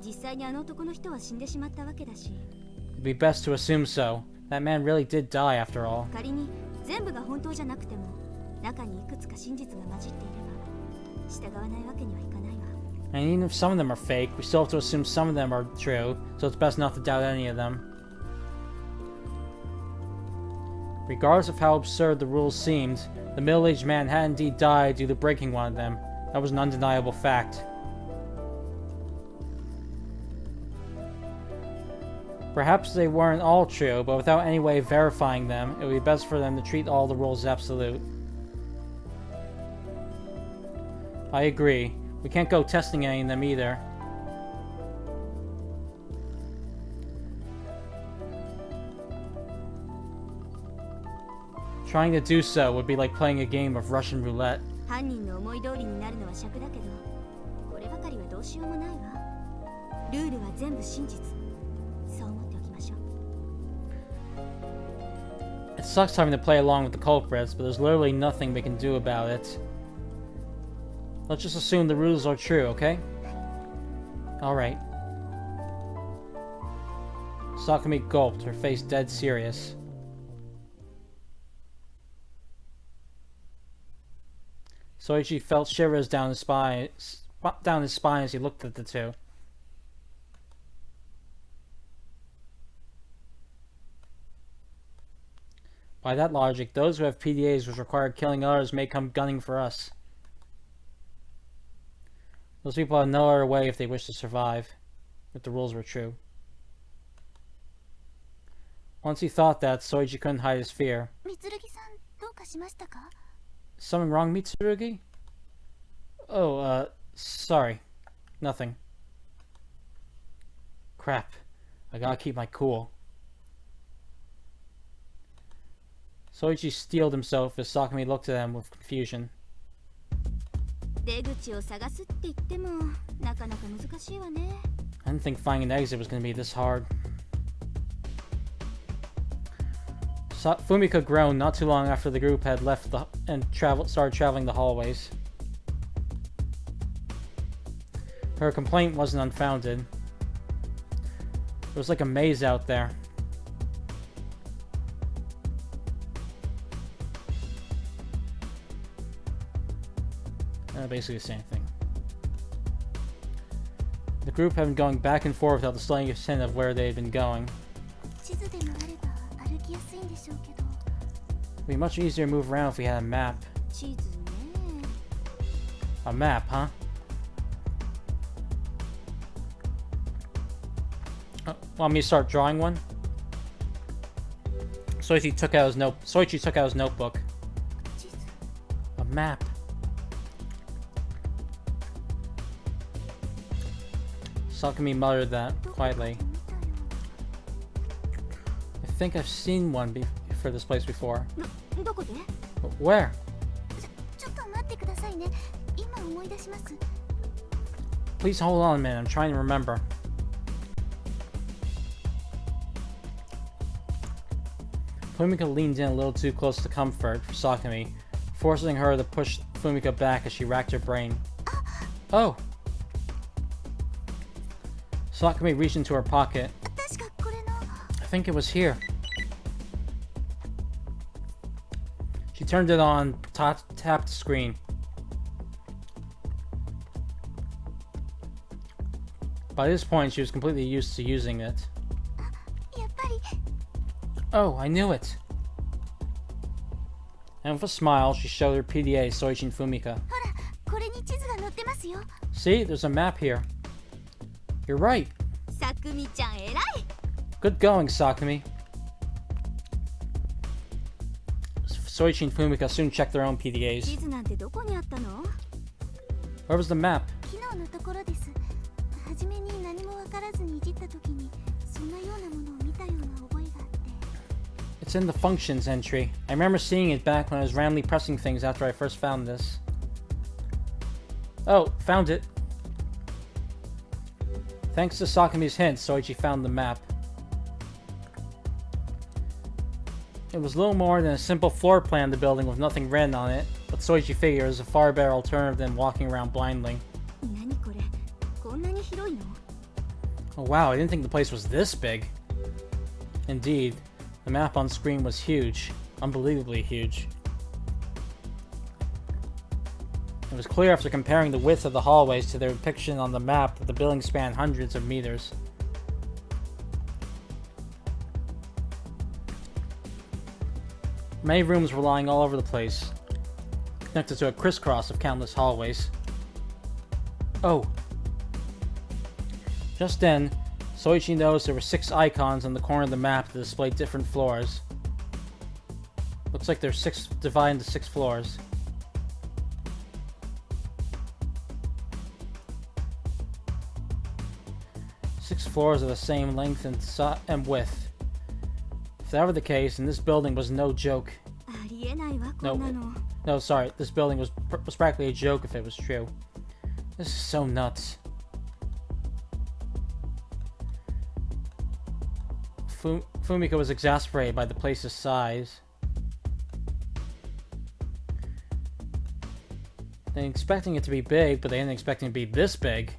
実際にあの男の人は死んでしまったわけだし、 It'd be best to assume so. That man really did die after all. 仮に全部が本当じゃなくても中にいくつか真実が混じっていれば従わないわけにはいかないわ。 And even if some of them are fake, we still have to assume some of them are true, so it's best not to doubt any of them. Regardless of how absurd the rules seemed, the middle-aged man had indeed died due to breaking one of them. That was an undeniable fact. Perhaps they weren't all true, but without any way of verifying them, it would be best for them to treat all the rules as absolute. I agree. We can't go testing any of them either. Trying to do so would be like playing a game of Russian roulette. 犯人の思い通りになるのは尺だけど、こればかりはどうしようもないわ。ルールは全部真実。そう思っておきましょう。 It sucks having to play along with the culprits, but there's literally nothing we can do about it. Let's just assume the rules are true, okay? Alright. Sakumi gulped, her face dead serious. Soichi felt shivers down his spine as he looked at the two. By that logic, those who have PDAs which require killing others may come gunning for us. Those people have no other way if they wish to survive, if the rules were true. Once he thought that, Soichi couldn't hide his fear. 三剣さん、どうかしましたか？ Something wrong, Mitsurugi? Oh, sorry. Nothing. Crap. I gotta keep my cool. Soichi steeled himself as Sakumi looked at him with confusion. 出口を探すって言ってもなかなか難しいわね。 I didn't think finding an exit was gonna be this hard. Fumika groaned not too long after the group had left started traveling the hallways. Her complaint wasn't unfounded. It was like a maze out there. Basically the same thing. The group had been going back and forth without the slightest hint of where they had been going. 地図でもあれば歩きやすいんでしょうけど。 It'd be much easier to move around if we had a map. 地図ね。 A map, huh? Want me to start drawing one? Soichi took out his notebook. 地図。 A map. Sakumi muttered that quietly. どこかで見たよ I think I've seen one for this place before. どこで？ But where? ちょっと待ってくださいね。今思い出します。 Please hold on a minute. I'm trying to remember. Fumika leaned in a little too close to comfort for Sakumi, forcing her to push Fumika back as she racked her brain. Oh! Sakumi reached into her pocket. 確かこれの。 I think it was here. She turned it on, tapped the screen. By this point, she was completely used to using it. やっぱり。 Oh, I knew it. And with a smile, she showed her PDA Soichi and Fumika. ほらこれに地図が載ってますよ See, there's a map here. You're right. さくみちゃん偉い Good going, Sakumi. Soichi and Fumika soon checked their own 地 PDAs. 図なんてどこにあったの Where was the map? 昨日のところです初めに何も分からずにいじった時にそんなようなものを見たような覚えがあって It's in the functions entry. I remember seeing it back when I was randomly pressing things after I first found this. Oh, found it. Thanks to Sakumi's hint, Soichi found the map. It was little more than a simple floor plan of the building with nothing written on it, but Soichi figured it was a far better alternative than walking around blindly. 何これこんなに広いの Oh wow, I didn't think the place was this big. Indeed, the map on screen was huge. Unbelievably huge. It was clear after comparing the width of the hallways to their depiction on the map that the building spanned hundreds of meters. Many rooms were lying all over the place, connected to a crisscross of countless hallways. Oh. Just then, Soichi noticed there were 6 icons on the corner of the map that displayed different floors. Looks like there's 6 divided into 6 floors. Six floors of the same length and width. If that were the case, then this building was no joke. ありえないわこんなの No, sorry, this building was practically a joke if it was true. This is so nuts. Fumika was exasperated by the place's size. They expecting it to be big, but they didn't expect it to be this big.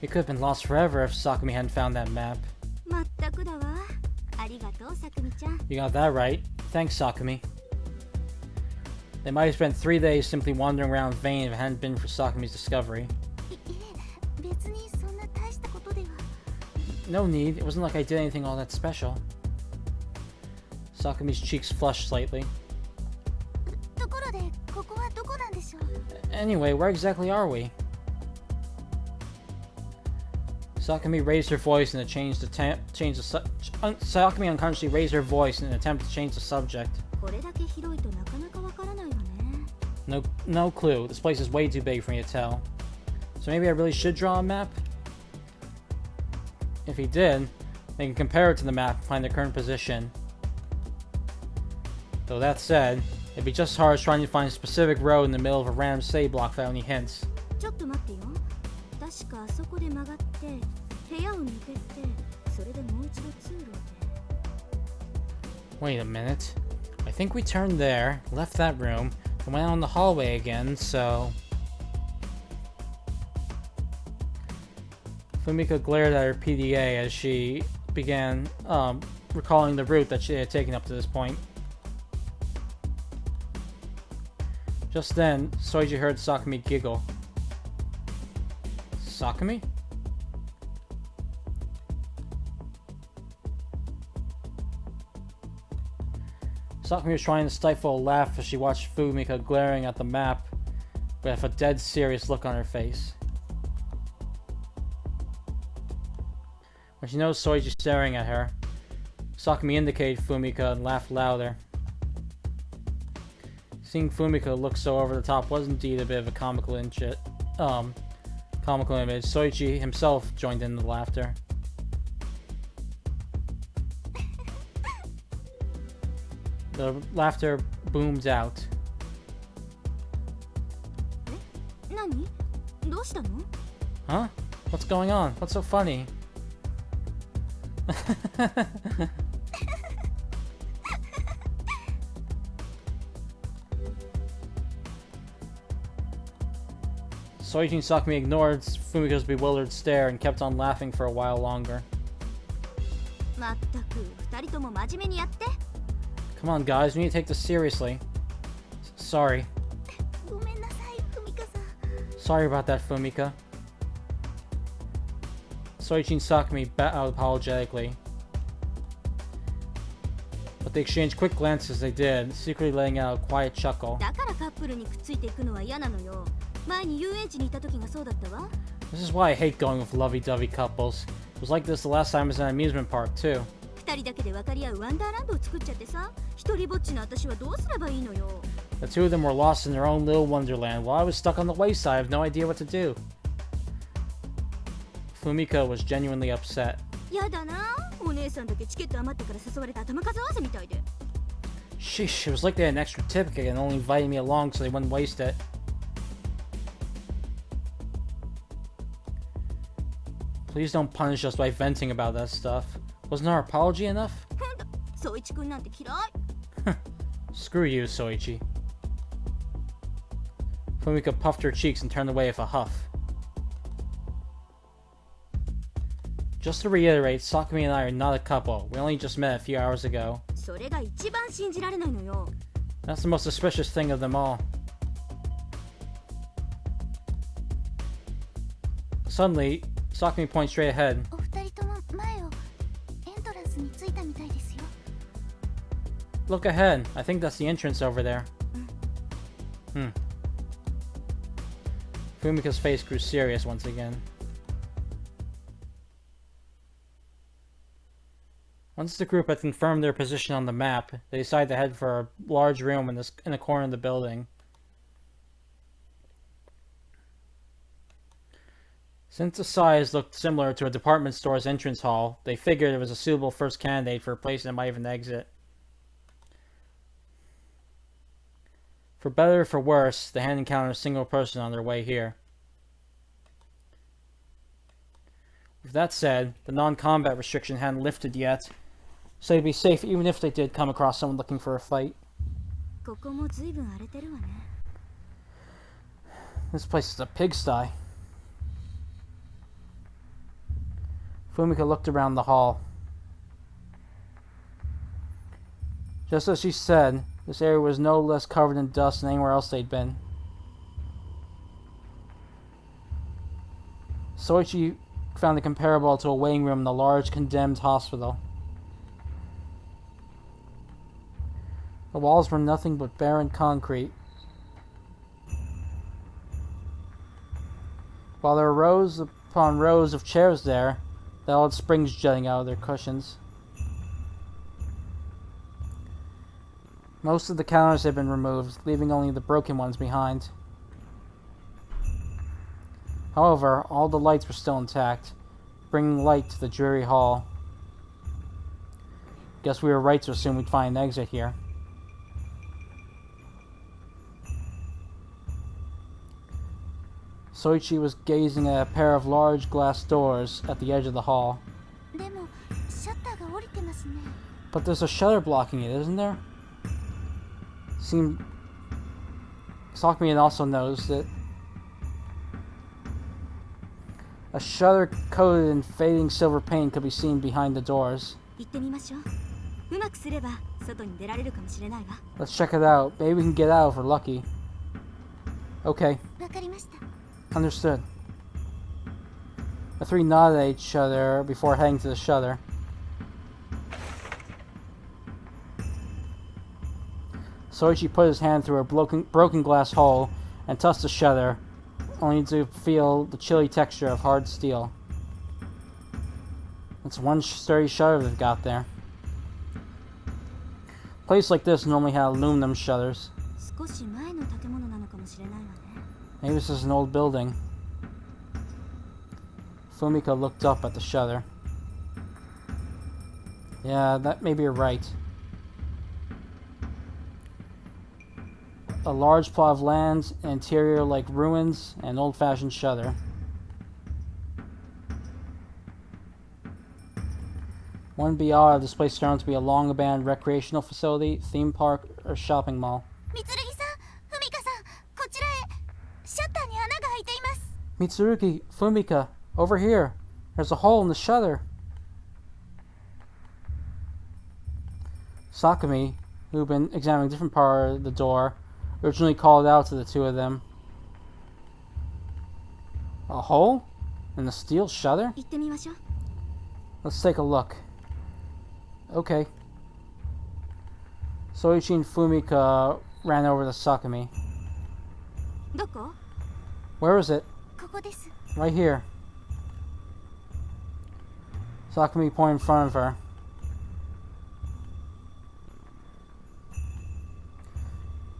We could have been lost forever if Sakumi hadn't found that map. まったくだわありがとうさくみちゃん You got that right. Thanks, Sakumi. They might have spent 3 days simply wandering around in vain if it hadn't been for Sakumi's discovery. いえ別にそんな大したことでは No need. It wasn't like I did anything all that special. Sakumi's cheeks flushed slightly. ところでここはどこなんでしょう Anyway, where exactly are we? Sakumi raised her voice in a Sakumi unconsciously raised her voice in an attempt to change the subject. これだけ広いとなかなかわからないわね No clue. This place is way too big for me to tell. So maybe I really should draw a map? If he did, they can compare it to the map and find their current position. Though that said, it'd be just hard trying to find a specific road in the middle of a random city block without any hints. ちょっと待ってよ確かあそこで曲がって部屋を抜けてそれでもう一度通路で Wait a minute. I think we turned there, left that room, and went out in the hallway again, so... Fumika glared at her PDA as she began recalling the route that she had taken up to this point. Just then, Soichi heard Sakumi giggle. Sakumi? Sakumi was trying to stifle a laugh as she watched Fumika glaring at the map with a dead serious look on her face. When she noticed Soichi staring at her, Sakumi indicated Fumika and laughed louder. Seeing Fumika look so over the top was indeed a bit of a comical image. Soichi himself joined in the laughter. The laughter boomed out. 何どうしたの Huh? What's going on? What's so funny? Soichi and Sakumi ignored Fumika's bewildered stare and kept on laughing for a while longer. まったく二人とも真面目にやって Come on, guys, we need to take this seriously. Sorry. ごめんなさいふみかさん Sorry about that, Fumika. Soichi and Sakumi bowed apologetically. but they exchanged quick glances as they did, secretly letting out a quiet chuckle. だからカップルにくっついていくのは嫌なのよ。前に遊園地にいた時がそうだったわ。 This is why I hate going with lovey-dovey couples. It was like this the last time I was at an amusement park, too. 二人だけで分かり合うワンダーランドを作っちゃってさ、一人ぼっちの私はどうすればいいのよ。 The two of them were lost in their own little wonderland, while I was stuck on the wayside. I have no idea what to do. Fumiko was genuinely upset. やだな、お姉さんだけチケット余ったから誘われた頭数合わせみたいで。 Sheesh, it was like they had an extra ticket and only invited me along so they wouldn't waste it. Please don't punish us by venting about that stuff. Wasn't our apology enough? 宗一くんなんて嫌い。 Screw you, Soichi. Fumiko puffed her cheeks and turned away with a huff. Just to reiterate, Sakumi and I are not a couple. We only just met a few hours ago. それが一番信じられないのよ。 That's the most suspicious thing of them all. Suddenly, Sakumi points straight ahead. お二人とも前をエントランスに着いたみたいですよ。 Look ahead. I think that's the entrance over there. Fumiko's face grew serious once again. Once the group had confirmed their position on the map, they decided to head for a large room in a corner of the building. Since the size looked similar to a department store's entrance hall, they figured it was a suitable first candidate for a place that might even exit. For better or for worse, they hadn't encountered a single person on their way here. With that said, the non-combat restriction hadn't lifted yet, so they'd be safe even if they did come across someone looking for a fight. ここも随分荒れてるわね。 This place is a pigsty. Fumiko looked around the hall. Just as she said, this area was no less covered in dust than anywhere else they'd been. Soichi found it comparable to a waiting room in a large condemned hospital. The walls were nothing but barren concrete. While there were rows upon rows of chairs there, they all had springs jutting out of their cushions. Most of the counters had been removed, leaving only the broken ones behind. However, all the lights were still intact, bringing light to the dreary hall. Guess we were right to assume we'd find an exit here. Soichi was gazing at a pair of large glass doors at the edge of the hall. でもシャッターが降りてますね。 But there's a shutter blocking it, isn't there? Sakumi also noticed that a shutter coated in fading silver paint could be seen behind the doors. 行ってみましょう。うまくすれば外に出られるかもしれないわ。 Let's check it out. Maybe we can get out if we're lucky. Okay, わかりました。 understood. The three nodded at each other before heading to the shutter. Soichi put his hand through a broken glass hole and touched the shutter, only to feel the chilly texture of hard steel. It's one sturdy shutter they've got there. A place like this normally had aluminum shutters. 少し前の建物なのかもしれないわね。 Maybe this is an old building. Fumiko looked up at the shutter. Yeah, maybe you're right. A large plot of land, an interior like ruins, and an old-fashioned shutter. Wouldn't be odd if this place turned out to be a long-abandoned recreational facility, theme park, or shopping mall. 三剣さん、ふみかさん、こちらへ。シャッターに穴が開いています。 Mitsurugi, Fumika, over here. There's a hole in the shutter. Sakumi, who'd been examining a different part of the door, originally called out to the two of them. A hole? In the steel shutter? 行ってみましょう。 Let's take a look. Okay. Soichi and Fumika ran over to Sakumi. どこ？ Where is it? ここです。 Right here. Sakumi pointed in front of her.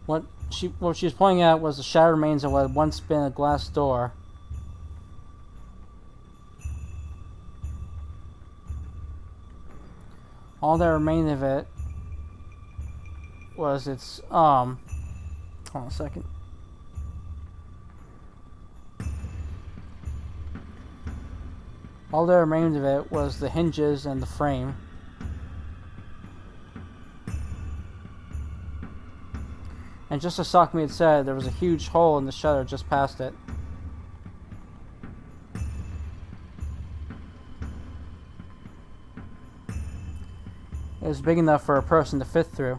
What she was pointing at was the shattered remains of what had once been a glass door. All that remained of it was its hold on a second. All that remained of it was the hinges and the frame. And just as Sakumi had said, there was a huge hole in the shutter just past it. It was big enough for a person to fit through.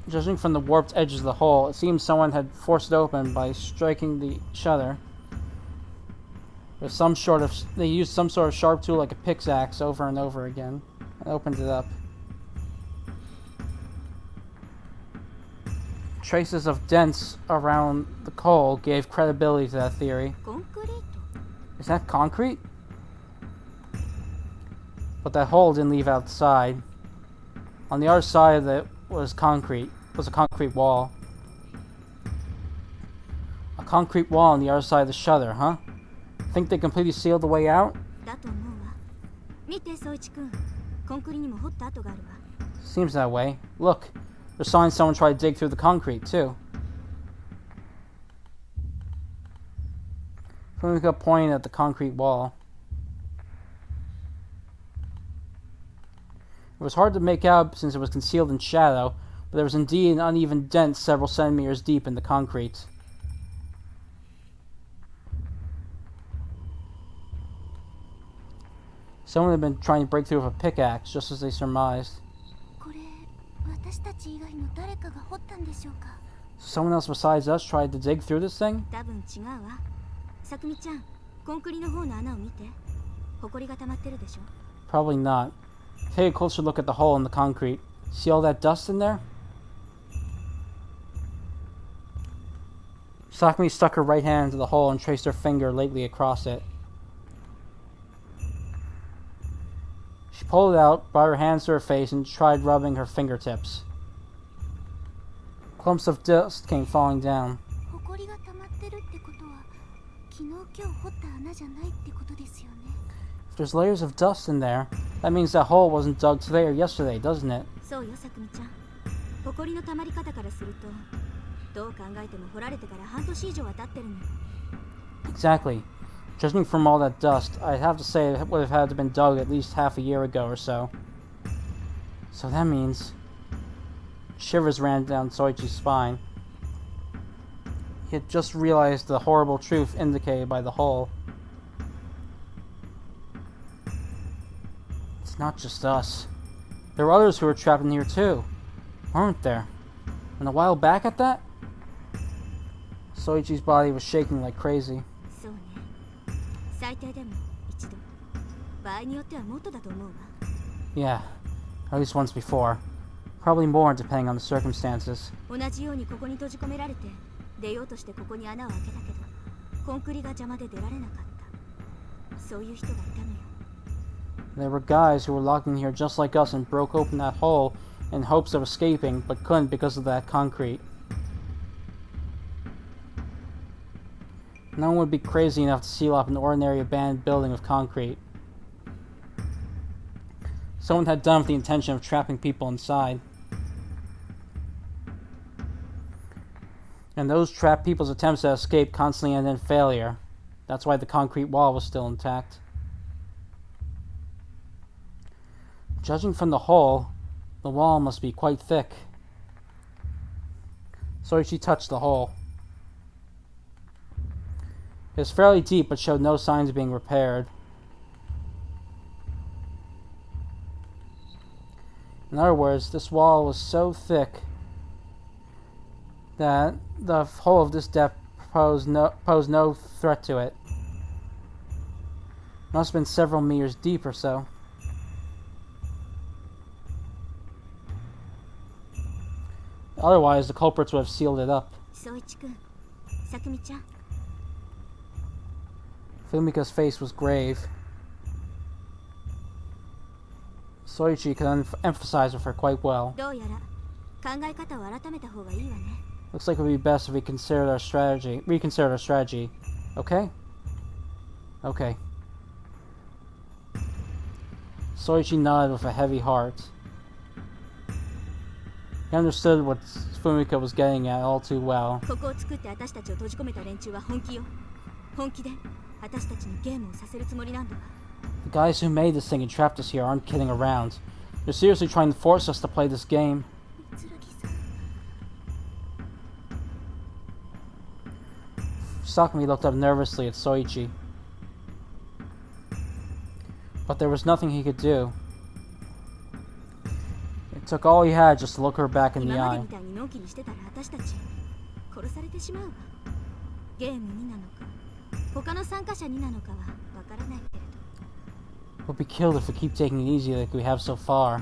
Judging from the warped edges of the hole, it seems someone had forced it open by striking the shutter with they used some sort of sharp tool like a pickaxe over and over again and opened it up. Traces of dents around the hole gave credibility to that theory. コンクリート。 Is that concrete? But that hole didn't leave outside. On the other side of it was a concrete wall. A concrete wall on the other side of the shutter, huh? Think they completely sealed the way out? だと思うわ。見て、宗一君。コンクリにも掘った跡があるわ。 Seems that way. Look, there's signs someone tried to dig through the concrete, too. Fumika pointed at the concrete wall. It was hard to make out since it was concealed in shadow, but there was indeed an uneven dent several centimeters deep in the concrete. Someone had been trying to break through with a pickaxe, just as they surmised. これ、私たち以外の誰かが掘ったんでしょうか。 Someone else besides us tried to dig through this thing? 多分違うわ。さくみちゃん、コンクリの方の穴を見て。埃が溜まってるでしょ。 Probably not. Take a closer look at the hole in the concrete. See all that dust in there? Sakumi stuck her right hand into the hole and traced her finger lightly across it. She pulled it out, brought her hands to her face, and tried rubbing her fingertips. Clumps of dust came falling down. 埃が溜まってるってことは、昨日今日掘った穴じゃないってことですよね。 If there's layers of dust in there, that means that hole wasn't dug today or yesterday, doesn't it? そうよ、さくみちゃん。埃の溜まり方からすると、どう考えても掘られてから半年以上は経ってるの。 Exactly. Judging from all that dust, I'd have to say it would have had to been dug at least half a year ago or so. So that means... Shivers ran down Soichi's spine. He had just realized the horrible truth indicated by the hole. It's not just us. There were others who were trapped in here too, weren't there? And a while back at that? Soichi's body was shaking like crazy. そうね。最低でも一度。場合によってはもっとだと思うわ。 Yeah, at least once before. Probably more depending on the circumstances. 同じようにここに閉じ込められて、出ようとしてここに穴を開けたけど、コンクリが邪魔で出られなかった。そういう人がいたのよ。 There were guys who were locked in here just like us and broke open that hole in hopes of escaping, but couldn't because of that concrete. No one would be crazy enough to seal up an ordinary abandoned building with concrete. Someone had done with the intention of trapping people inside. And those trapped people's attempts to escape constantly ended in failure. That's why the concrete wall was still intact. Judging from the hole, the wall must be quite thick. Soichi touched the hole. It was fairly deep but showed no signs of being repaired. In other words, this wall was so thick that the hole of this depth posed no threat to it. Must have been several meters deep or so. Otherwise, the culprits would have sealed it up. 宗一君、さくみちゃん、 Fumika's face was grave. Soichi could emphasize with her quite well. どうやら考え方を改めた方がいいわね。 Looks like it would be best if we reconsidered our strategy. Okay? Okay. Soichi nodded with a heavy heart. He understood what Fumika was getting at all too well. ここを作って私たちを閉じ込めた連中は本気よ。本気で私たちにゲームをさせるつもりなんだわ。 The guys who made this thing and trapped us here aren't kidding around. They're seriously trying to force us to play this game. 三剣さん。 Sakumi looked up nervously at Soichi. But there was nothing he could do. It took all he had just to look her back in the 今まで eye. みたいにのんきにしてたら私たち殺されてしまうわ。ゲームになのか他の参加者になのかはわからないけれど。 We'll be killed if we keep taking it easy like we have so far.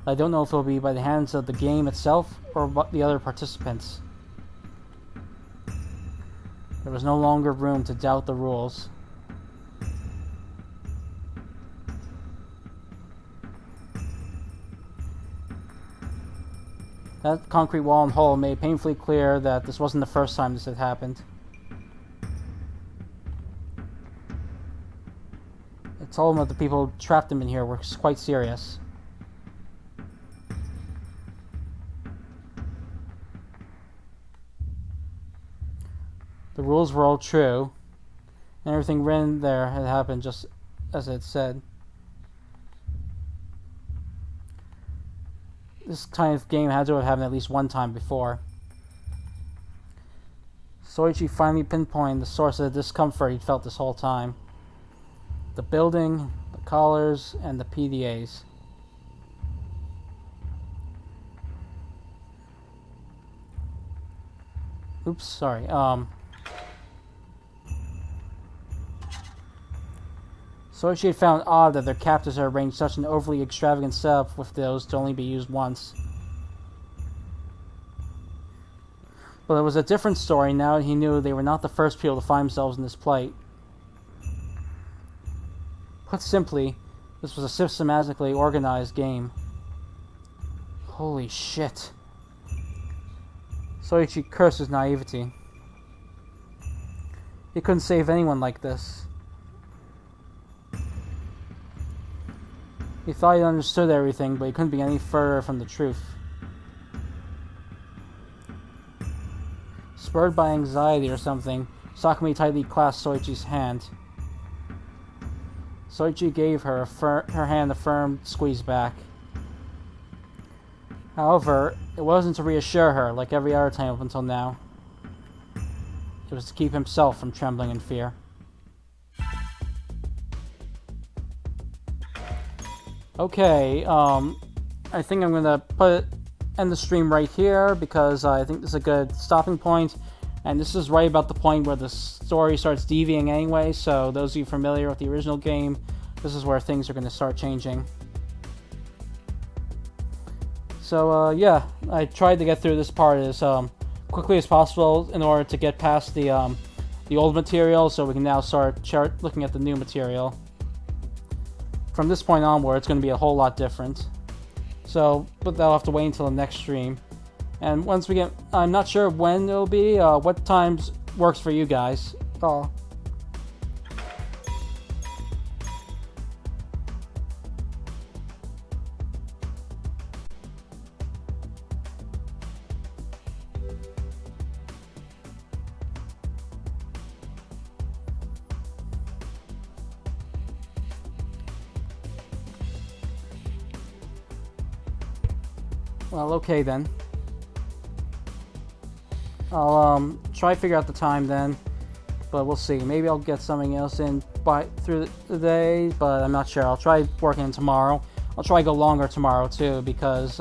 I don't know if it'll be by the hands of the game itself or by the other participants. There was no longer room to doubt the rules. That concrete wall and hole made painfully clear that this wasn't the first time this had happened. It told him that the people trapped him in here were quite serious. The rules were all true, and everything written there had happened just as it said. This kind of game had to have happened at least one time before. Soichi finally pinpointed the source of the discomfort he'd felt this whole time. The building, the collars, and the PDAs. Oops, sorry. Soichi had found odd that their captors had arranged such an overly extravagant setup with those to only be used once. But it was a different story now that he knew they were not the first people to find themselves in this plight. Put simply, this was a systematically organized game. Holy shit. Soichi cursed his naivety. He couldn't save anyone like this. He thought he understood everything, but he couldn't be any further from the truth. Spurred by anxiety or something, Sakumi tightly clasped Soichi's hand. Soichi gave her her hand a firm squeeze back. However, it wasn't to reassure her like every other time up until now. It was to keep himself from trembling in fear. Okay, I think I'm gonna end the stream right here because I think this is a good stopping point, and this is right about the point where the story starts deviating anyway, so those of you familiar with the original game, this is where things are gonna start changing. So, yeah, I tried to get through this part as quickly as possible in order to get past the old material, so we can now start looking at the new material. From this point onward, it's going to be a whole lot different. So, but that'll have to wait until the next stream. And once we get, I'm not sure when it'll be, what times works for you guys. Well, okay then. I'll try to figure out the time then, but we'll see. Maybe I'll get something else in through the day, but I'm not sure. I'll try working tomorrow. I'll try to go longer tomorrow too because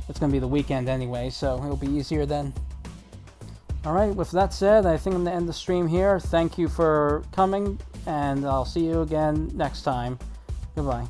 it's gonna be the weekend anyway, so it'll be easier then. Alright, with that said, I think I'm going to end the stream here. Thank you for coming, and I'll see you again next time. Goodbye.